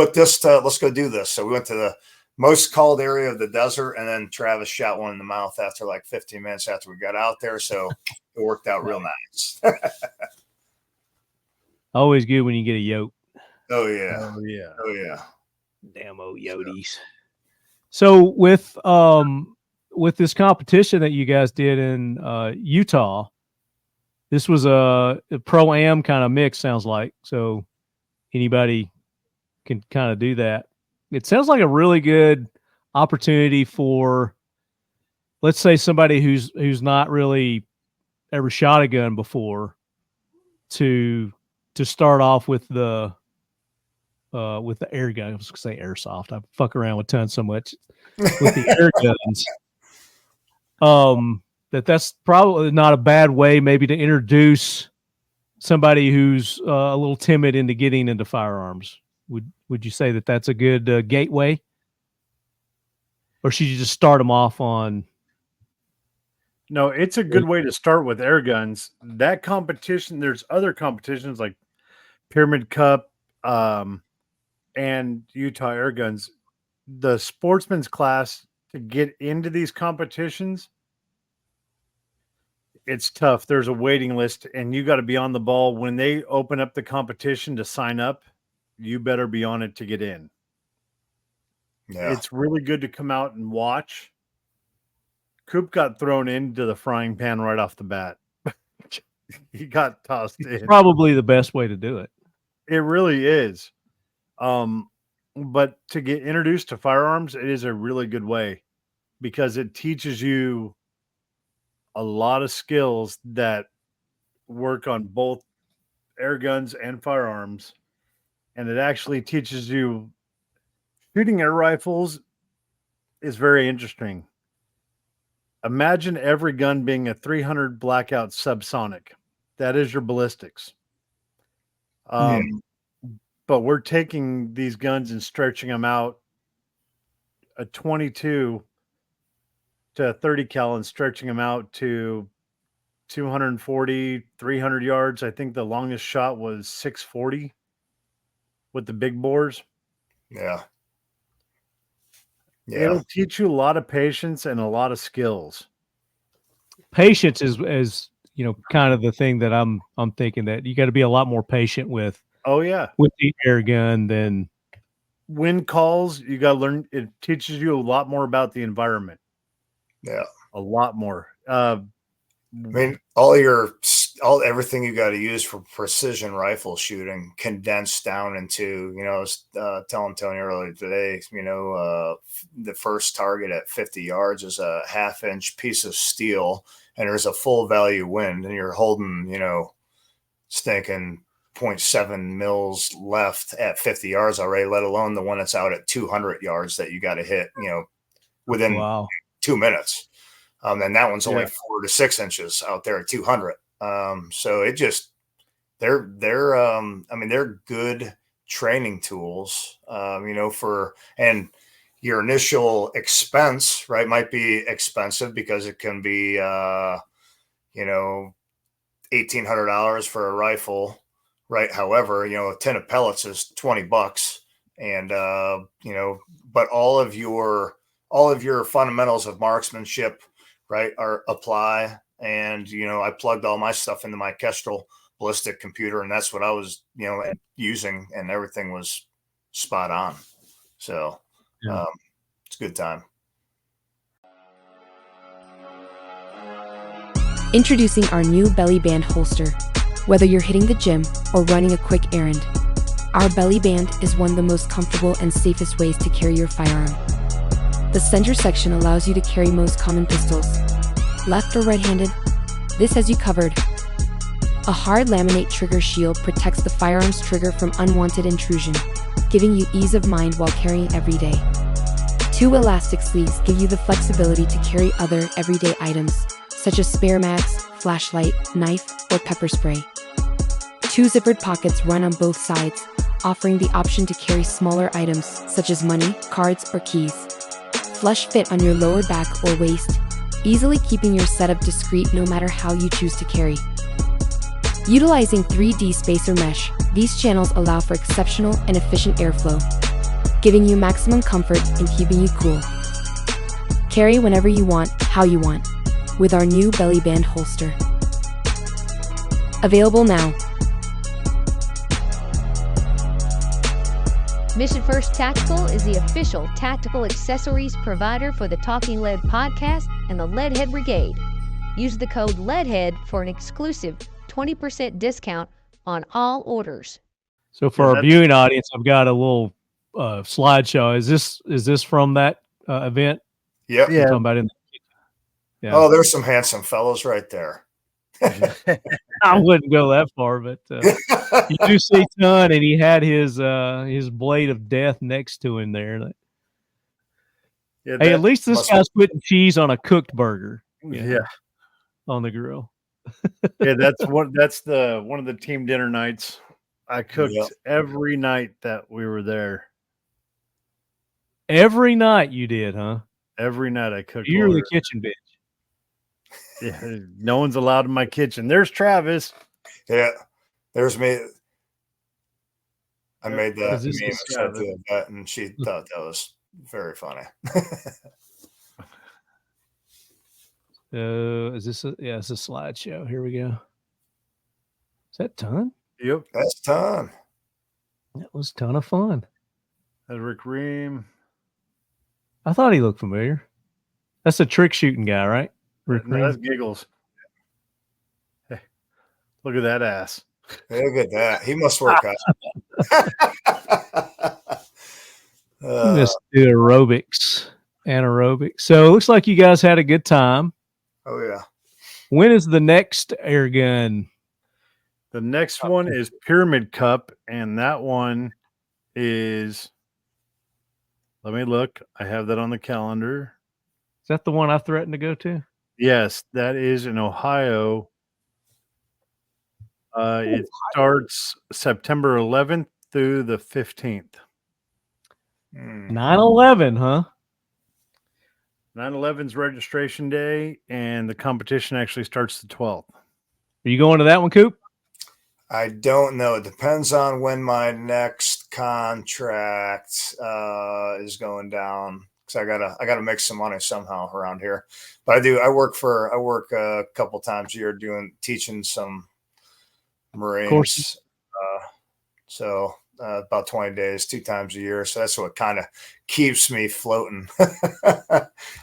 do this. So we went to the most cold area of the desert, and then Travis shot one in the mouth after like 15 minutes after we got out there. So it worked out real nice. Always good when you get a yoke. Oh yeah. Oh yeah. Oh yeah. Damn old yotes. So with this competition that you guys did in Utah, this was a pro-am kind of mix, sounds like. So anybody can kind of do that. It sounds like a really good opportunity for, let's say, somebody who's not really ever shot a gun before to start off with the air gun. I was going to say airsoft. I fuck around with tons so much with the air guns. That's probably not a bad way maybe to introduce somebody who's a little timid into getting into firearms. Would you say that that's a good gateway? Or should you just start them off on? No, it's a good way to start with air guns. That competition, there's other competitions like Pyramid Cup and Utah Air Guns. The sportsman's class to get into these competitions, it's tough. There's a waiting list, and you got to be on the ball. When they open up the competition to sign up, you better be on it to get in. Yeah. It's really good to come out and watch. Koup got thrown into the frying pan right off the bat. He got tossed in. Probably the best way to do it. It really is. But to get introduced to firearms, it is a really good way because it teaches you a lot of skills that work on both air guns and firearms. And it actually teaches you shooting air rifles is very interesting. Imagine every gun being a 300 blackout subsonic. That is your ballistics. But we're taking these guns and stretching them out a 22 .30 cal and stretching them out to 240, 300 yards. I think the longest shot was 640 with the big bores. Yeah. It'll teach you a lot of patience and a lot of skills. Patience is kind of the thing that I'm thinking that you got to be a lot more patient with. Oh yeah, with the air gun than wind calls. You got to learn. It teaches you a lot more about the environment. Yeah, a lot more. I mean, everything you got to use for precision rifle shooting condensed down into, I was telling Tony earlier today, the first target at 50 yards is a 1/2-inch piece of steel, and there's a full value wind, and you're holding, stinking 0.7 mils left at 50 yards already, let alone the one that's out at 200 yards that you got to hit, within 2 minutes. And that one's only 4 to 6 inches out there at 200. So it just, they're good training tools, and your initial expense, right, might be expensive because it can be, $1,800 for a rifle, right? However, a tin of pellets is $20, and but all of your fundamentals of marksmanship, right, apply. And I plugged all my stuff into my Kestrel ballistic computer, and that's what I was using, and everything was spot on. So it's a good time. Introducing our new belly band holster. Whether you're hitting the gym or running a quick errand, our belly band is one of the most comfortable and safest ways to carry your firearm. The center section allows you to carry most common pistols. Left or right-handed, this has you covered. A hard laminate trigger shield protects the firearm's trigger from unwanted intrusion, giving you ease of mind while carrying every day. 2 elastic sleeves give you the flexibility to carry other everyday items, such as spare mags, flashlight, knife, or pepper spray. 2 zippered pockets run on both sides, offering the option to carry smaller items such as money, cards, or keys. Flush fit on your lower back or waist, easily keeping your setup discreet no matter how you choose to carry. Utilizing 3D spacer mesh, these channels allow for exceptional and efficient airflow, giving you maximum comfort and keeping you cool. Carry whenever you want, how you want, with our new belly band holster. Available now. Mission First Tactical is the official tactical accessories provider for the Talking Lead podcast and the Leadhead Brigade. Use the code LEADHEAD for an exclusive 20% discount on all orders. So for our viewing audience, I've got a little slideshow. Is this from that event? Yep. Yeah. Talking about yeah. Oh, there's some handsome fellows right there. I wouldn't go that far, but you do see Ton, and he had his blade of death next to him there. Hey, at least this guy's putting cheese on a cooked burger. Yeah, on the grill. Yeah, that's one of the team dinner nights. I cooked every night that we were there. Every night you did, huh? Every night I cooked. You're the kitchen bitch. Yeah, no one's allowed in my kitchen. There's Travis. Yeah, there's me. I made that meme and she thought that was very funny. Is this it's a slideshow. Here we go. Is that Ton? Yep. That's Ton. That was a ton of fun. That's Rick Ream. I thought he looked familiar. That's a trick shooting guy, right? No, that's Giggles. Hey, look at that ass. Look at that. He must work out. He must do anaerobics. So it looks like you guys had a good time. Oh, yeah. When is the next air gun? The next one is Pyramid Cup, and that one is, let me look. I have that on the calendar. Is that the one I threatened to go to? Yes, that is in Ohio. It starts September 11th through the 15th. 9/11, huh? 9/11's registration day, and the competition actually starts the 12th. Are you going to that one, Koup? I don't know. It depends on when my next contract is going down. Because I gotta make some money somehow around here. But I work a couple times a year teaching some Marines. So about 20 days, 2 times a year. So that's what kind of keeps me floating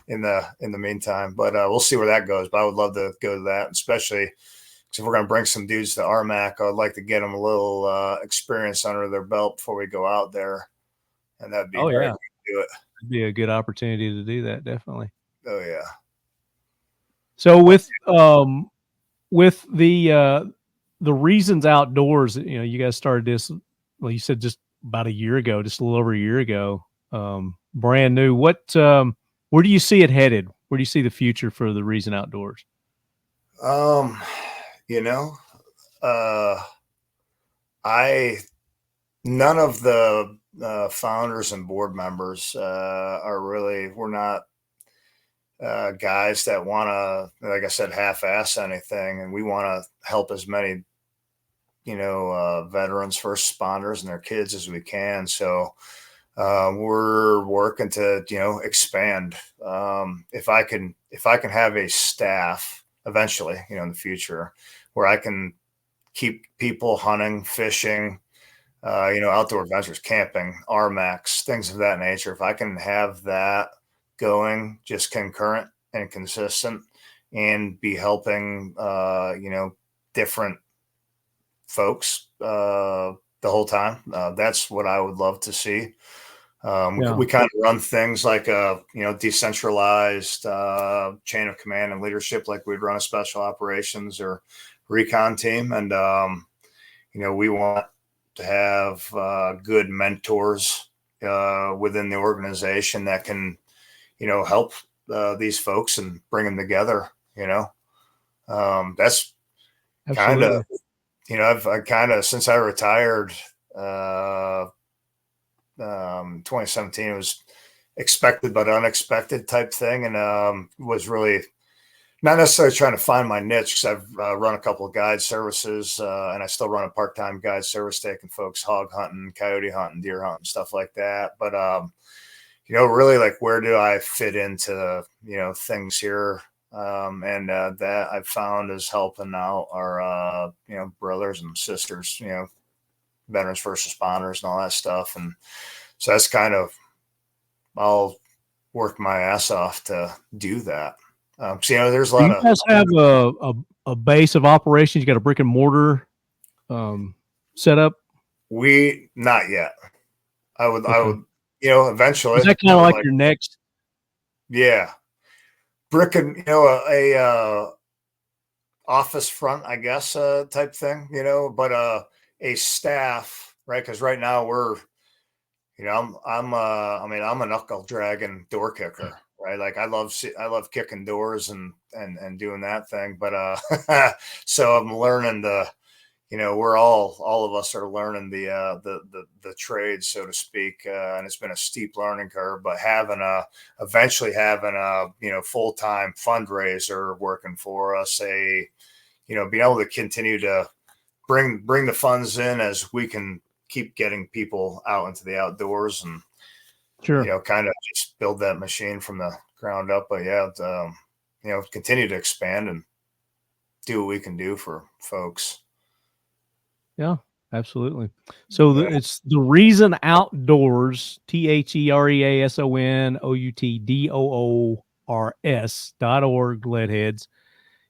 in the meantime. But we'll see where that goes. But I would love to go to that, especially because if we're going to bring some dudes to RMAC, I would like to get them a little experience under their belt before we go out there. And that'd be great to do it. It'd be a good opportunity to do that, definitely. Oh yeah. So with the Reasons Outdoors, you guys started this. Well, you said just about a year ago, just a little over a year ago, brand new. Where do you see it headed? Where do you see the future for the Reason Outdoors? None of the founders and board members we're not guys that want to, like I said, half-ass anything, and we want to help as many veterans, first responders, and their kids as we can. So we're working to expand. If I can have a staff eventually, in the future, where I can keep people hunting, fishing, outdoor adventures, camping, RMAX, things of that nature. If I can have that going, just concurrent and consistent, and be helping different folks the whole time, that's what I would love to see. We kind of run things like a decentralized chain of command and leadership, like we'd run a special operations or recon team, and we want to have good mentors within the organization that can help these folks and bring them together. That's kind of I kind of, since I retired 2017, it was expected but unexpected type thing, and was really not necessarily trying to find my niche, because I've run a couple of guide services, and I still run a part-time guide service taking folks hog hunting, coyote hunting, deer hunting, stuff like that. But really, like, where do I fit into things here? And that I've found is helping out our brothers and sisters, veterans, first responders, and all that stuff. And so that's kind of, I'll work my ass off to do that. There's a lot of. You guys have a base of operations. You got a brick and mortar set up. Not yet. I would eventually. Is that kind of like your next? Yeah. Brick and a office front, I guess, type thing, but a staff, right? Because right now we're, I'm a knuckle dragging door kicker, right? Like I love kicking doors and doing that thing, but so I'm learning we're all of us are learning the trade, so to speak, and it's been a steep learning curve. But eventually having a full-time fundraiser working for us, being able to continue to bring the funds in as we can keep getting people out into the outdoors, and kind of just build that machine from the ground up. But continue to expand and do what we can do for folks. Yeah, absolutely. So it's the Reason Outdoors, TheReasonOutdoors.org, Leadheads.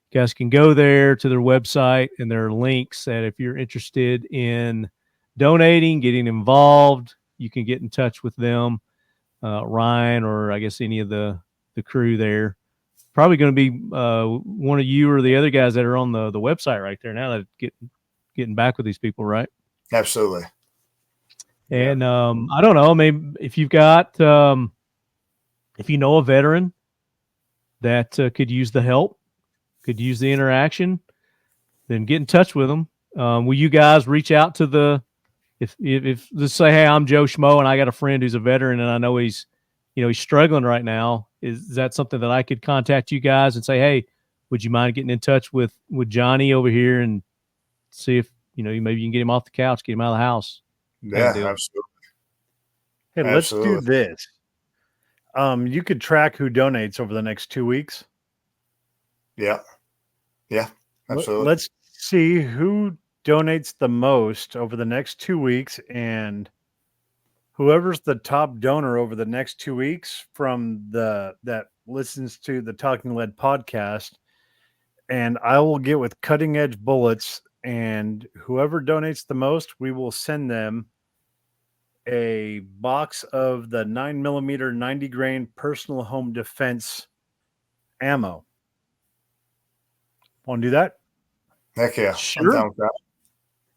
You guys can go there to their website, and there are links that if you're interested in donating, getting involved, you can get in touch with them, Ryan, or I guess any of the crew there. Probably going to be one of you or the other guys that are on the website right there now that getting back with these people, right? Absolutely. And I don't know, maybe if you've got if you know a veteran that could use the help, could use the interaction, then get in touch with them. Will you guys reach out to if let's say, hey, I'm Joe Schmo and I got a friend who's a veteran and I know he's he's struggling right now. Is that something that I could contact you guys and say, hey, would you mind getting in touch with Johnny over here and see if, maybe you can get him off the couch, get him out of the house? Yeah, absolutely. Hey, let's do this. You could track who donates over the next 2 weeks. Yeah. Yeah, absolutely. Let's see who donates the most over the next 2 weeks, and whoever's the top donor over the next 2 weeks that listens to the Talking Lead podcast, and I will get with Cutting Edge Bullets, and whoever donates the most, we will send them a box of the 9mm 90 grain personal home defense ammo. Want to do that? Heck yeah. Sure. I'm down with that.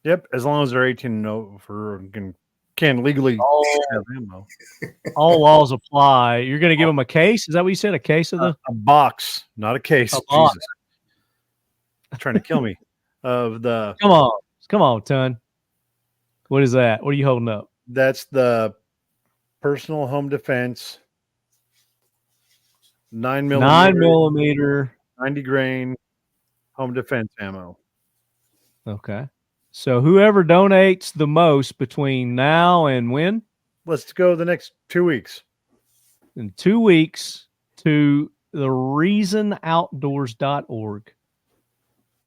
Yep, as long as they're 18 and over and can legally have ammo. All laws apply. You're going to give them a case? Is that what you said? A case of a box, not a case. A box. Jesus. Trying to kill me. Of the Come on, Ton. What is that? What are you holding up? That's the personal home defense 9mm 90 grain home defense ammo. Okay. So whoever donates the most between now and when? Let's go the next 2 weeks. In 2 weeks to the reasonoutdoors.org.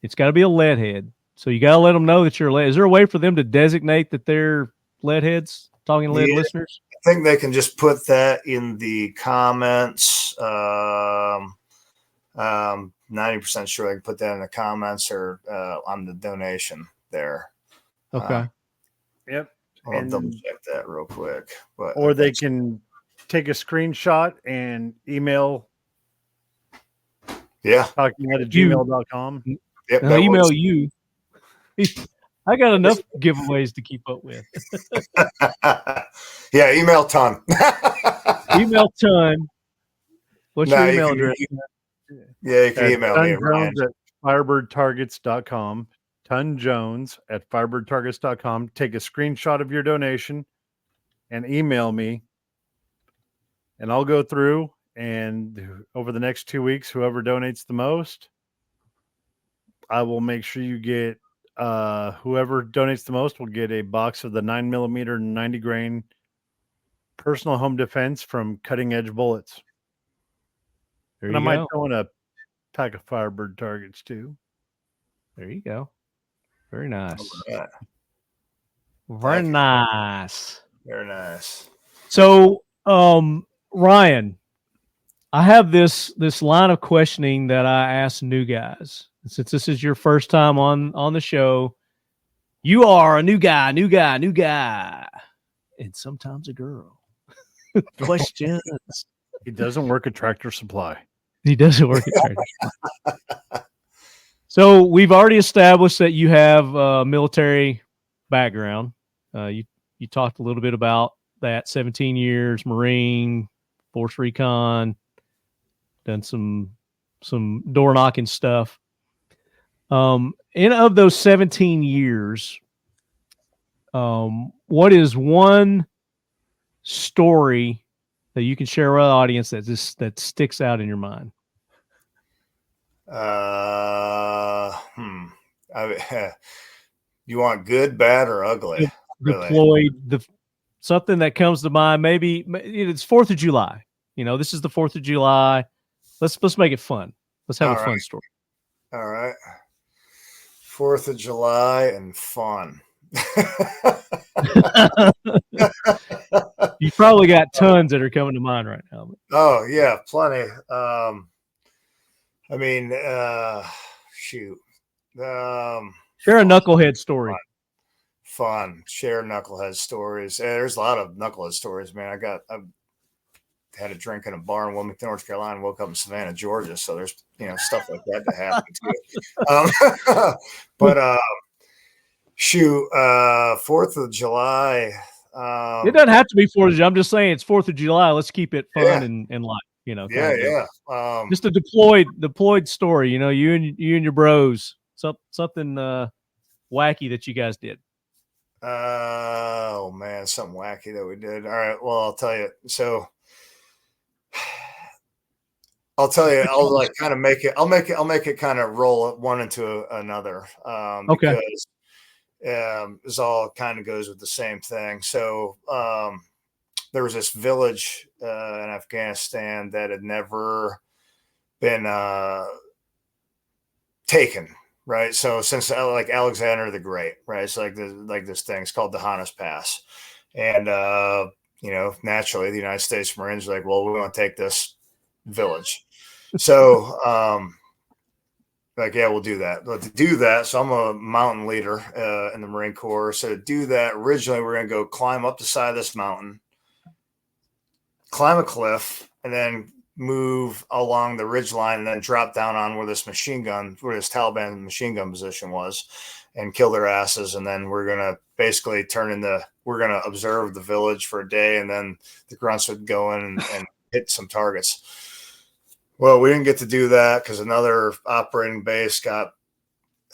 It's got to be a lead head. So you got to let them know that you're a lead. Is there a way for them to designate that they're lead heads, Talking Lead listeners? I think they can just put that in the comments. 90% sure they can put that in the comments or on the donation there. Okay. Yep. I'll double check that real quick. But or they can take a screenshot and email. Yeah. talkinglead@gmail.com. Yep, I'll email you. I got enough giveaways to keep up with. Yeah, email Ton. Email Ton. What's your email address? Yeah, you can email me. Firebirdtargets.com. Tunjones@firebirdtargets.com. Take a screenshot of your donation and email me, and I'll go through, and over the next 2 weeks, whoever donates the most, I will make sure you get whoever donates the most will get a box of the 9mm 90 grain personal home defense from Cutting Edge Bullets. And I might throw in a pack of Firebird targets too. There you go. Very nice. Right. Very nice. Very nice. So, Ryan, I have this line of questioning that I ask new guys. Since this is your first time on the show, you are a new guy, and sometimes a girl. Questions. He doesn't work at Tractor Supply. He doesn't work at Tractor Supply. So we've already established that you have a military background. You talked a little bit about that. 17 years, Marine, Force Recon, done some door knocking stuff. In of those 17 years, what is one story that you can share with the audience that sticks out in your mind? You want good, bad, or ugly? Deployed, something that comes to mind. Maybe it's 4th of July. This is the 4th of July. Let's make it fun. Let's have a fun story. All right. 4th of July and fun. You probably got tons that are coming to mind right now. Oh yeah, plenty. Shoot. Share a knucklehead story. Fun. Share knucklehead stories. There's a lot of knucklehead stories, man. I've had a drink in a bar in Wilmington, North Carolina, and woke up in Savannah, Georgia. So there's stuff like that to happen too. But shoot, 4th of July. It doesn't have to be 4th of July. I'm just saying it's 4th of July. Let's keep it fun and light. Just a deployed story. You and your bros. Something wacky that you guys did. Oh man, something wacky that we did. All right. Well, I'll tell you. So I'll tell you, I'll like kind of make it. I'll make it kind of roll one into another, Okay. because this all kind of goes with the same thing. So there was this village in Afghanistan that had never been taken, right? So since like Alexander the Great, right? It's like this thing. It's called the Hannes Pass, and naturally the United States Marines are like, well, we want to take this village. So like, yeah, we'll do that. But to do that, so I'm a mountain leader in the Marine Corps. So to do that, originally we're going to go climb up the side of this mountain, climb a cliff, and then move along the ridge line, and then drop down on where this Taliban machine gun position was, and kill their asses. And then we're going to basically we're going to observe the village for a day, and then the grunts would go in and hit some targets. Well, we didn't get to do that because another operating base had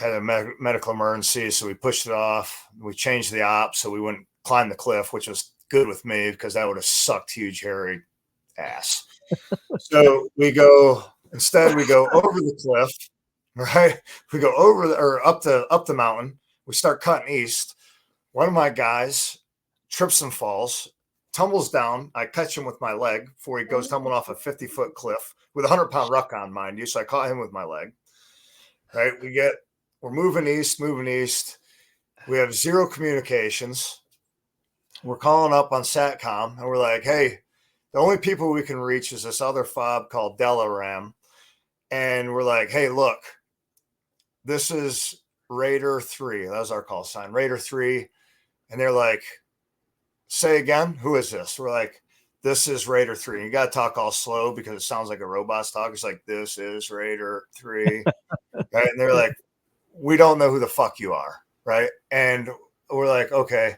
a medical emergency, so we pushed it off. We changed the op so we wouldn't climb the cliff, which was good with me because that would have sucked huge hairy ass. So we go over the cliff, right? We go up the mountain. We start cutting east. One of my guys trips and falls, tumbles down. I catch him with my leg before he goes tumbling off a 50-foot cliff with a 100-pound ruck on, mind you. So I caught him with my leg. Right? We're moving east. We have zero communications. We're calling up on SATCOM, and we're like, hey, the only people we can reach is this other fob called Delaram. And we're like, hey, look, this is Raider 3. That was our call sign, Raider 3. And they're like, say again, who is this? We're like, this is Raider 3. You got to talk all slow because it sounds like a robot's talk. It's like, this is Raider 3. Right? And they're like, we don't know who the fuck you are. Right? And we're like, okay,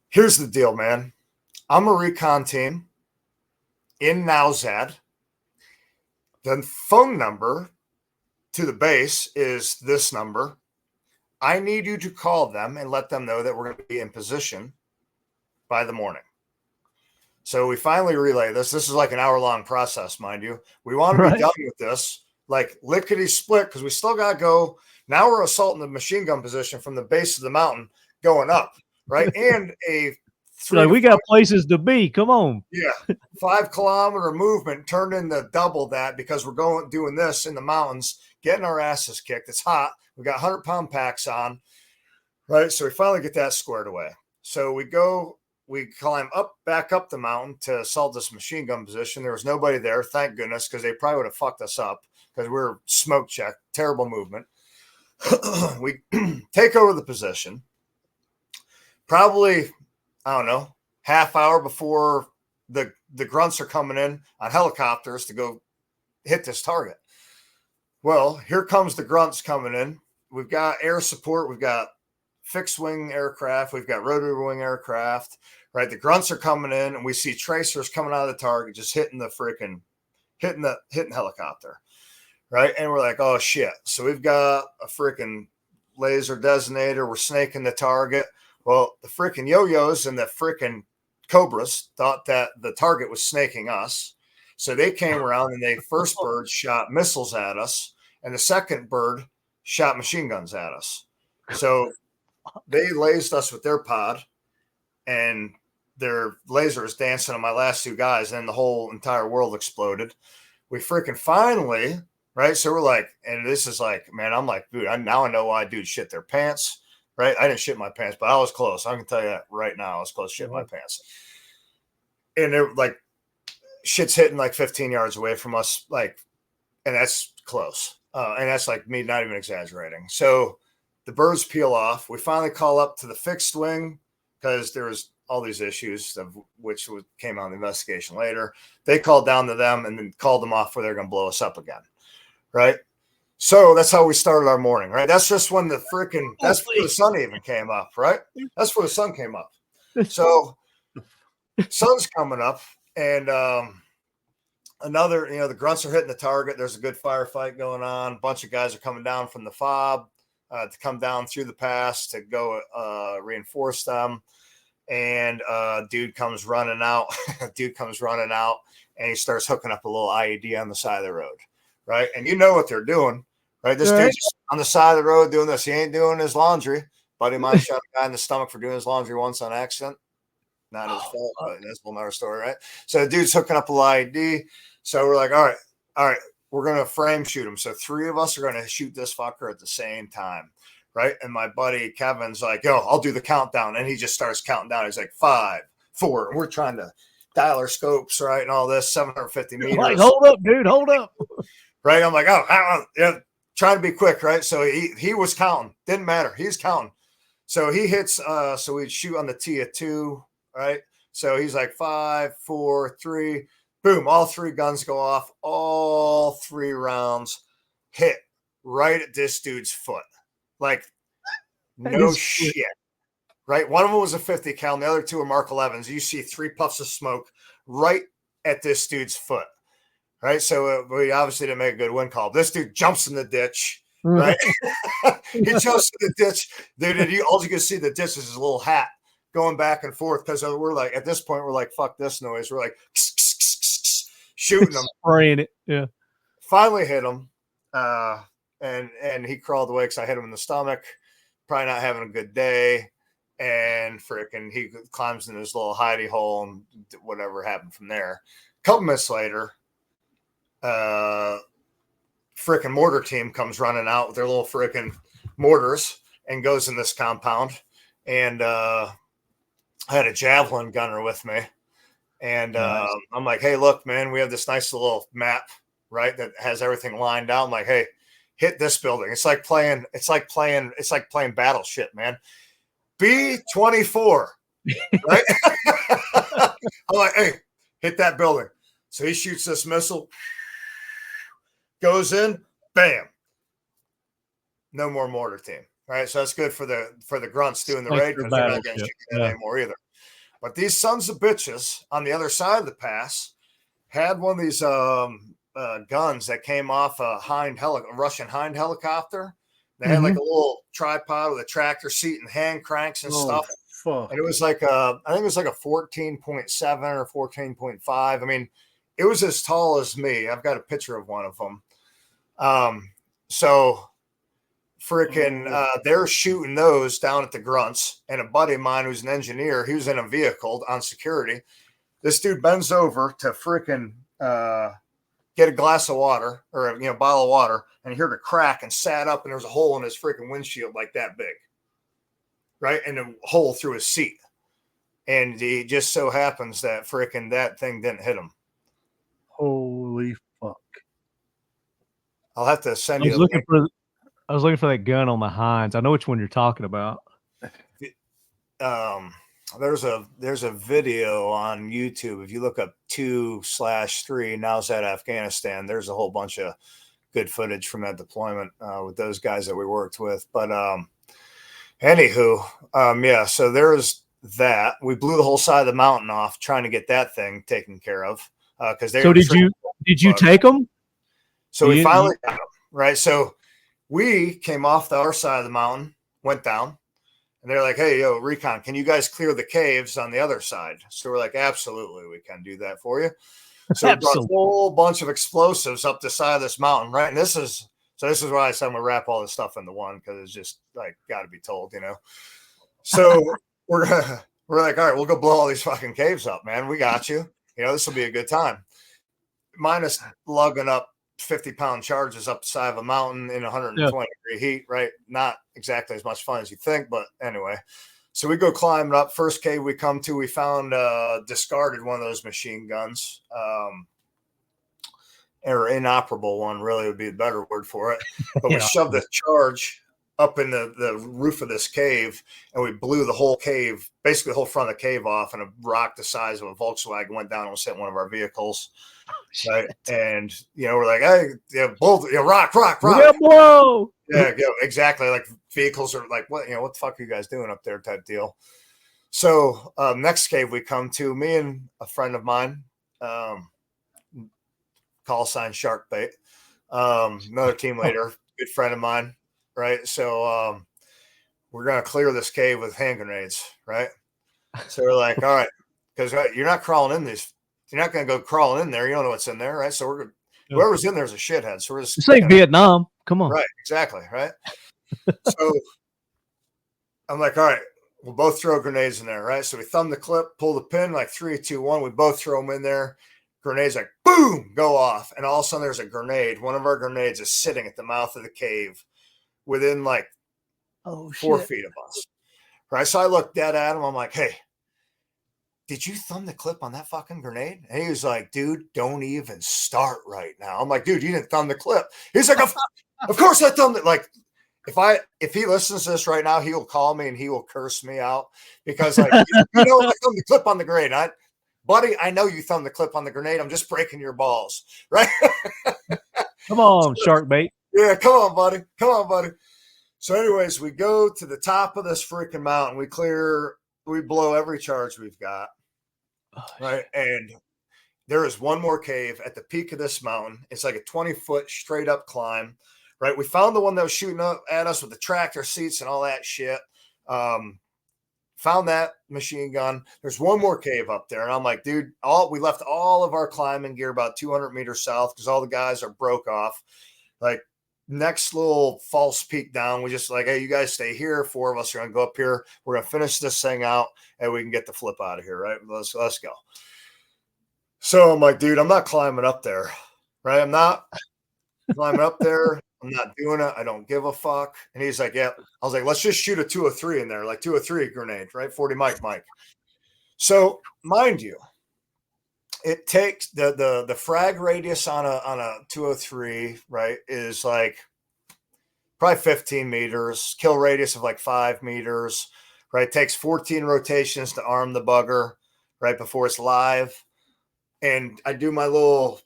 here's the deal, man. I'm a recon team in Nowzad. The phone number to the base is this number. I need you to call them and let them know that we're going to be in position by the morning. So we finally relay this. This is like an hour-long process, mind you. We want to be done with this, like lickety-split, because we still got to go. Now we're assaulting the machine gun position from the base of the mountain going up, right? And we got places to be. Come on. Yeah. 5-kilometer movement turned into double that because we're doing this in the mountains, getting our asses kicked. It's hot. We got 100-pound packs on, right? So we finally get that squared away. So we climb back up the mountain to assault this machine gun position. There was nobody there, thank goodness, because they probably would have fucked us up because we were smoke checked, terrible movement. We take over the position. Probably, I don't know, half hour before the grunts are coming in on helicopters to go hit this target. Well, here comes the grunts coming in. We've got air support. We've got fixed wing aircraft. We've got rotary wing aircraft, right? The grunts are coming in, and we see tracers coming out of the target, just hitting the helicopter, right? And we're like, oh shit. So we've got a freaking laser designator. We're snaking the target. Well, the freaking yo-yos and the freaking Cobras thought that the target was snaking us. So they came around, and the first bird shot missiles at us, and the second bird shot machine guns at us. So they lased us with their pod, and their lasers dancing on my last two guys, and the whole entire world exploded. We freaking finally, right? So we're like, and this is like, man, I'm like, dude, now I know why dudes shit their pants, right? I didn't shit my pants, but I was close. I can tell you that right now. I was close to shit my pants. And they're like, shit's hitting like 15 yards away from us, like, and that's close. And that's like me not even exaggerating. So the birds peel off. We finally call up to the fixed wing because there was all these issues, of which came out in the investigation later. They called down to them and then called them off where they're going to blow us up again, right? So that's how we started our morning, right? That's just when that's where the sun even came up, right? That's where the sun came up. So sun's coming up, and the grunts are hitting the target. There's a good firefight going on. A bunch of guys are coming down from the FOB to come down through the pass to go reinforce them. And dude comes running out. and he starts hooking up a little IED on the side of the road, right? And you know what they're doing, right? This dude's on the side of the road doing this. He ain't doing his laundry. Buddy of mine shot a guy in the stomach for doing his laundry once on accident. Not his fault, but that's another story, right? So the dude's hooking up a little IED. So we're like, all right, we're going to frame shoot him. So 3 of us are going to shoot this fucker at the same time, right? And my buddy Kevin's like, yo, I'll do the countdown. And he just starts counting down. He's like, 5, 4. And we're trying to dial our scopes, right? And all this, 750 meters. Like, hold up, dude, hold up. Right? I'm like, yeah, trying to be quick, right? So he was counting. Didn't matter. He's counting. So he hits, so we shoot on the T of 2, right? So he's like 5, 4, 3. Boom, all 3 guns go off. All 3 rounds hit right at this dude's foot. Like, no shit. Right? One of them was a 50 cal, and the other 2 are Mark 11s. You see 3 puffs of smoke right at this dude's foot. Right? So we obviously didn't make a good win call. This dude jumps in the ditch. Right? He jumps in the ditch. Dude, all you can see the ditch is his little hat going back and forth, because we're like, at this point, we're like, fuck this noise. We're like, shooting him, spraying it. Yeah. Finally hit him, and he crawled away because I hit him in the stomach. Probably not having a good day, and frickin' he climbs in his little hidey hole, and whatever happened from there. A couple minutes later, frickin' mortar team comes running out with their little frickin' mortars and goes in this compound, and I had a javelin gunner with me. And I'm like, hey, look, man, we have this nice little map, right, that has everything lined out. I'm like, hey, hit this building. It's like playing Battleship, man. B-24, right? I'm like, hey, hit that building. So he shoots this missile, goes in, bam. No more mortar team, right? So that's good for the grunts doing the raid, because they're not going to shoot that anymore either. But these sons of bitches on the other side of the pass had one of these guns that came off a Russian Hind helicopter. They had like a little tripod with a tractor seat and hand cranks and stuff. Fuck. And it was like I think it was like a 14.7 or 14.5. I mean, it was as tall as me. I've got a picture of one of them. So freaking they're shooting those down at the grunts, and a buddy of mine who's an engineer, he was in a vehicle on security. This dude bends over to freaking get a glass of water, or a bottle of water, and he heard a crack and sat up, and there was a hole in his freaking windshield like that big, right, and a hole through his seat. And it just so happens that freaking that thing didn't hit him. Holy fuck. I'll have to send you I was looking for that gun on the Hinds. I know which one you're talking about. There's a video on YouTube. If you look up 2/3, now's at Afghanistan, there's a whole bunch of good footage from that deployment with those guys that we worked with. But anywho, so there's that. We blew the whole side of the mountain off trying to get that thing taken care of. Because so did you take them? So we finally got them, right? So we came off the other side of the mountain, went down, and they're like, hey, yo, recon, can you guys clear the caves on the other side? So we're like, absolutely, we can do that for you. So we brought a whole bunch of explosives up the side of this mountain, right? And this is why I said I'm gonna wrap all this stuff into one, because it's just like got to be told, So we're like, all right, we'll go blow all these fucking caves up, man. We got you. This will be a good time. Minus lugging up 50-pound charges up the side of a mountain in 120-degree heat, right? Not exactly as much fun as you think, but anyway. So we go climbing up. First cave we come to, we found discarded one of those machine guns, or inoperable one, really would be a better word for it. But we shoved the charge up in the roof of this cave, and we blew the whole cave, basically the whole front of the cave off, and a rock the size of a Volkswagen went down and was hit one of our vehicles. Right. And we're like, hey, rock. Yeah, blow. Yeah, exactly. Like vehicles are like, what the fuck are you guys doing up there type deal. So next cave we come to, me and a friend of mine, call sign Shark Bait, another team leader, good friend of mine. Right. So we're going to clear this cave with hand grenades. Right. So we're like, all right, because you're not crawling in these You're not going to go crawling in there. You don't know what's in there, right? So we're good. Whoever's in there is a shithead. So we're just this ain't Vietnam. Come on. Right, exactly, right? So I'm like, all right, we'll both throw grenades in there, right? So we thumb the clip, pull the pin, like 3, 2, 1. We both throw them in there. Grenades like boom, go off. And all of a sudden there's a grenade. One of our grenades is sitting at the mouth of the cave within like 4 feet of us. Right. So I looked dead at him. I'm like, hey, did you thumb the clip on that fucking grenade? And he was like, dude, don't even start right now. I'm like, dude, you didn't thumb the clip. He's like, of course I thumbed it. Like, if he listens to this right now, he will call me and he will curse me out because like, I thumbed the clip on the grenade. Buddy, I know you thumbed the clip on the grenade. I'm just breaking your balls. Right. Come on, shark bait. Yeah. Come on, buddy. Come on, buddy. So anyways, we go to the top of this freaking mountain. We blow every charge we've got. Right. And there is one more cave at the peak of this mountain. It's like a 20-foot straight up climb. Right. We found the one that was shooting up at us with the tractor seats and all that shit. Found that machine gun. There's one more cave up there. And I'm like, dude, we left all of our climbing gear about 200 meters south because all the guys are broke off. Like, next little false peak down, we just like, hey, you guys stay here. 4 of us are going to go up here. We're going to finish this thing out and we can get the flip out of here. Right. Let's go. So I'm like, dude, I'm not climbing up there. Right. I'm not climbing up there. I'm not doing it. I don't give a fuck. And he's like, yeah. I was like, let's just shoot a 203 in there, like 203 grenade, right? 40 Mike. So mind you, it takes the frag radius on a 203, right, is like probably 15 meters, kill radius of like 5 meters, right? It takes 14 rotations to arm the bugger, right, before it's live. And I do my little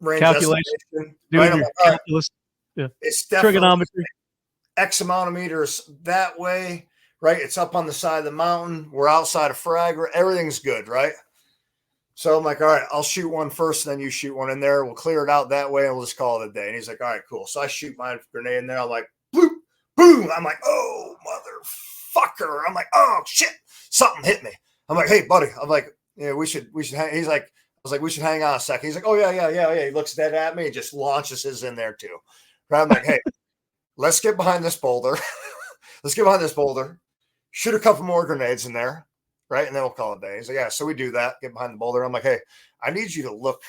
range calculation. Right? Like, calculus. Yeah. It's definitely trigonometry. X amount of meters that way, right? It's up on the side of the mountain. We're outside of frag. Everything's good, right? So I'm like, all right, I'll shoot one first, and then you shoot one in there. We'll clear it out that way, and we'll just call it a day. And he's like, all right, cool. So I shoot my grenade in there. I'm like, bloop, boom. I'm like, oh, motherfucker. I'm like, oh, shit. Something hit me. I'm like, hey, buddy. I'm like, yeah, we should hang. He's like, I was like, we should hang on a second. He's like, oh, yeah. He looks dead at me and just launches his in there too. Right? I'm like, hey, let's get behind this boulder. Shoot a couple more grenades in there. Right. And then we'll call it a day. He's like, yeah. So we do that, get behind the boulder. I'm like, hey, I need you to look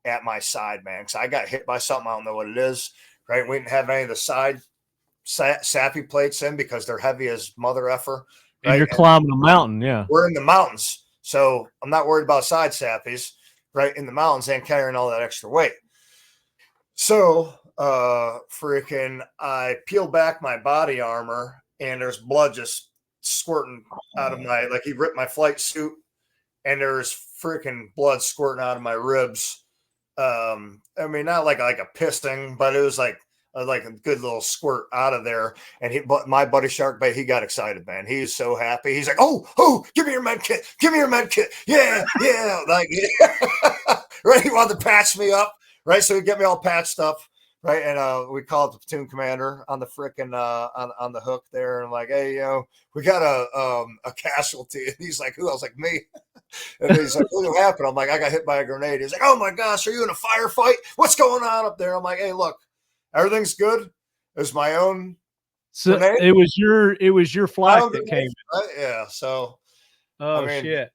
at my side, man. Cause I got hit by something. I don't know what it is. Right. We didn't have any of the side sappy plates in because they're heavy as mother effer. Right? And you're climbing a mountain. Yeah. We're in the mountains. So I'm not worried about side sappies, right, in the mountains and carrying all that extra weight. So I peel back my body armor and there's blood just squirting out of my, like he ripped my flight suit and there's freaking blood squirting out of my ribs. I mean, not like a pisting, but it was like a good little squirt out of there. And my buddy Sharkbait, he got excited, man. He's so happy. He's like, oh, give me your med kit. Yeah. Like, right. He wanted to patch me up. Right. So he'd get me all patched up. Right. And we called the platoon commander on the frickin' on the hook there. And I'm like, hey, we got a casualty. And he's like, who? I was like, me. And he's like, what happened? I'm like, I got hit by a grenade. He's like, oh my gosh, are you in a firefight? What's going on up there? I'm like, hey, look, everything's good. It was my own. So grenade. It was your flag that came. Right? Yeah. So, I mean, shit.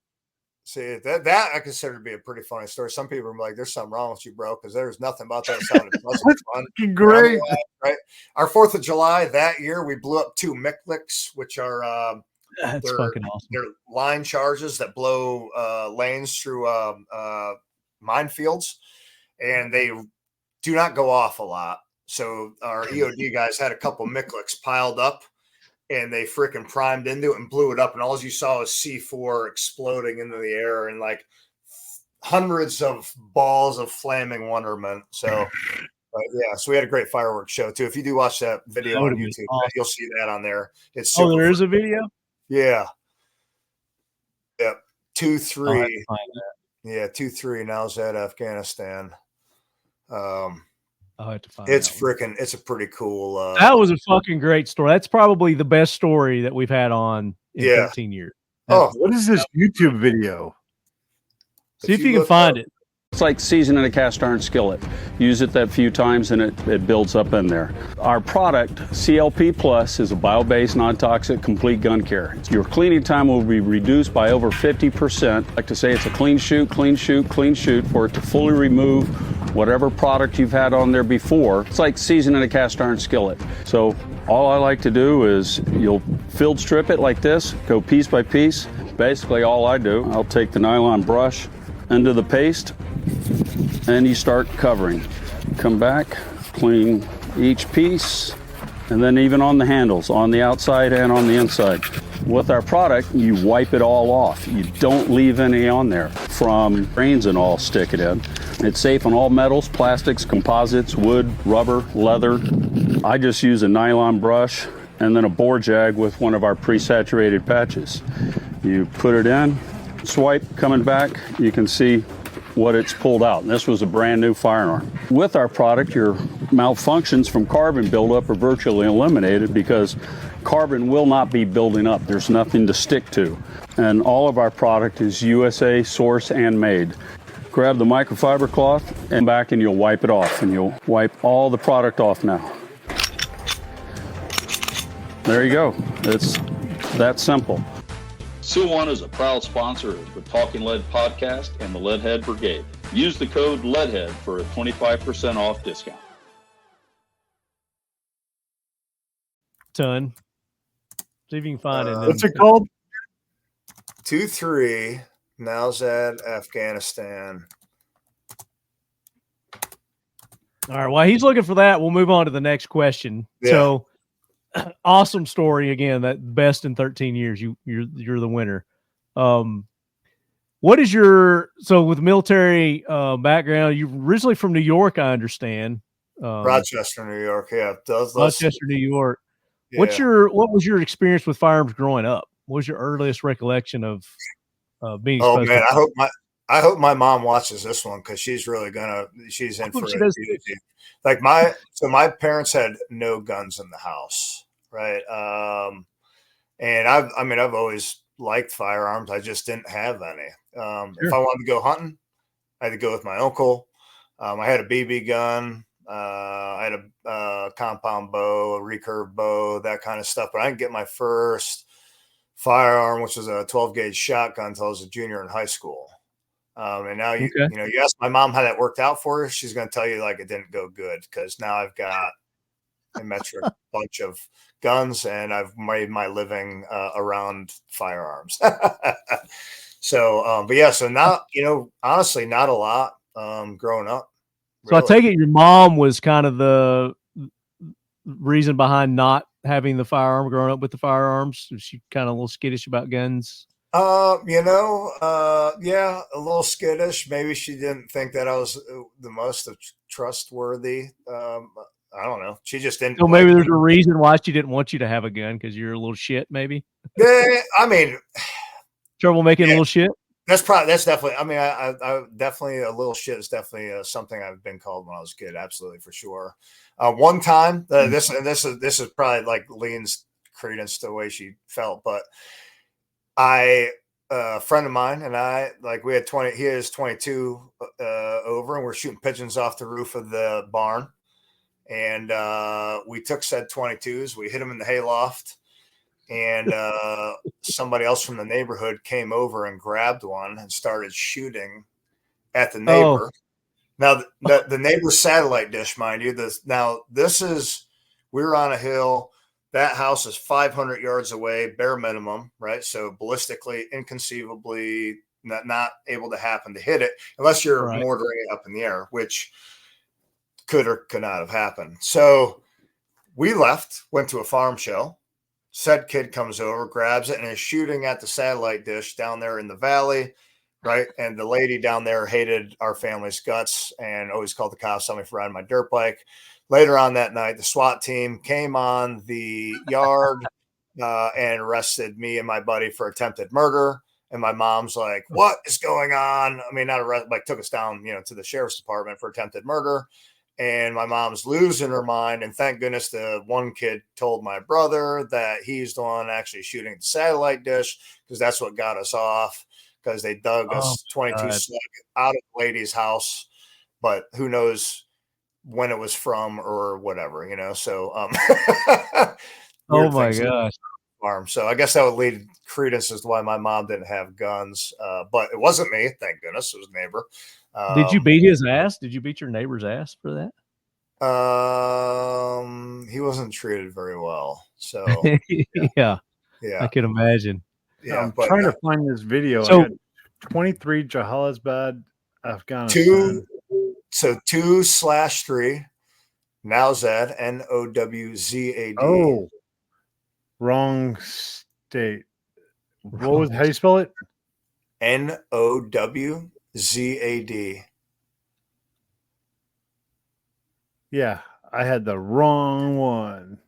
See, that I consider to be a pretty funny story. Some people are like, there's something wrong with you, bro, because there's nothing about that sounded fun. Great. Right. Our 4th of July that year, we blew up 2 MICLICs, which are that's fucking awesome. They're line charges that blow lanes through minefields, and they do not go off a lot. So our EOD guys had a couple MICLICs piled up. And they freaking primed into it and blew it up. And all you saw was C4 exploding into the air and like hundreds of balls of flaming wonderment. So, yeah, so we had a great fireworks show too. If you do watch that video on YouTube, you'll see that on there. It's super there is a video? Yeah. Yep. 2-3. Yeah, 2-3. Now's at Afghanistan. I'll have to find it's a pretty cool. That was a fucking great story. That's probably the best story that we've had on in 15 years. Oh, what is this YouTube video? See if you can find it. It's like seasoning a cast iron skillet. Use it that few times and it builds up in there. Our product, CLP Plus, is a bio-based, non-toxic, complete gun care. Your cleaning time will be reduced by over 50%. I like to say it's a clean shoot, clean shoot, clean shoot for it to fully remove whatever product you've had on there before. It's like seasoning a cast iron skillet. So all I like to do is you'll field strip it like this, go piece by piece. Basically all I do, I'll take the nylon brush into the paste and you start covering. Come back, clean each piece, and then even on the handles, on the outside and on the inside. With our product, you wipe it all off. You don't leave any on there from grains and all, stick it in. It's safe on all metals, plastics, composites, wood, rubber, leather. I just use a nylon brush and then a bore jag with one of our pre-saturated patches. You put it in, swipe, coming back, you can see what it's pulled out. And this was a brand new firearm. With our product, your malfunctions from carbon buildup are virtually eliminated because carbon will not be building up. There's nothing to stick to. And all of our product is USA source and made. Grab the microfiber cloth and back and you'll wipe it off, and you'll wipe all the product off now. There you go. It's that simple. Seal One is a proud sponsor of the Talking Lead podcast and the Leadhead Brigade. Use the code LEADHEAD for a 25% off discount. Ton. See if you can find it. What's it called? 2-3, Nowzad, Afghanistan. All right. While he's looking for that, we'll move on to the next question. Yeah. So, awesome story again. That best in 13 years. You're the winner. What is your with military background? You're originally from New York, I understand. Rochester, New York. Yeah, Rochester, New York. Yeah. What was your experience with firearms growing up? What was your earliest recollection of being? Oh man, I hope my mom watches this one because she's really she's in for it. Like my parents had no guns in the house, right? And I've always liked firearms. I just didn't have any. Sure. If I wanted to go hunting, I had to go with my uncle. I had a BB gun. I had a compound bow, a recurve bow, that kind of stuff. But I didn't get my first firearm, which was a 12 gauge shotgun, until I was a junior in high school. And now you ask my mom how that worked out for her. She's going to tell you like it didn't go good because now I've got a metric bunch of guns and I've made my living around firearms. So, but yeah, so not, honestly, not a lot growing up. Really. So I take it your mom was kind of the reason behind not having the firearm growing up with the firearms. Was she kind of a little skittish about guns? Yeah, a little skittish. Maybe she didn't think that I was the most trustworthy. I don't know. She just didn't. So maybe there's a reason why she didn't want you to have a gun because you're a little shit, maybe. Yeah, I mean, trouble making a little shit. That's definitely. I mean, I definitely a little shit is definitely something I've been called when I was a kid. Absolutely, for sure. One time, this is probably like leans credence to the way she felt, but a friend of mine and I, like, we had 20. He has 22 over, and we're shooting pigeons off the roof of the barn. And we took said 22s. We hit them in the hayloft, and somebody else from the neighborhood came over and grabbed one and started shooting at the neighbor. Now, the neighbor's satellite dish, mind you. We were on a hill. That house is 500 yards away, bare minimum, right? So ballistically, inconceivably not able to happen to hit it unless you're mortaring it up in the air, which could or could not have happened. So we left, went to a farm show. Said kid comes over, grabs it, and is shooting at the satellite dish down there in the valley, right? And the lady down there hated our family's guts and always called the cops on me for riding my dirt bike. Later on that night, the SWAT team came on the yard and arrested me and my buddy for attempted murder. And my mom's like, "What is going on?" I mean, not arrest, like took us down, to the sheriff's department for attempted murder. And my mom's losing her mind. And thank goodness the one kid told my brother that he's the one actually shooting the satellite dish because that's what got us off. because they dug a 22 slug out of the lady's house, but who knows when it was from or whatever, So, oh my gosh. Farm. So I guess that would lead credence as to why my mom didn't have guns. But it wasn't me, thank goodness. It was a neighbor. Did you beat his ass? Did you beat your neighbor's ass for that? He wasn't treated very well. So yeah, yeah, I can imagine. Yeah, I'm trying to find this video. So, I got 23 Jalalabad, Afghanistan. 2/3 Nowzad, Nowzad. Oh, wrong state. What was? How do you spell it? Nowzad. Yeah, I had the wrong one.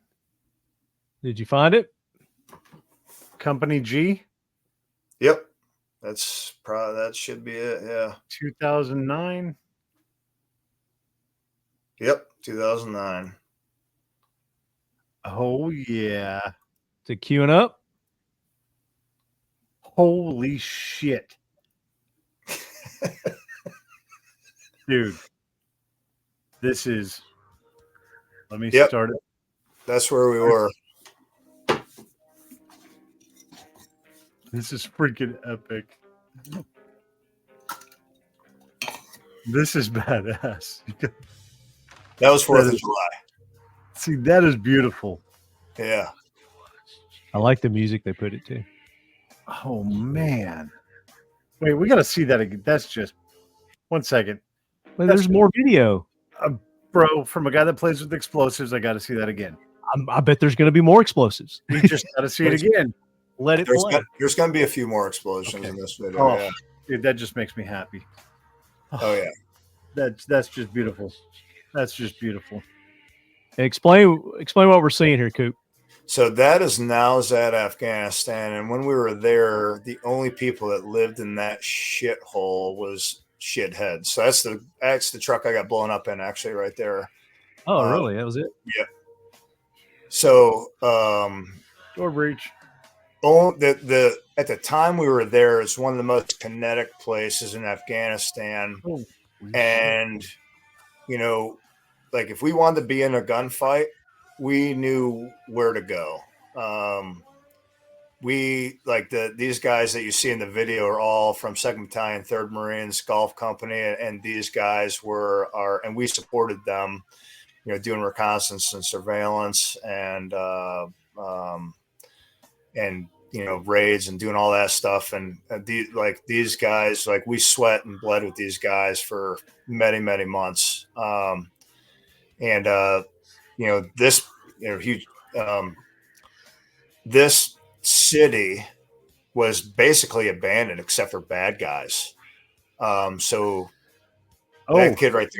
Did you find it? Company G. Yep, that should be it. Yeah, 2009. Yep, 2009. Oh yeah. Is it queuing up? Holy shit. Dude. This is let me start it. That's where we were. This is freaking epic. This is badass. That was 4th of July. See, that is beautiful. Yeah. I like the music they put it to. Oh, man. Wait, we got to see that again. That's just 1 second. Well, there's more video. Bro, from a guy that plays with explosives, I got to see that again. I bet there's going to be more explosives. We just got to see it again. Let it play. There's going to be a few more explosions in this video. Oh, yeah. Dude, that just makes me happy. Oh, yeah. That's just beautiful. That's just beautiful. Explain what we're seeing here, Koup. So that is Nowzad, Afghanistan, and when we were there, the only people that lived in that shithole was shitheads. So that's the truck I got blown up in, actually, right there. Oh, really? That was it? Yeah. So, door breach. at the time we were there, it's one of the most kinetic places in Afghanistan, and like if we wanted to be in a gunfight, we knew where to go. These guys that you see in the video are all from 2nd Battalion, 3rd Marines Golf Company, and these guys and we supported them, doing reconnaissance and surveillance and raids and doing all that stuff. And these guys, we sweat and bled with these guys for many, many months. This city was basically abandoned except for bad guys. That kid right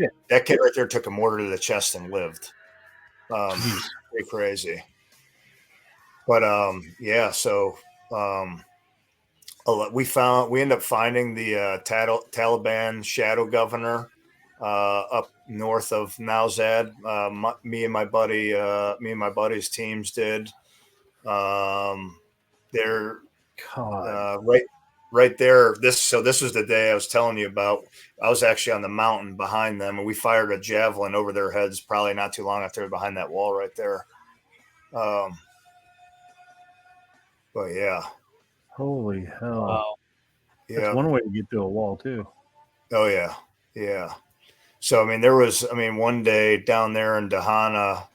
there took a mortar to the chest and lived. Pretty crazy. But we ended up finding the Taliban shadow governor up north of Nowzad. Me and my buddy's teams did. They're right there. This was the day I was telling you about. I was actually on the mountain behind them, and we fired a javelin over their heads probably not too long after behind that wall right there. But yeah. Holy hell. Wow. Yeah. That's one way to get through a wall too. Oh yeah. Yeah. So, one day down there in Dahana,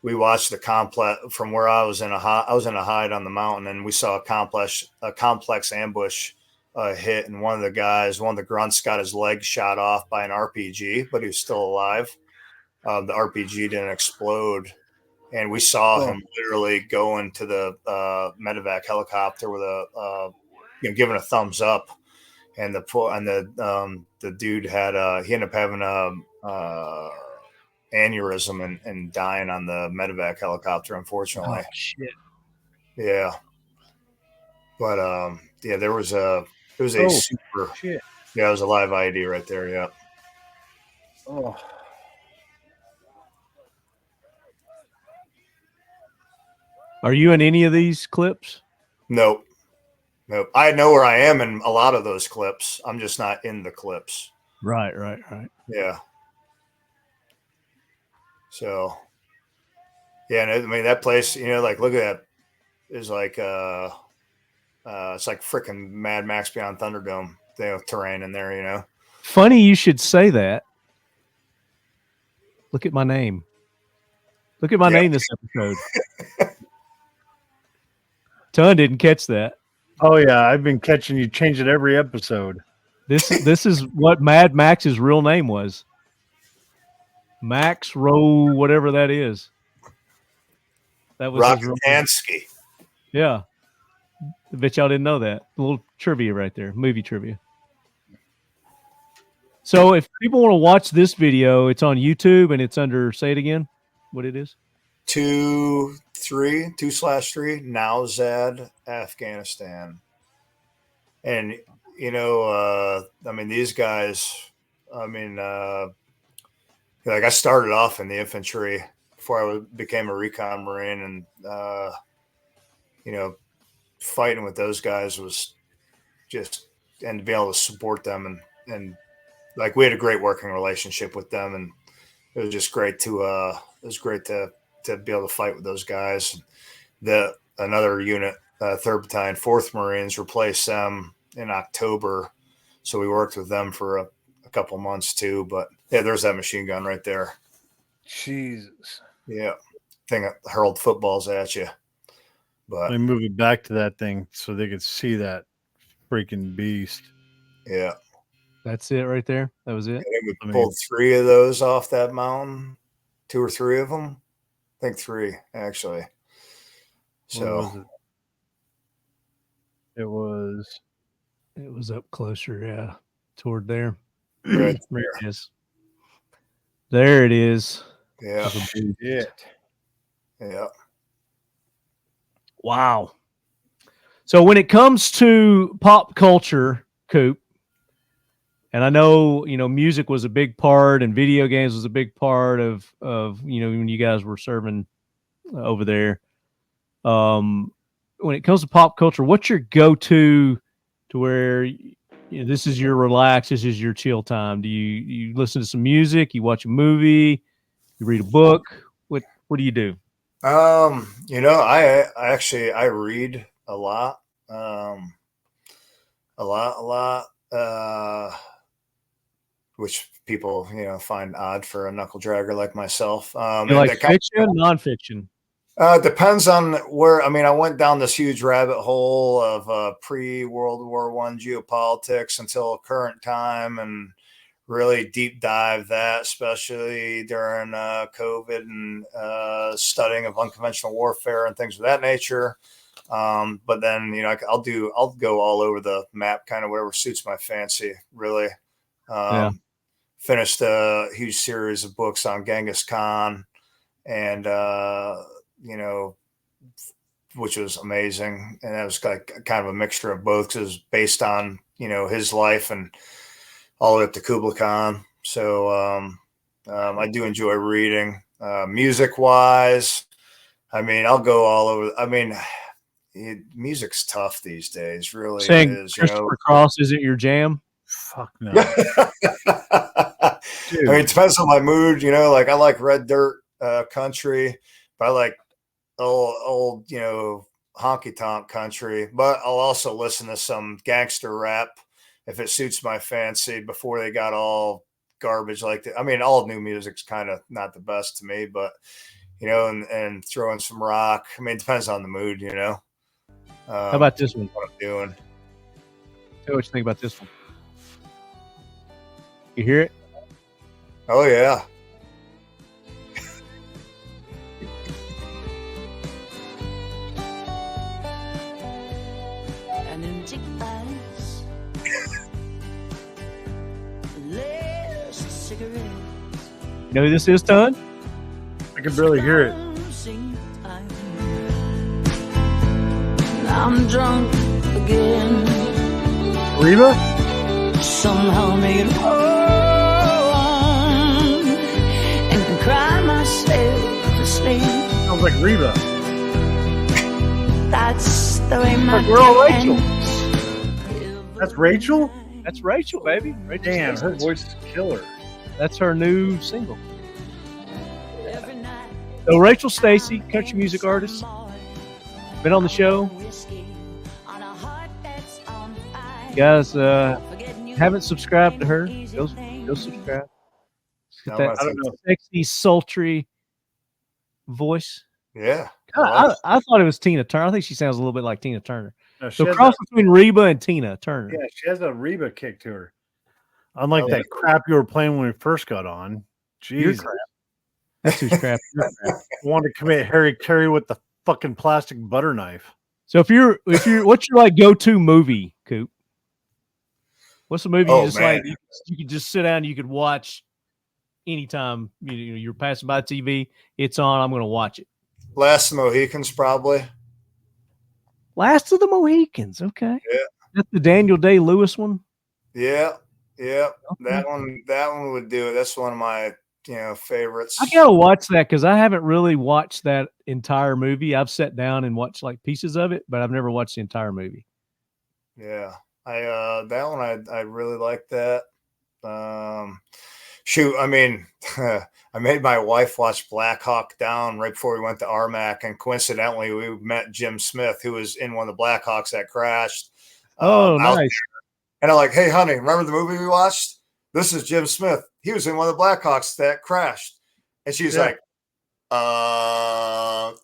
we watched the complex from where I was in a hide on the mountain, and we saw a complex ambush hit. And one of the grunts got his leg shot off by an RPG, but he was still alive. The RPG didn't explode. And we saw him literally go into the medevac helicopter with giving a thumbs up, and the dude had he ended up having a aneurysm and dying on the medevac helicopter, unfortunately. Oh, shit. Yeah, but it was super. Shit. Yeah, it was a live IED right there. Yeah. Oh. Are you in any of these clips? Nope. Nope. I know where I am in a lot of those clips. I'm just not in the clips. Right. Yeah. So, yeah, and I mean that place, like look at that, is like it's like freaking Mad Max Beyond Thunderdome. They have terrain in there, Funny you should say that. Look at my name. Look at my name this episode. Ton didn't catch that. Oh yeah, I've been catching you change it every episode. This is what Mad Max's real name was. Max Rowe, whatever that is. That was his real name. Rockatansky. Yeah. I bet y'all didn't know that. A little trivia right there. Movie trivia. So if people want to watch this video, it's on YouTube and it's under, say it again, what it is? 2/3 Nowzad, Afghanistan. And, I mean, these guys, like I started off in the infantry before I became a recon Marine, and, fighting with those guys was just, and to be able to support them and like we had a great working relationship with them, and it was just great to be able to fight with those guys. Another unit, 3rd Battalion, 4th Marines, replaced them in October, so we worked with them for a couple months too. But yeah, there's that machine gun right there. Jesus. Yeah, thing that hurled footballs at you. But I move it back to that thing so they could see that freaking beast. Yeah. That's it right there. That was it. I think we pulled 3 of those off that mountain, 2 or 3 of them. I think 3 actually. So it was up closer, yeah, toward there. Right there it is. There it is. Yeah. Yeah. Wow. So when it comes to pop culture, Koup, and I know, music was a big part and video games was a big part of when you guys were serving over there. When it comes to pop culture, what's your go-to to where this is your relax, this is your chill time? Do you listen to some music? You watch a movie? You read a book? What do you do? I actually read a lot. A lot. Which people, find odd for a knuckle dragger like myself. You like fiction, nonfiction? Depends on where. I went down this huge rabbit hole of pre-World War I geopolitics until current time, and really deep dive that, especially during COVID and studying of unconventional warfare and things of that nature. But then, I'll go all over the map, kind of whatever suits my fancy, really. Finished a huge series of books on Genghis Khan, and which was amazing. And that was like kind of a mixture of both, because it was based on his life and all the way up to Kublai Khan. So I do enjoy reading. Music wise, I'll go all over. Music's tough these days, really. Saying it is, Christopher Cross isn't your jam? Fuck no. It depends on my mood, like I like red dirt country, but I like old honky tonk country, but I'll also listen to some gangster rap if it suits my fancy before they got all garbage like that. All new music's kind of not the best to me, but and throw in some rock. It depends on the mood, How about this one? What I'm doing. Tell me what you think about this one. You hear it? Oh yeah. An empty glass, less cigarettes. You know who this is, Ton? I can barely hear it. I'm drunk again. Reba? Somehow make it home and cry myself to sleep. Sounds like Reba. That's the way my like we're all Rachel. That's Rachel? That's Rachel, baby. Rachel Damn, Stacey. her voice is killer. That's her new single. So Rachel Stacey, country music artist, been on the show. Guys, haven't subscribed to her. Go subscribe. Get that I don't know. sexy, sultry voice. Yeah. I thought it was Tina Turner. I think she sounds a little bit like Tina Turner. No, she So has cross between Reba and Tina Turner. Yeah, she has a Reba kick to her. Unlike that crap you were playing when we first got on. Your Jeez. crap. That's who's crap. Your crap. I want to commit Harry Carey with the fucking plastic butter knife. So if you're what's your like go-to movie, Koup? What's the movie you just like you could just sit down and you could watch anytime you're passing by TV, it's on, I'm gonna watch it. Last of the Mohicans, probably. Last of the Mohicans, okay. Yeah. That's the Daniel Day-Lewis one. Yeah. Okay. That one would do it. That's one of my favorites. I gotta watch that because I haven't really watched that entire movie. I've sat down and watched like pieces of it, but I've never watched the entire movie. Yeah. That one I really like that. Shoot, I mean, I made my wife watch Black Hawk Down right before we went to RMAC, and coincidentally, we met Jim Smith, who was in one of the Black Hawks that crashed. Oh, nice! And I'm like, "Hey, honey, remember the movie we watched? This is Jim Smith. He was in one of the Black Hawks that crashed." And she's like, "Nice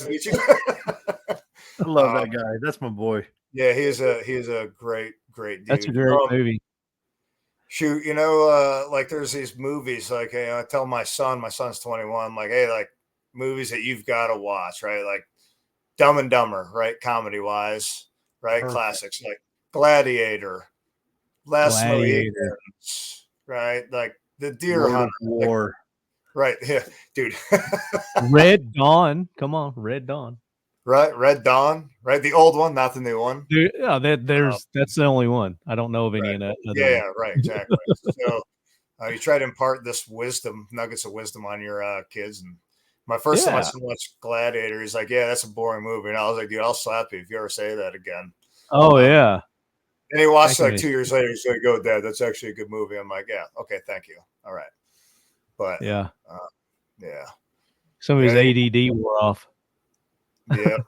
to meet you." I love that guy. That's my boy. Yeah, he is a great dude. That's a great movie. Shoot, like there's these movies, like I tell my son's 21, like, hey, like movies that you've got to watch, right? Like Dumb and Dumber, right? Comedy wise, right? Perfect. Classics like Gladiator, Last Mohicans, right? Like The Deer Hunter, War. Right? Yeah, dude. Red Dawn, come on, Red Dawn. Right, Red Dawn, right? The old one, not the new one. Dude, yeah, that's the only one. I don't know of any in that. Yeah, right, exactly. So you try to impart this wisdom, nuggets of wisdom on your kids. And my first time I watched Gladiator, he's like, "Yeah, that's a boring movie," and I was like, "Dude, I'll slap you if you ever say that again." Oh yeah. And he watched it like 2 years later. He's like, "Go, Dad, that's actually a good movie." I'm like, "Yeah, okay, thank you, all right." But yeah, some of his ADD wore off. Yeah.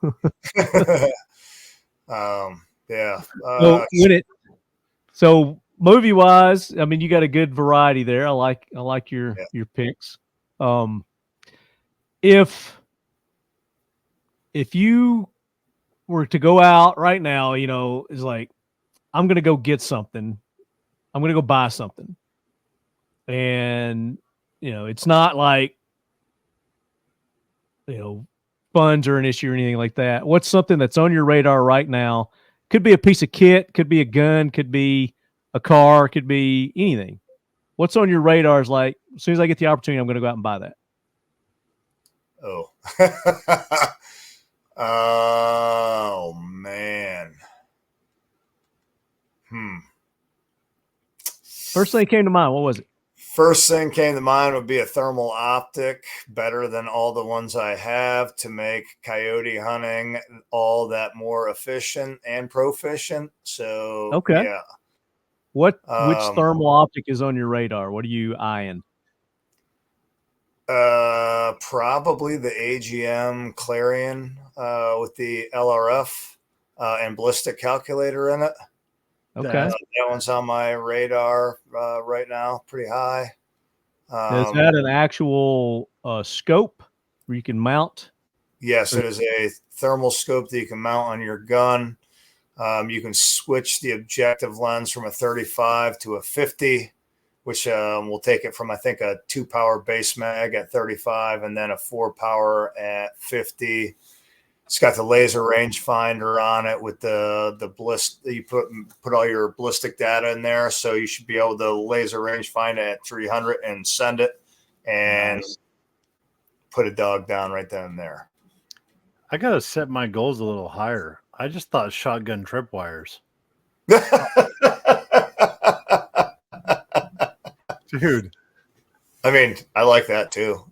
So movie wise, I mean, you got a good variety there. I like your picks. If you were to go out right now, is like, I'm going to go get something. I'm going to go buy something. And, it's not like, funds are an issue or anything like that. What's something that's on your radar right now? Could be a piece of kit, could be a gun, could be a car, could be anything. What's on your radar is like, as soon as I get the opportunity, I'm going to go out and buy that. Oh. Oh, man. First thing came to mind, what was it? First thing came to mind would be a thermal optic, better than all the ones I have, to make coyote hunting all that more efficient and proficient. So, okay. Yeah. Which thermal optic is on your radar? What are you eyeing? Probably the AGM Clarion with the LRF and ballistic calculator in it. Okay. That one's on my radar right now, pretty high. Is that an actual scope where you can mount? Yes, it is a thermal scope that you can mount on your gun. You can switch the objective lens from a 35 to a 50, which will take it from, I think, a 2-power base mag at 35 and then a 4-power at 50. It's got the laser rangefinder on it with the ballistic. You put all your ballistic data in there, so you should be able to laser rangefind it at 300 and send it, and put a dog down right then and there. I gotta set my goals a little higher. I just thought shotgun tripwires. Dude, I mean, I like that too.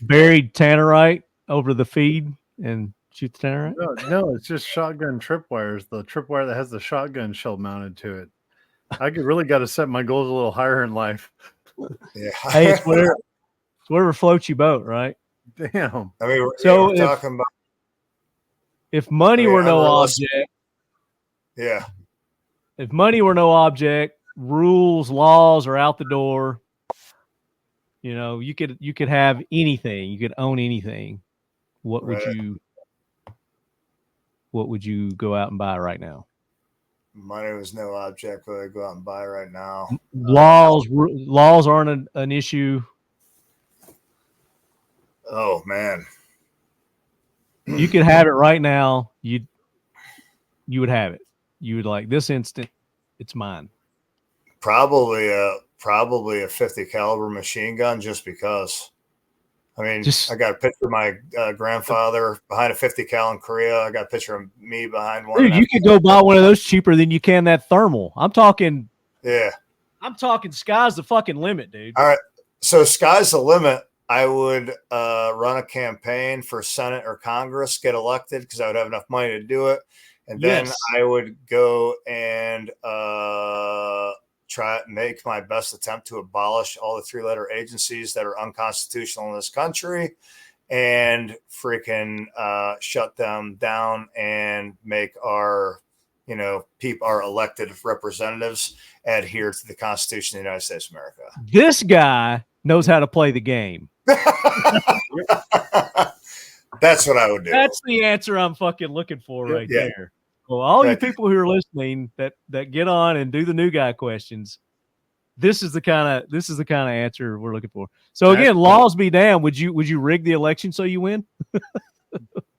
Buried tannerite over the feed and Shoot the tannerite? No, it's just shotgun tripwires. The tripwire that has the shotgun shell mounted to it. Really got to set my goals a little higher in life. Yeah. Hey, it's whatever floats your boat, right? Damn. I mean, So we're talking about. If money were no unrealistic. object, Yeah. if money were no object, rules, laws are out the door. You know, you could have anything. You could own anything. What would you go out and buy right now? Money was no object. What I go out and buy right now. Laws aren't an issue. Oh man. You could have it right now. You would have it. You would like this instant. It's mine. Probably a 50 caliber machine gun, just because. I mean, I got a picture of my grandfather behind a 50 cal in Korea. I got a picture of me behind one. Dude, you could go buy one of those cheaper than you can that thermal. I'm talking. Yeah. I'm talking sky's the fucking limit, dude. All right. So sky's the limit. I would run a campaign for Senate or Congress, get elected, because I would have enough money to do it. And then I would go and make my best attempt to abolish all the 3-letter agencies that are unconstitutional in this country, and freaking shut them down and make our elected representatives adhere to the Constitution of the United States of America. This guy knows how to play the game. That's what I would do. That's the answer I'm fucking looking for right there. Well, all you people who are listening that get on and do the new guy questions, this is the kind of answer we're looking for. So again, laws be damned. Would you rig the election so you win?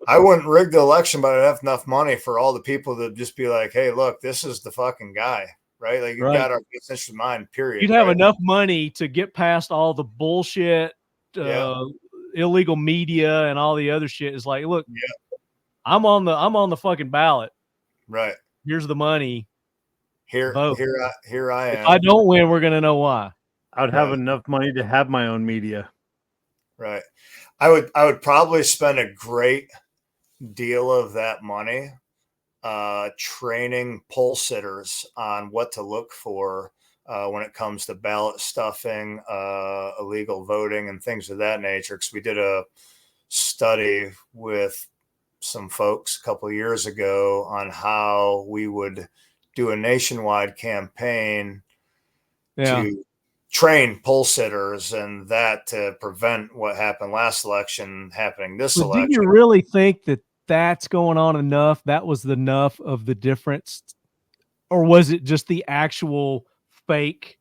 I wouldn't rig the election, but I'd have enough money for all the people to just be like, "Hey, look, this is the fucking guy." Right? Like, you got our best interest in mind, period. You'd have enough money to get past all the bullshit, illegal media and all the other shit. It's like, look, I'm on the fucking ballot. Right. Here's the money. Here I am. If I don't win, we're gonna know why. I'd have enough money to have my own media. Right. I would probably spend a great deal of that money training poll sitters on what to look for when it comes to ballot stuffing, illegal voting, and things of that nature. Because we did a study with some folks a couple of years ago on how we would do a nationwide campaign to train poll sitters, and that to prevent what happened last election happening this election. Do you really think that that's going on enough? That was enough of the difference, or was it just the actual fake,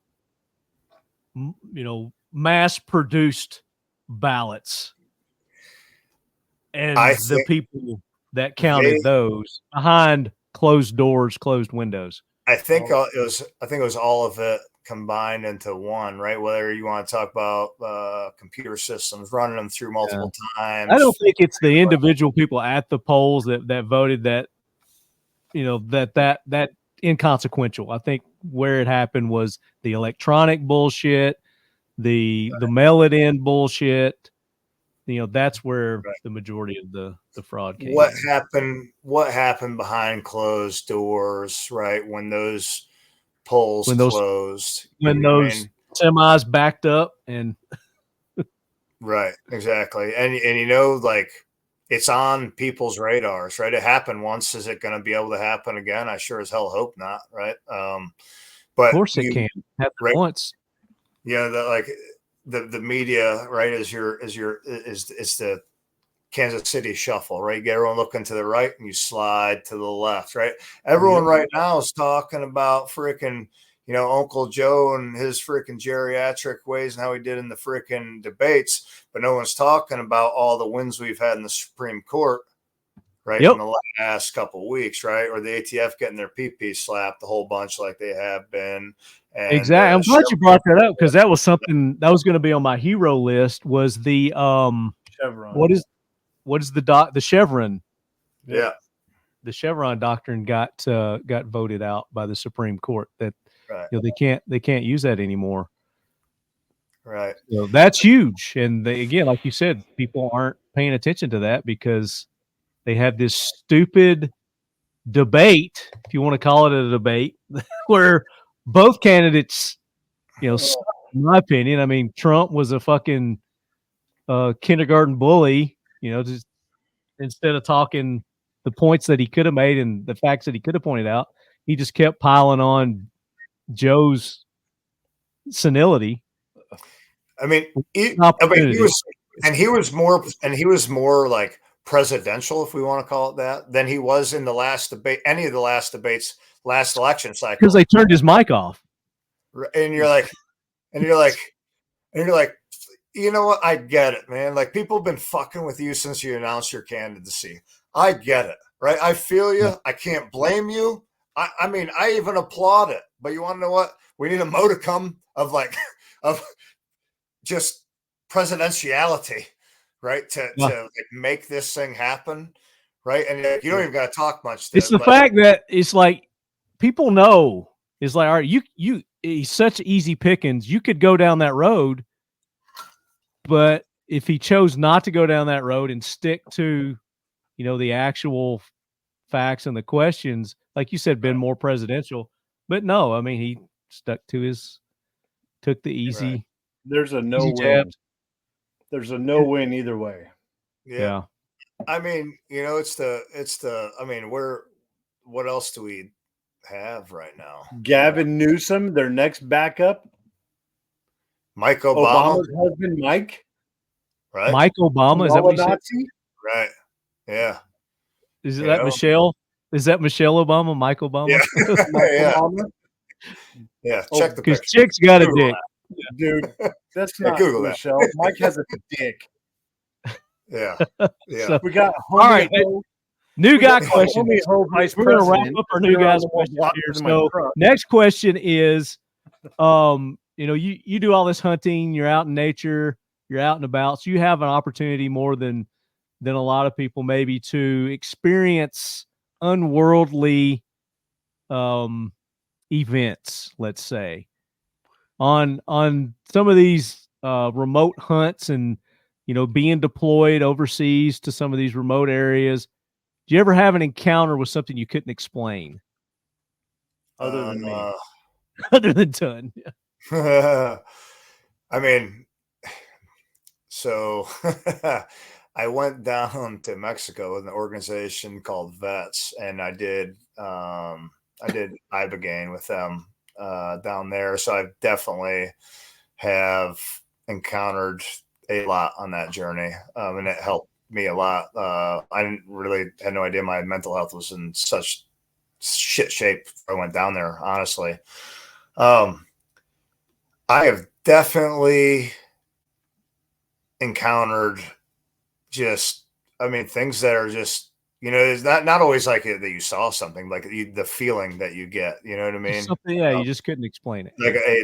mass-produced ballots and the people that counted those behind closed doors, closed windows? I think it was all of it combined into one, right? Whether you want to talk about computer systems, running them through multiple times. I don't think it's the individual people at the polls that voted that inconsequential. I think where it happened was the electronic bullshit, the mail it in bullshit. That's where the majority of the fraud came. What happened behind closed doors, right? When those polls closed, when those semis backed up, and right, exactly. And like, it's on people's radars, right? It happened once. Is it going to be able to happen again? I sure as hell hope not, right? But of course it can happen once. The media, right, is the Kansas City shuffle, right? You get everyone looking to the right and you slide to the left, right? Everyone right now is talking about freaking, Uncle Joe and his freaking geriatric ways and how he did in the freaking debates, but no one's talking about all the wins we've had in the Supreme Court, right? In the last couple of weeks, right? Or the ATF getting their PP slapped a whole bunch like they have been. And, exactly. I'm glad you brought that up, because that was something that was going to be on my hero list. Was the Chevron? What is the Chevron? Yeah, the Chevron doctrine got voted out by the Supreme Court. That they can't use that anymore. Right. So that's huge. And again, like you said, people aren't paying attention to that because they had this stupid debate, if you want to call it a debate, where both candidates, sucked, in my opinion. I mean, Trump was a fucking kindergarten bully, just instead of talking the points that he could have made and the facts that he could have pointed out, he just kept piling on Joe's senility. I mean, he was more like presidential, if we want to call it that, than he was in the last debate, any of the last debates, last election cycle. Because they turned his mic off. And you're like, you know what? I get it, man. Like, people have been fucking with you since you announced your candidacy. I get it, right? I feel you. I can't blame you. I mean, I even applaud it. But you want to know what? We need a modicum of just presidentiality, right? To like make this thing happen, right? And you don't even got to talk much. It's the fact that it's like people know. It's like, all right, he's such easy pickings. You could go down that road, but if he chose not to go down that road and stick to, the actual facts and the questions, like you said, been more presidential. But no, I mean, he took the easy. Right. There's a no win. There's a no win either way. Yeah. I mean, I mean, what else do we have right now? Gavin Newsom, their next backup. Mike Obama. Obama's husband, Mike. Right. Mike Obama. Is that what you said? Right. Yeah. Is that Michelle? Is that Michelle Obama? Mike Obama? Yeah. Obama? Yeah. Check the because picture. Chick's got a dick. Dude, that's not Google Michelle. Mike has a dick. Yeah. Yeah. So, We got all right. New guy question. We're going to wrap up our new guys question here. So next question is, you do all this hunting, you're out in nature, you're out and about, so you have an opportunity more than a lot of people maybe to experience unworldly events, let's say, on some of these remote hunts and being deployed overseas to some of these remote areas. Do you ever have an encounter with something you couldn't explain? Other than me. Other than Ton. I mean, so I went down to Mexico with an organization called Vets, and I did ibogaine with them down there. So I definitely have encountered a lot on that journey, and it helped me a lot. I had no idea my mental health was in such shit shape before I went down there, honestly. I have definitely encountered things that are just, it's not always like that you saw something, like the feeling that you get, you know what I mean? Something, you just couldn't explain it.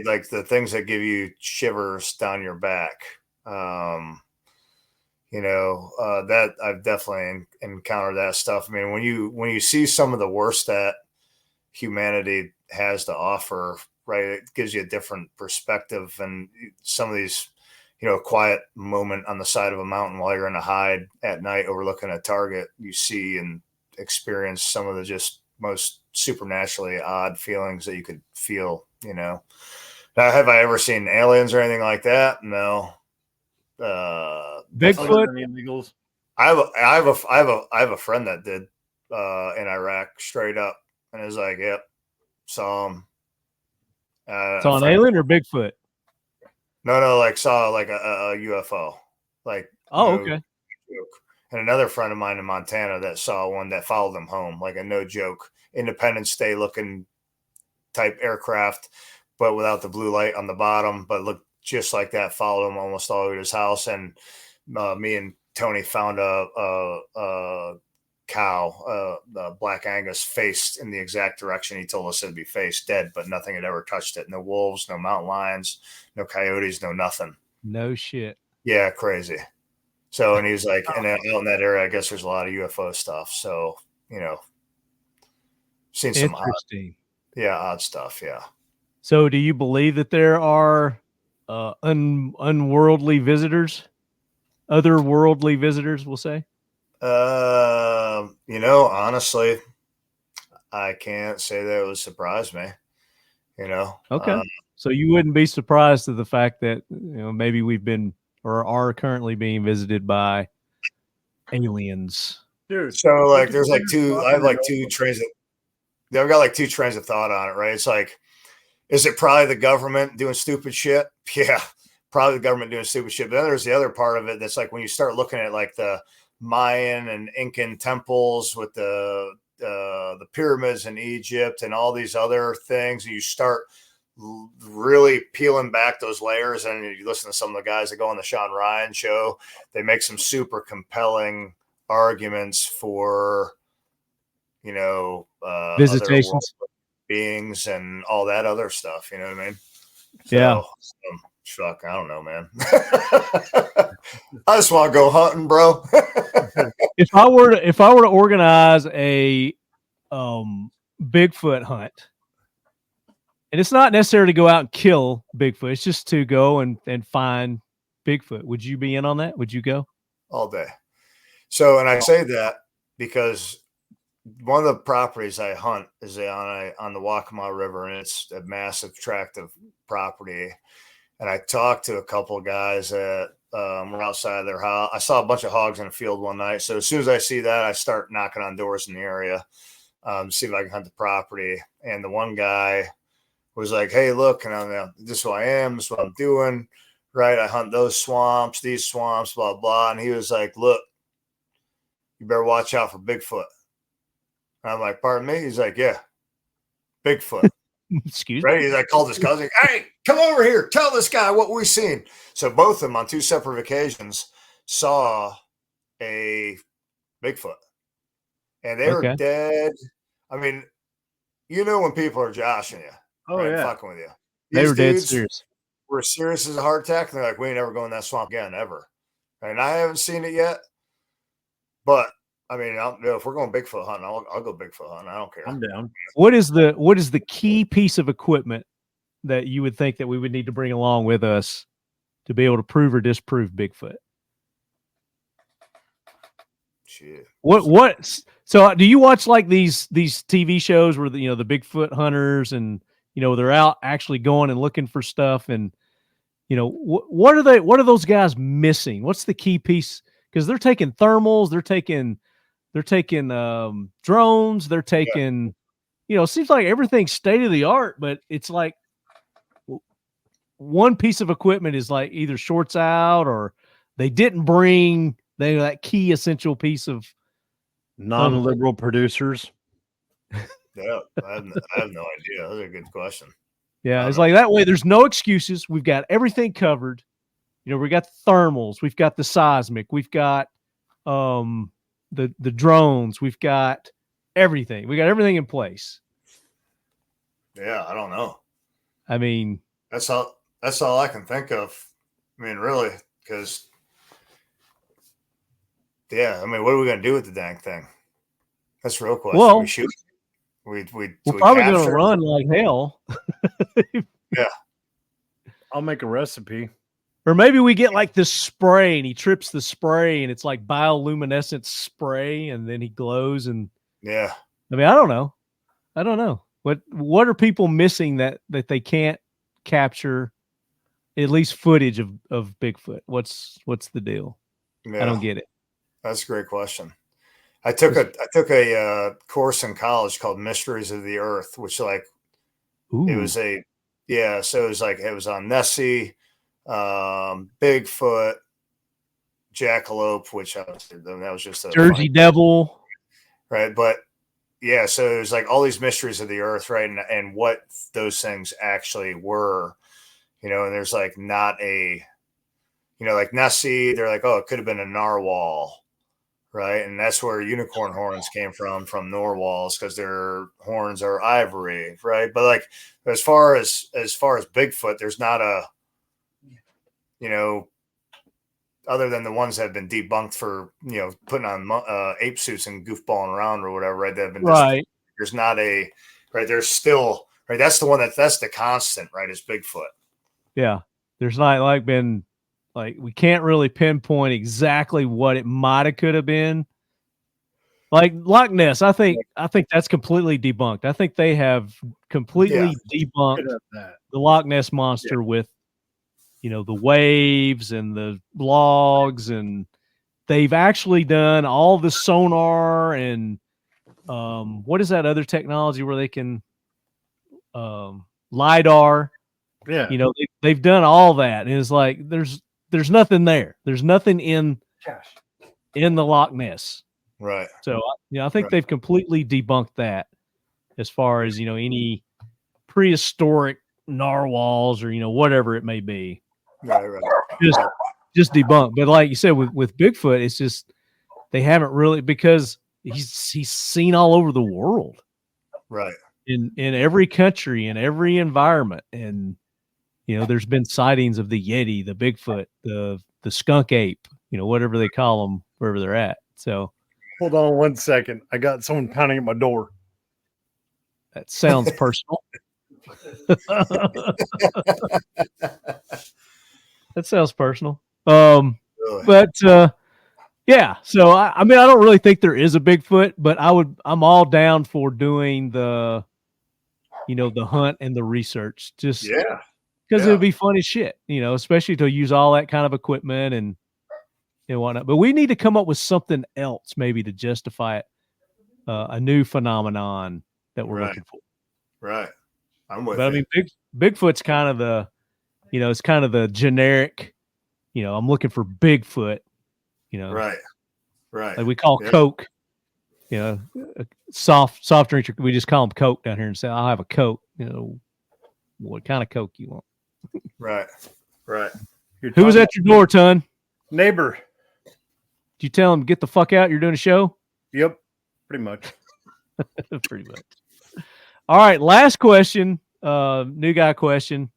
Like the things that give you shivers down your back. That I've definitely encountered that stuff. I mean, when you see some of the worst that humanity has to offer, right, it gives you a different perspective. And some of these, quiet moment on the side of a mountain while you're in a hide at night overlooking a target, you see and experience some of the just most supernaturally odd feelings that you could feel, Now, have I ever seen aliens or anything like that? No. Bigfoot. I have a friend that did in Iraq straight up, and it was like, yep, saw him. Saw an alien or Bigfoot? No, like saw like a UFO. Like, okay. And another friend of mine in Montana that saw one that followed them home, like a no joke Independence Day looking type aircraft, but without the blue light on the bottom, but looked just like that, followed him almost all over his house. And me and Tony found a cow, the Black Angus, faced in the exact direction he told us it'd be faced, dead, but nothing had ever touched it. No wolves, no mountain lions, no coyotes, no nothing. No shit. Yeah, crazy. So, and he was like, and out in that area, I guess there's a lot of UFO stuff. So, seen some odd stuff. Yeah. So, do you believe that there are unworldly visitors, otherworldly visitors, we'll say? Honestly, I can't say that it would surprise me. Okay. So you wouldn't be surprised at the fact that maybe we've been or are currently being visited by aliens. Dude. So like, there's like two. I have like two trains of. I've got like two trains of thought on it, right? It's like, is it probably the government doing stupid shit? Yeah, probably the government doing stupid shit. But then there's the other part of it that's like when you start looking at like the Mayan and Incan temples with the pyramids in Egypt and all these other things, you start really peeling back those layers, and you listen to some of the guys that go on the Sean Ryan show. They make some super compelling arguments for visitations, beings, and all that other stuff. You know what I mean? Yeah. Fuck, I don't know, man. I just want to go hunting, bro. If I were to organize a Bigfoot hunt, and it's not necessarily to go out and kill Bigfoot, it's just to go and find Bigfoot, would you be in on that? Would you go? All day. So, and I say that because one of the properties I hunt is on the Waccamaw River, and it's a massive tract of property. And I talked to a couple of guys that were outside their house. I saw a bunch of hogs in a field one night. So as soon as I see that, I start knocking on doors in the area to see if I can hunt the property. And the one guy was like, "Hey, look, and this is who I am. This is what I'm doing. Right? I hunt those swamps, these swamps, blah, blah." And he was like, "Look, you better watch out for Bigfoot." And I'm like, "Pardon me?" He's like, "Yeah, Bigfoot." Excuse me. Right? He's like, called his cousin. "Hey, come over here. Tell this guy what we seen." So both of them on two separate occasions saw a Bigfoot, and they were dead. I mean, when people are joshing you, fucking with you. They were dead serious. We're serious as a heart attack, and they're like, "We ain't never going in that swamp again, ever." And I haven't seen it yet, but I mean, if we're going Bigfoot hunting, I'll go Bigfoot hunting. I don't care. I'm down. What is the key piece of equipment that you would think that we would need to bring along with us to be able to prove or disprove Bigfoot? Shit. What? So do you watch like these TV shows where the Bigfoot hunters and they're out actually going and looking for stuff, and what are those guys missing? What's the key piece? Because they're taking thermals, they're taking drones, they're taking it seems like everything's state of the art, but it's like one piece of equipment is like either shorts out or they didn't bring that key essential piece of non-liberal producers. Yeah, I have no idea. That's a good question. Yeah, it's like that way. There's no excuses. We've got everything covered. We got the thermals, we've got the seismic, we've got the drones, we've got everything. We got everything in place. Yeah, I don't know. I mean, that's all I can think of. I mean, really, because what are we gonna do with the dang thing? That's the real question. Well, we shoot. We're probably gonna run like hell. Yeah, I'll make a recipe. Or maybe we get like this spray and he trips the spray and it's like bioluminescent spray and then he glows and yeah. I mean, I don't know. What are people missing that they can't capture at least footage of Bigfoot? What's the deal? Yeah. I don't get it. That's a great question. I took a course in college called Mysteries of the Earth, which so it was it was on Nessie, Bigfoot, Jackalope, which that was just a Jersey Devil, right? But yeah, so it was like all these mysteries of the earth, right? And what those things actually were, and there's like not a, like Nessie, they're like, oh, it could have been a narwhal, right? And that's where unicorn horns came from narwhals, because their horns are ivory, right? But like as far as Bigfoot, there's not a, other than the ones that have been debunked for, putting on ape suits and goofballing around or whatever, right? That have been right. There's not a, right. There's still, right. That's the one that's the constant, right? Is Bigfoot. Yeah. There's not been we can't really pinpoint exactly what it might have could have been. Like Loch Ness, I think that's completely debunked. I think they have completely debunked that. the Loch Ness monster with, the waves and the logs, and they've actually done all the sonar and what is that other technology where they can LiDAR? Yeah. They've done all that, and it's like there's nothing there. There's nothing in the Loch Ness. Right. So I think they've completely debunked that as far as any prehistoric narwhals or whatever it may be. Right. Just debunked. But like you said, with Bigfoot, it's just they haven't really, because he's seen all over the world. Right. In every country, in every environment. And there's been sightings of the Yeti, the Bigfoot, the skunk ape, whatever they call them, wherever they're at. So hold on 1 second. I got someone pounding at my door. That sounds personal. That sounds personal. Really? But yeah. So I mean, I don't really think there is a Bigfoot, but I'm all down for doing the, the hunt and the research. Just because it would be fun as shit, especially to use all that kind of equipment and whatnot. But we need to come up with something else, maybe, to justify it, a new phenomenon that we're looking for. Right. I'm with you. I mean, Bigfoot's kind of the, it's kind of the generic, I'm looking for Bigfoot, Right. Like we call Coke, a soft drink. We just call them Coke down here and say, I'll have a Coke. What kind of Coke you want? Right. Who was at your door, Ton? Neighbor. Did you tell him, get the fuck out? You're doing a show? Yep. Pretty much. Pretty much. All right. Last question. New guy question.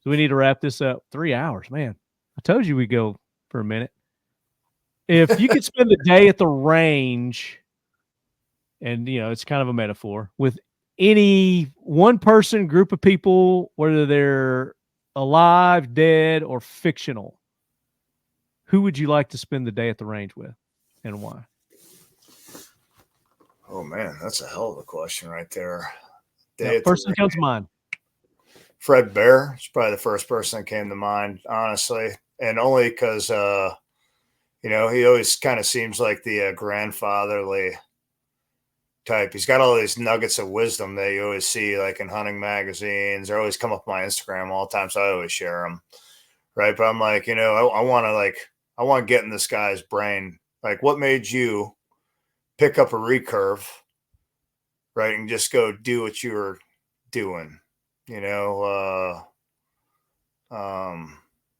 So we need to wrap this up. 3 hours, man. I told you we'd go for a minute. If you could spend a day at the range, and it's kind of a metaphor, with any one person, group of people, whether they're alive, dead, or fictional, who would you like to spend the day at the range with, and why? Oh man, that's a hell of a question right there. First thing comes to mind. Fred Bear is probably the first person that came to mind, honestly, and only because he always kind of seems like the grandfatherly type. He's got all these nuggets of wisdom that you always see, like in hunting magazines. They always come up my Instagram all the time, so I always share them. Right, but I'm like, I want to get in this guy's brain. Like, what made you pick up a recurve, right, and just go do what you were doing?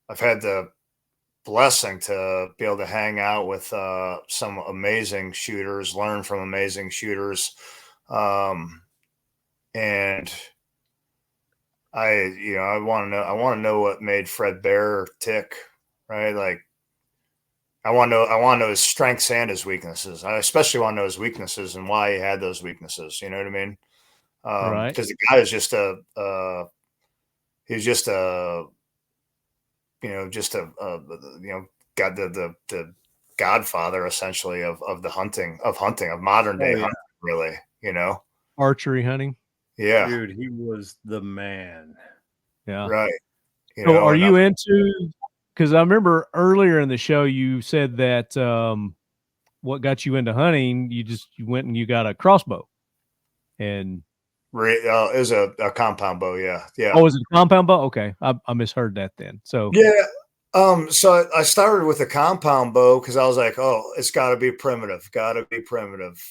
I've had the blessing to be able to hang out with some amazing shooters, learn from amazing shooters, and I want to know what made Fred Bear tick, right? Like, I want to know his strengths and his weaknesses. I especially want to know his weaknesses and why he had those weaknesses. You know what I mean? Right. Because the guy is just got the godfather essentially of hunting of modern day hunting, really. Archery hunting. Yeah, dude, he was the man. Yeah, right. So are you into? Because I remember earlier in the show you said that what got you into hunting, you went and you got a crossbow, and it was a compound bow. Yeah. Oh, was it a compound bow? Okay, I misheard that then. So yeah. So I started with a compound bow because I was like, oh, it's got to be primitive,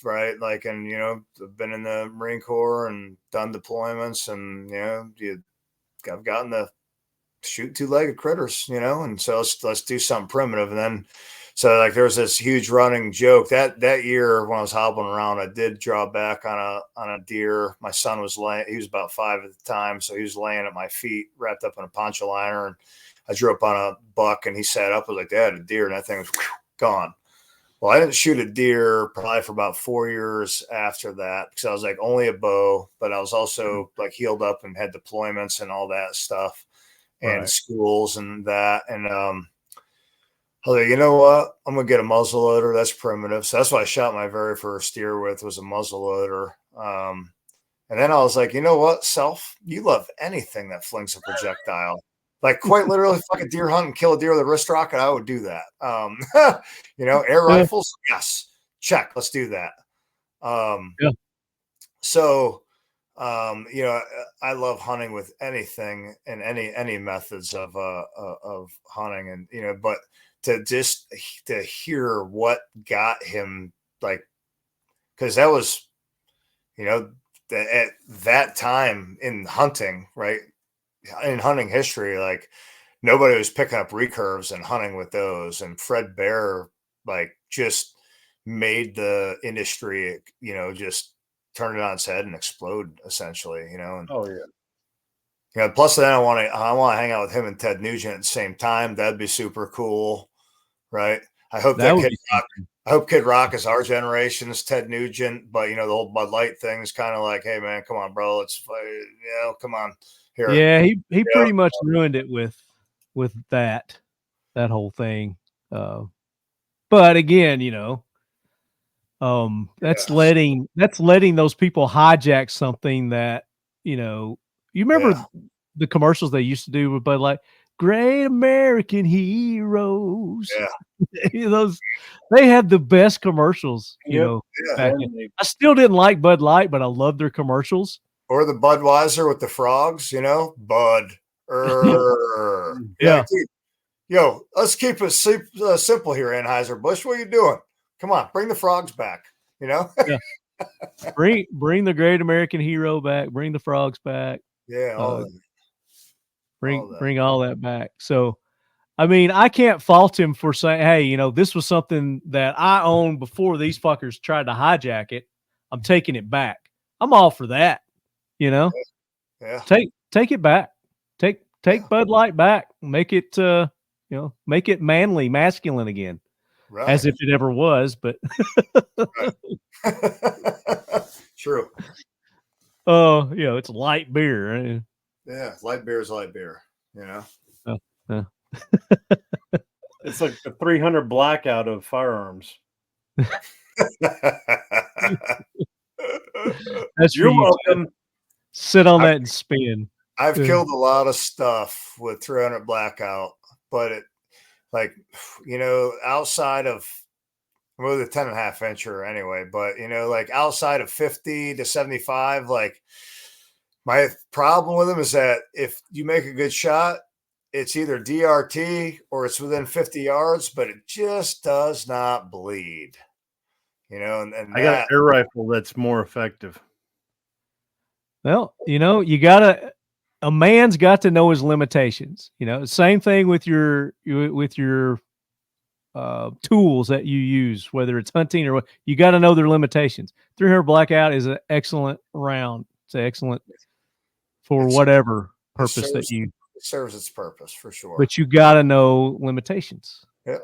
right? Like, and I've been in the Marine Corps and done deployments, and I've gotten to shoot two-legged critters, and so let's do something primitive. And then, so like there was this huge running joke that year when I was hobbling around, I did draw back on a deer. My son was he was about 5 at the time, so he was laying at my feet, wrapped up in a poncho liner, and I drew up on a buck, and he sat up. I was like, "Dad, a deer," and that thing was gone. Well, I didn't shoot a deer probably for about 4 years after that because I was like only a bow, but I was also like healed up and had deployments and all that stuff, and schools and that. And Although, you know what? I'm gonna get a muzzle loader. That's primitive. So that's what I shot my very first deer with, was a muzzle loader. And then I was like, you know what, self, you love anything that flings a projectile. Like, quite literally, fucking deer hunt and kill a deer with a wrist rocket, I would do that. Air rifles, yes, check, let's do that. So, I love hunting with anything and any methods of hunting, and but to hear what got him, like, because that was, at that time in hunting, right? In hunting history, like, nobody was picking up recurves and hunting with those. And Fred Bear, like, just made the industry, just turn it on its head and explode, essentially, And, plus then I want to hang out with him and Ted Nugent at the same time. That'd be super cool, right? I hope Kid Rock is our generation's Ted Nugent, but the whole Bud Light thing is kind of like, hey man, come on, bro, let's come on here. Yeah, he pretty much ruined it with that whole thing. But again, that's letting those people hijack something that, you remember the commercials they used to do with Bud Light, Great American Heroes. Those, they had the best commercials, back in. I still didn't like Bud Light, but I loved their commercials. Or the Budweiser with the frogs, Bud. Yo, let's keep it simple here, Anheuser-Busch. What are you doing? Come on, bring the frogs back, Bring the Great American Hero back. Bring the frogs back. Yeah, bring all that back. So, I mean, I can't fault him for saying, hey, this was something that I owned before these fuckers tried to hijack it. I'm taking it back. I'm all for that. Yeah. Take it back. Take Bud Light back. Make it make it manly, masculine again. Right. As if it ever was, but True. Oh, it's light beer. Right? Yeah, light beer is light beer, It's like the 300 blackout of firearms. That's You're welcome. Sit on that and spin. I've killed a lot of stuff with 300 blackout, but it, like, outside of, well, the 10.5 incher anyway, but like outside of 50 to 75, like, my problem with them is that if you make a good shot, it's either DRT or it's within 50 yards, but it just does not bleed. And I got an air rifle that's more effective. Well, a man's got to know his limitations. Same thing with your tools that you use, whether it's hunting or what, you got to know their limitations. 300 blackout is an excellent round. It's excellent for whatever purpose that you. It serves its purpose for sure. But you got to know limitations. Yeah.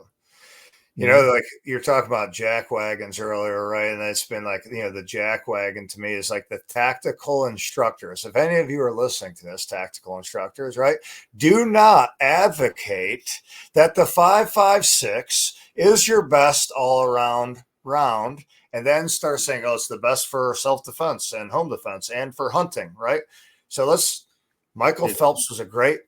Like you're talking about jack wagons earlier, right? And it's been like, the jack wagon to me is like the tactical instructors. If any of you are listening to this, tactical instructors, right? Do not advocate that the 5.56 is your best all around round, and then start saying, oh, it's the best for self-defense and home defense and for hunting, right? So Michael Phelps was a great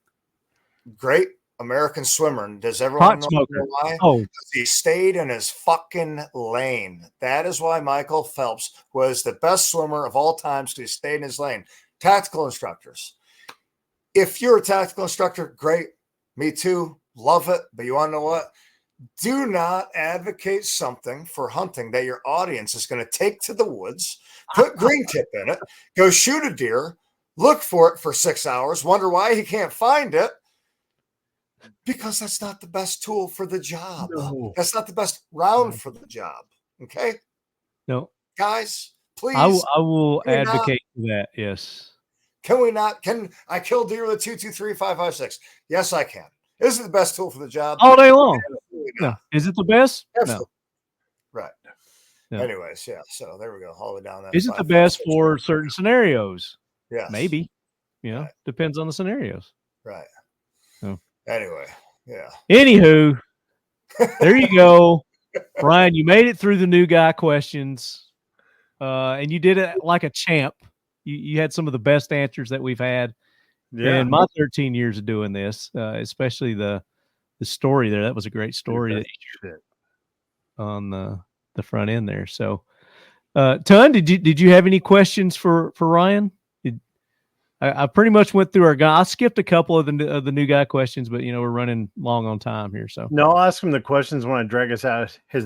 American swimmer. And does everyone know why? Oh, he stayed in his fucking lane. That is why Michael Phelps was the best swimmer of all time, because he stayed in his lane. Tactical instructors. If you're a tactical instructor, great. Me too. Love it. But you want to know what? Do not advocate something for hunting that your audience is going to take to the woods, put green tip in it, go shoot a deer, look for it for 6 hours, wonder why he can't find it. Because that's not the best tool for the job. No. That's not the best round for the job. Okay? No. Guys, please. I will advocate for that. Yes. Can I kill deer with a 223 5.56? Yes, I can. Is it the best tool for the job? All day long. No. Is it the best? Absolutely. No. Right. No. Anyways, yeah. So there we go. All the way down that. Is it the best for certain scenarios? Yes. Maybe. Right. Depends on the scenarios. Right. So. Anyway, yeah. Anywho, There you go. Ryan, you made it through the new guy questions. And you did it like a champ. You had some of the best answers that we've had in my 13 years of doing this, especially the story there. That was a great story that you on the front end there. So, Ton, did you have any questions for Ryan? I pretty much went through our guy. I skipped a couple of the new guy questions, but we're running long on time here. So no, I'll ask him the questions when I drag his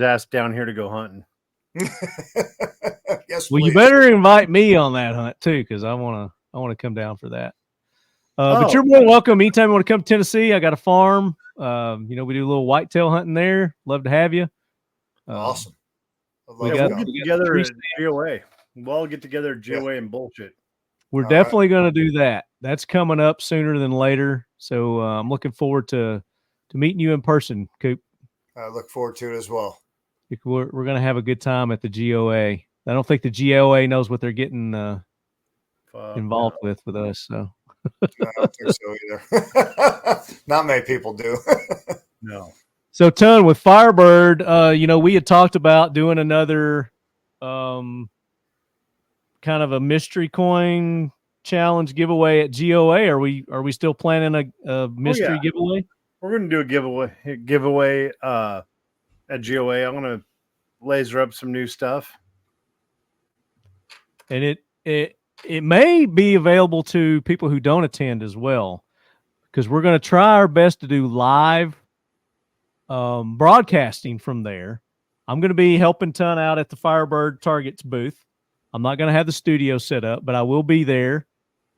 ass down here to go hunting. Yes. Well, please. you better invite me on that hunt too, because I want to come down for that. But you're more than welcome anytime you want to come to Tennessee. I got a farm. We do a little whitetail hunting there. Love to have you. Awesome. We'll get together at GOA. We'll all get together at GOA and bullshit. We're definitely going to do that. That's coming up sooner than later. So I'm looking forward to meeting you in person, Koup. I look forward to it as well. We're going to have a good time at the GOA. I don't think the GOA knows what they're getting involved with us. So I don't think so either. Not many people do. No. So, Ton, with Firebird, we had talked about doing another kind of a mystery coin challenge giveaway at GOA. Are we still planning a mystery giveaway? We're going to do a giveaway at GOA. I'm going to laser up some new stuff. And it may be available to people who don't attend as well, because we're going to try our best to do live broadcasting from there. I'm going to be helping Ton out at the Firebird Targets booth. I'm not going to have the studio set up, but I will be there.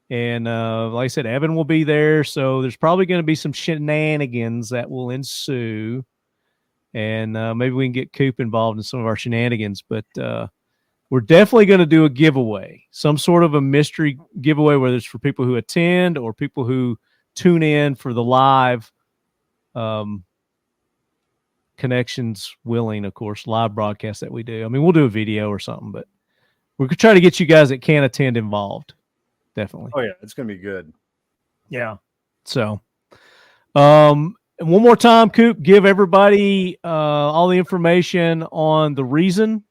And like I said, Evan will be there. So there's probably going to be some shenanigans that will ensue. And maybe we can get Koup involved in some of our shenanigans. But we're definitely going to do a giveaway, some sort of a mystery giveaway, whether it's for people who attend or people who tune in for the live connections willing, of course, live broadcast that we do. I mean, we'll do a video or something, but we're going to try to get you guys that can attend involved. Definitely. Oh, yeah. It's going to be good. Yeah. So, one more time, Koup, give everybody all the information on the reason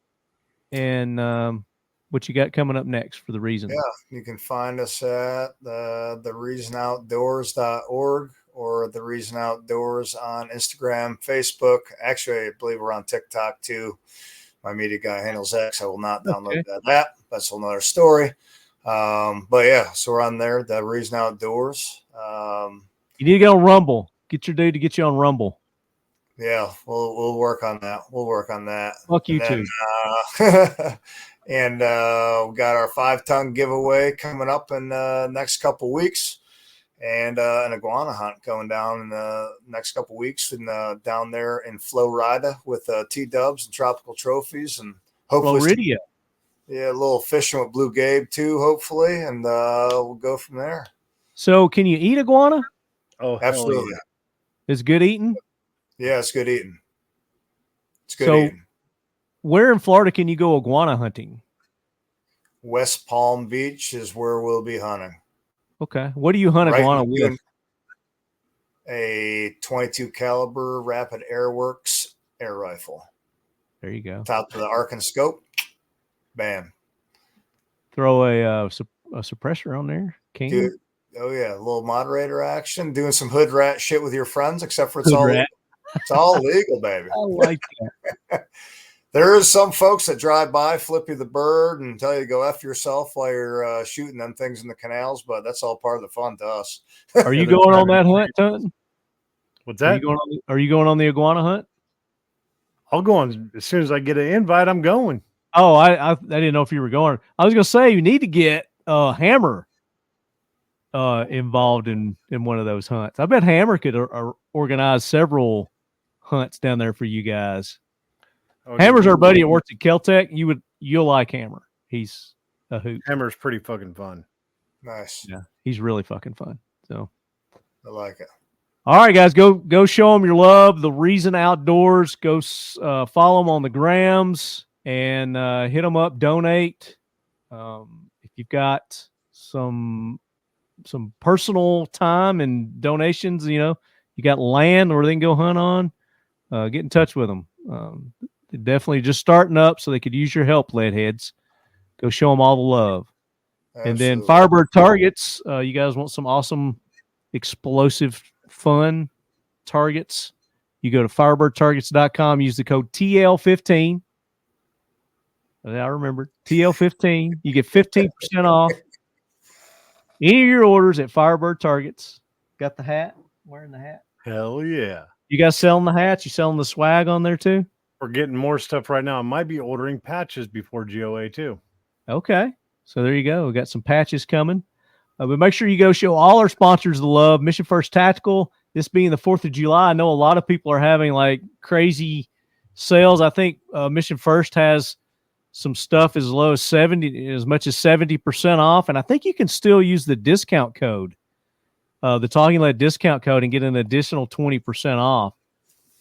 and what you got coming up next for the reason. Yeah, you can find us at thereasonoutdoors.org or The Reason Outdoors on Instagram, Facebook. Actually, I believe we're on TikTok too. My media guy handles X. I will not download that. That's another story. But yeah, so we're on there, The Reason Outdoors. You need to get on Rumble. Get your dude to get you on Rumble. Yeah, we'll work on that. We'll work on that. Fuck you too. And we got our 5-ton giveaway coming up in the next couple weeks, and an iguana hunt going down in the next couple weeks, and down there in Florida with T-dubs and tropical trophies, and hopefully, Florida. Yeah, a little fishing with Blue Gabe too, hopefully, and we'll go from there. So, can you eat iguana? Oh, absolutely. Yeah. It's good eating. Yeah, it's good eating. It's good eating. Where in Florida can you go iguana hunting? West Palm Beach is where we'll be hunting. Okay. What do you hunt iguana with? A 22 caliber Rapid Airworks air rifle. There you go. Top of the arc and scope. Bam. Throw a suppressor on there. Can you? Oh yeah, a little moderator action. Doing some hood rat shit with your friends, except for it's all legal, baby. I like that. There is some folks that drive by, flip you the bird, and tell you to go F yourself while you're shooting them things in the canals, but that's all part of the fun to us. Are you going on that hunt, Ton? What's that? Are you going on the iguana hunt? I'll go on as soon as I get an invite. I'm going. Oh, I didn't know if you were going. I was going to say you need to get Hammer involved in one of those hunts. I bet Hammer could organize several hunts down there for you guys. Hammer's our buddy that works at Keltec. You'll like Hammer. He's a hoot. Hammer's pretty fucking fun. Nice. Yeah, he's really fucking fun. So I like it. All right, guys, go show them your love. The Reason Outdoors. Go follow them on the grams and hit them up. Donate. If you've got some personal time and donations, you got land where they can go hunt on. get in touch with them. They're definitely just starting up, so they could use your help, lead heads. Go show them all the love. Absolutely. And then Firebird targets. You guys want some awesome, explosive, fun targets? You go to firebirdtargets.com. Use the code TL15. I remember TL15. You get 15% off any of your orders at Firebird Targets. Got the hat? Wearing the hat? Hell yeah. You guys selling the hats? You selling the swag on there too? We're getting more stuff right now. I might be ordering patches before GOA too. Okay. So there you go. We got some patches coming. But make sure you go show all our sponsors the love. Mission First Tactical, this being the 4th of July. I know a lot of people are having like crazy sales. I think Mission First has some stuff as low as as much as 70% off. And I think you can still use the discount code, the Talking Lead discount code, and get an additional 20% off.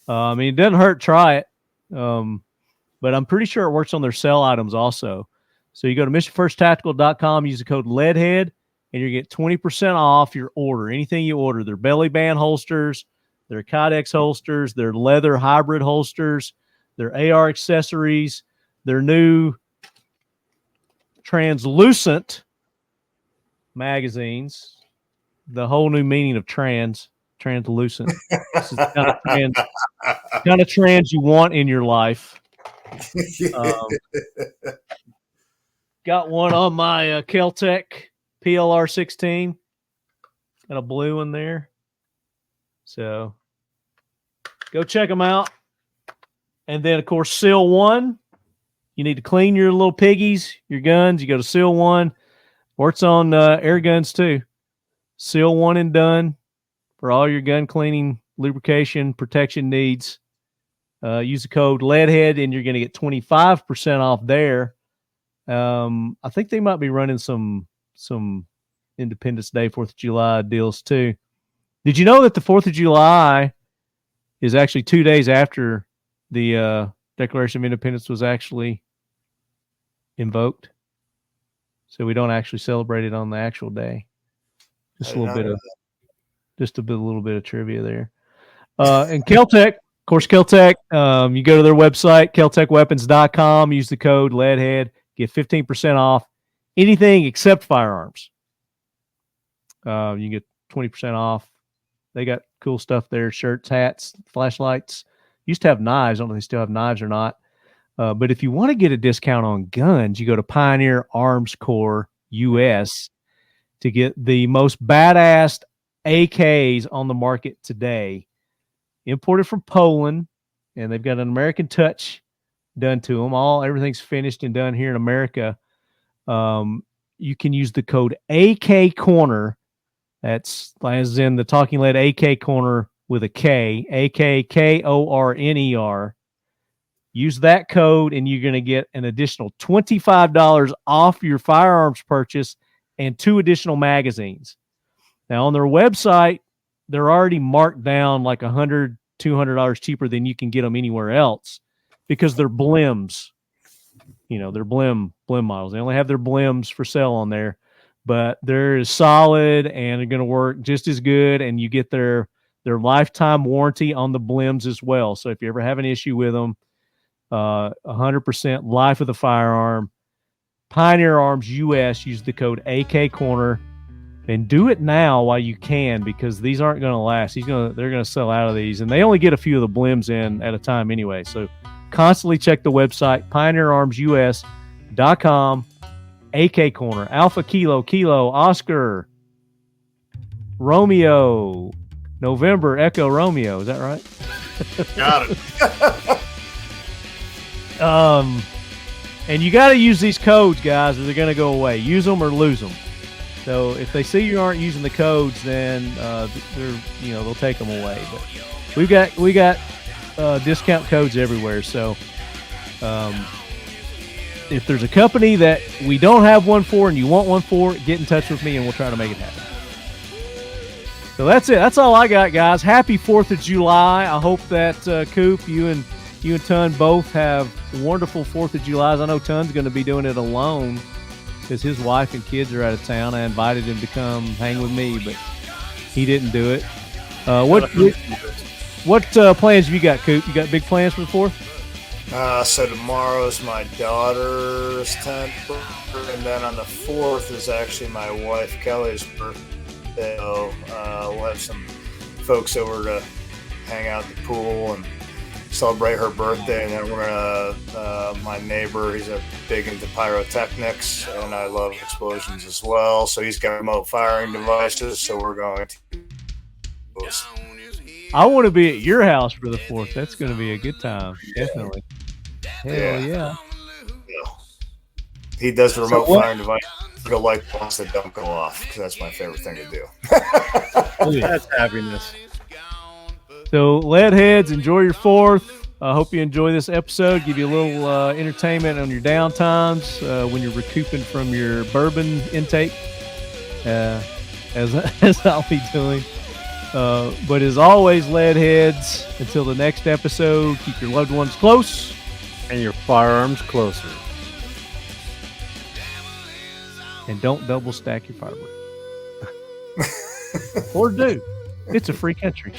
I mean, it doesn't hurt. Try it. But I'm pretty sure it works on their sell items also. So you go to missionfirsttactical.com, use the code LEADHEAD, and you get 20% off your order. Anything you order, their belly band holsters, their Kydex holsters, their leather hybrid holsters, their AR accessories, their new translucent magazines, the whole new meaning of translucent. This is the kind of trans you want in your life. Got one on my Kel-Tec PLR 16. Got a blue one there. So go check them out. And then, of course, Seal 1. You need to clean your little piggies, your guns. You go to Seal 1. Works on air guns too. Seal 1 and done for all your gun cleaning, lubrication, protection needs. Use the code LEADHEAD and you're going to get 25% off there. I think they might be running some Independence Day, 4th of July deals too. Did you know that the 4th of July is actually 2 days after the Declaration of Independence was actually invoked? So we don't actually celebrate it on the actual day. Just a little bit of trivia there. And Kel-Tec, of course, Kel-Tec, you go to their website, keltecweapons.com, use the code LEADHEAD, get 15% off anything except firearms. You can get 20% off. They got cool stuff there, shirts, hats, flashlights. Used to have knives. I don't know if they still have knives or not. But if you want to get a discount on guns, you go to Pioneer Arms Corps US to get the most badass AKs on the market today. Imported from Poland, and they've got an American touch done to them. Everything's finished and done here in America. You can use the code AK Corner. That's as in the Talking Lead AK Corner with a K, AKKORNER. Use that code and you're going to get an additional $25 off your firearms purchase and 2 additional magazines. Now on their website, they're already marked down like $100, $200 cheaper than you can get them anywhere else because they're blims. You know, they're blim models. They only have their blims for sale on there, but they're solid and they're going to work just as good. And you get their lifetime warranty on the blims as well. So if you ever have an issue with them, 100% life of the firearm. Pioneer Arms US, use the code AK Corner and do it now while you can because these aren't going to last. They're going to sell out of these, and they only get a few of the blims in at a time anyway. So constantly check the website, pioneerarmsus.com. AK Corner, Alpha Kilo, Oscar, Romeo, November, Echo Romeo. Is that right? Got it. And you got to use these codes, guys, or they're going to go away. Use them or lose them. So if they see you aren't using the codes, then they'll take them away. But we got discount codes everywhere. So if there's a company that we don't have one for and you want one for, get in touch with me and we'll try to make it happen. So that's it. That's all I got, guys. Happy 4th of July. I hope that Koup, you and Ton both have wonderful 4th of Julys. I know Ton's going to be doing it alone because his wife and kids are out of town. I invited him to come hang with me, but he didn't do it. What plans have you got, Koup? You got big plans for the 4th? So tomorrow's my daughter's 10th birthday, and then on the 4th is actually my wife Kelly's birthday. So we'll have some folks over to hang out at the pool and celebrate her birthday. And then we're gonna, my neighbor, he's a big into pyrotechnics, and I love explosions as well. So he's got remote firing devices. So we're going to. I want to be at your house for the 4th. That's going to be a good time. Definitely. Hell yeah. He does the remote firing device. Go light bulbs that don't go off, because that's my favorite thing to do. That's happiness. So, lead heads, enjoy your 4th. I hope you enjoy this episode. Give you a little entertainment on your downtimes when you're recouping from your bourbon intake, as I'll be doing. But as always, lead heads, until the next episode, keep your loved ones close and your firearms closer. And don't double stack your fireworks. Or do. It's a free country.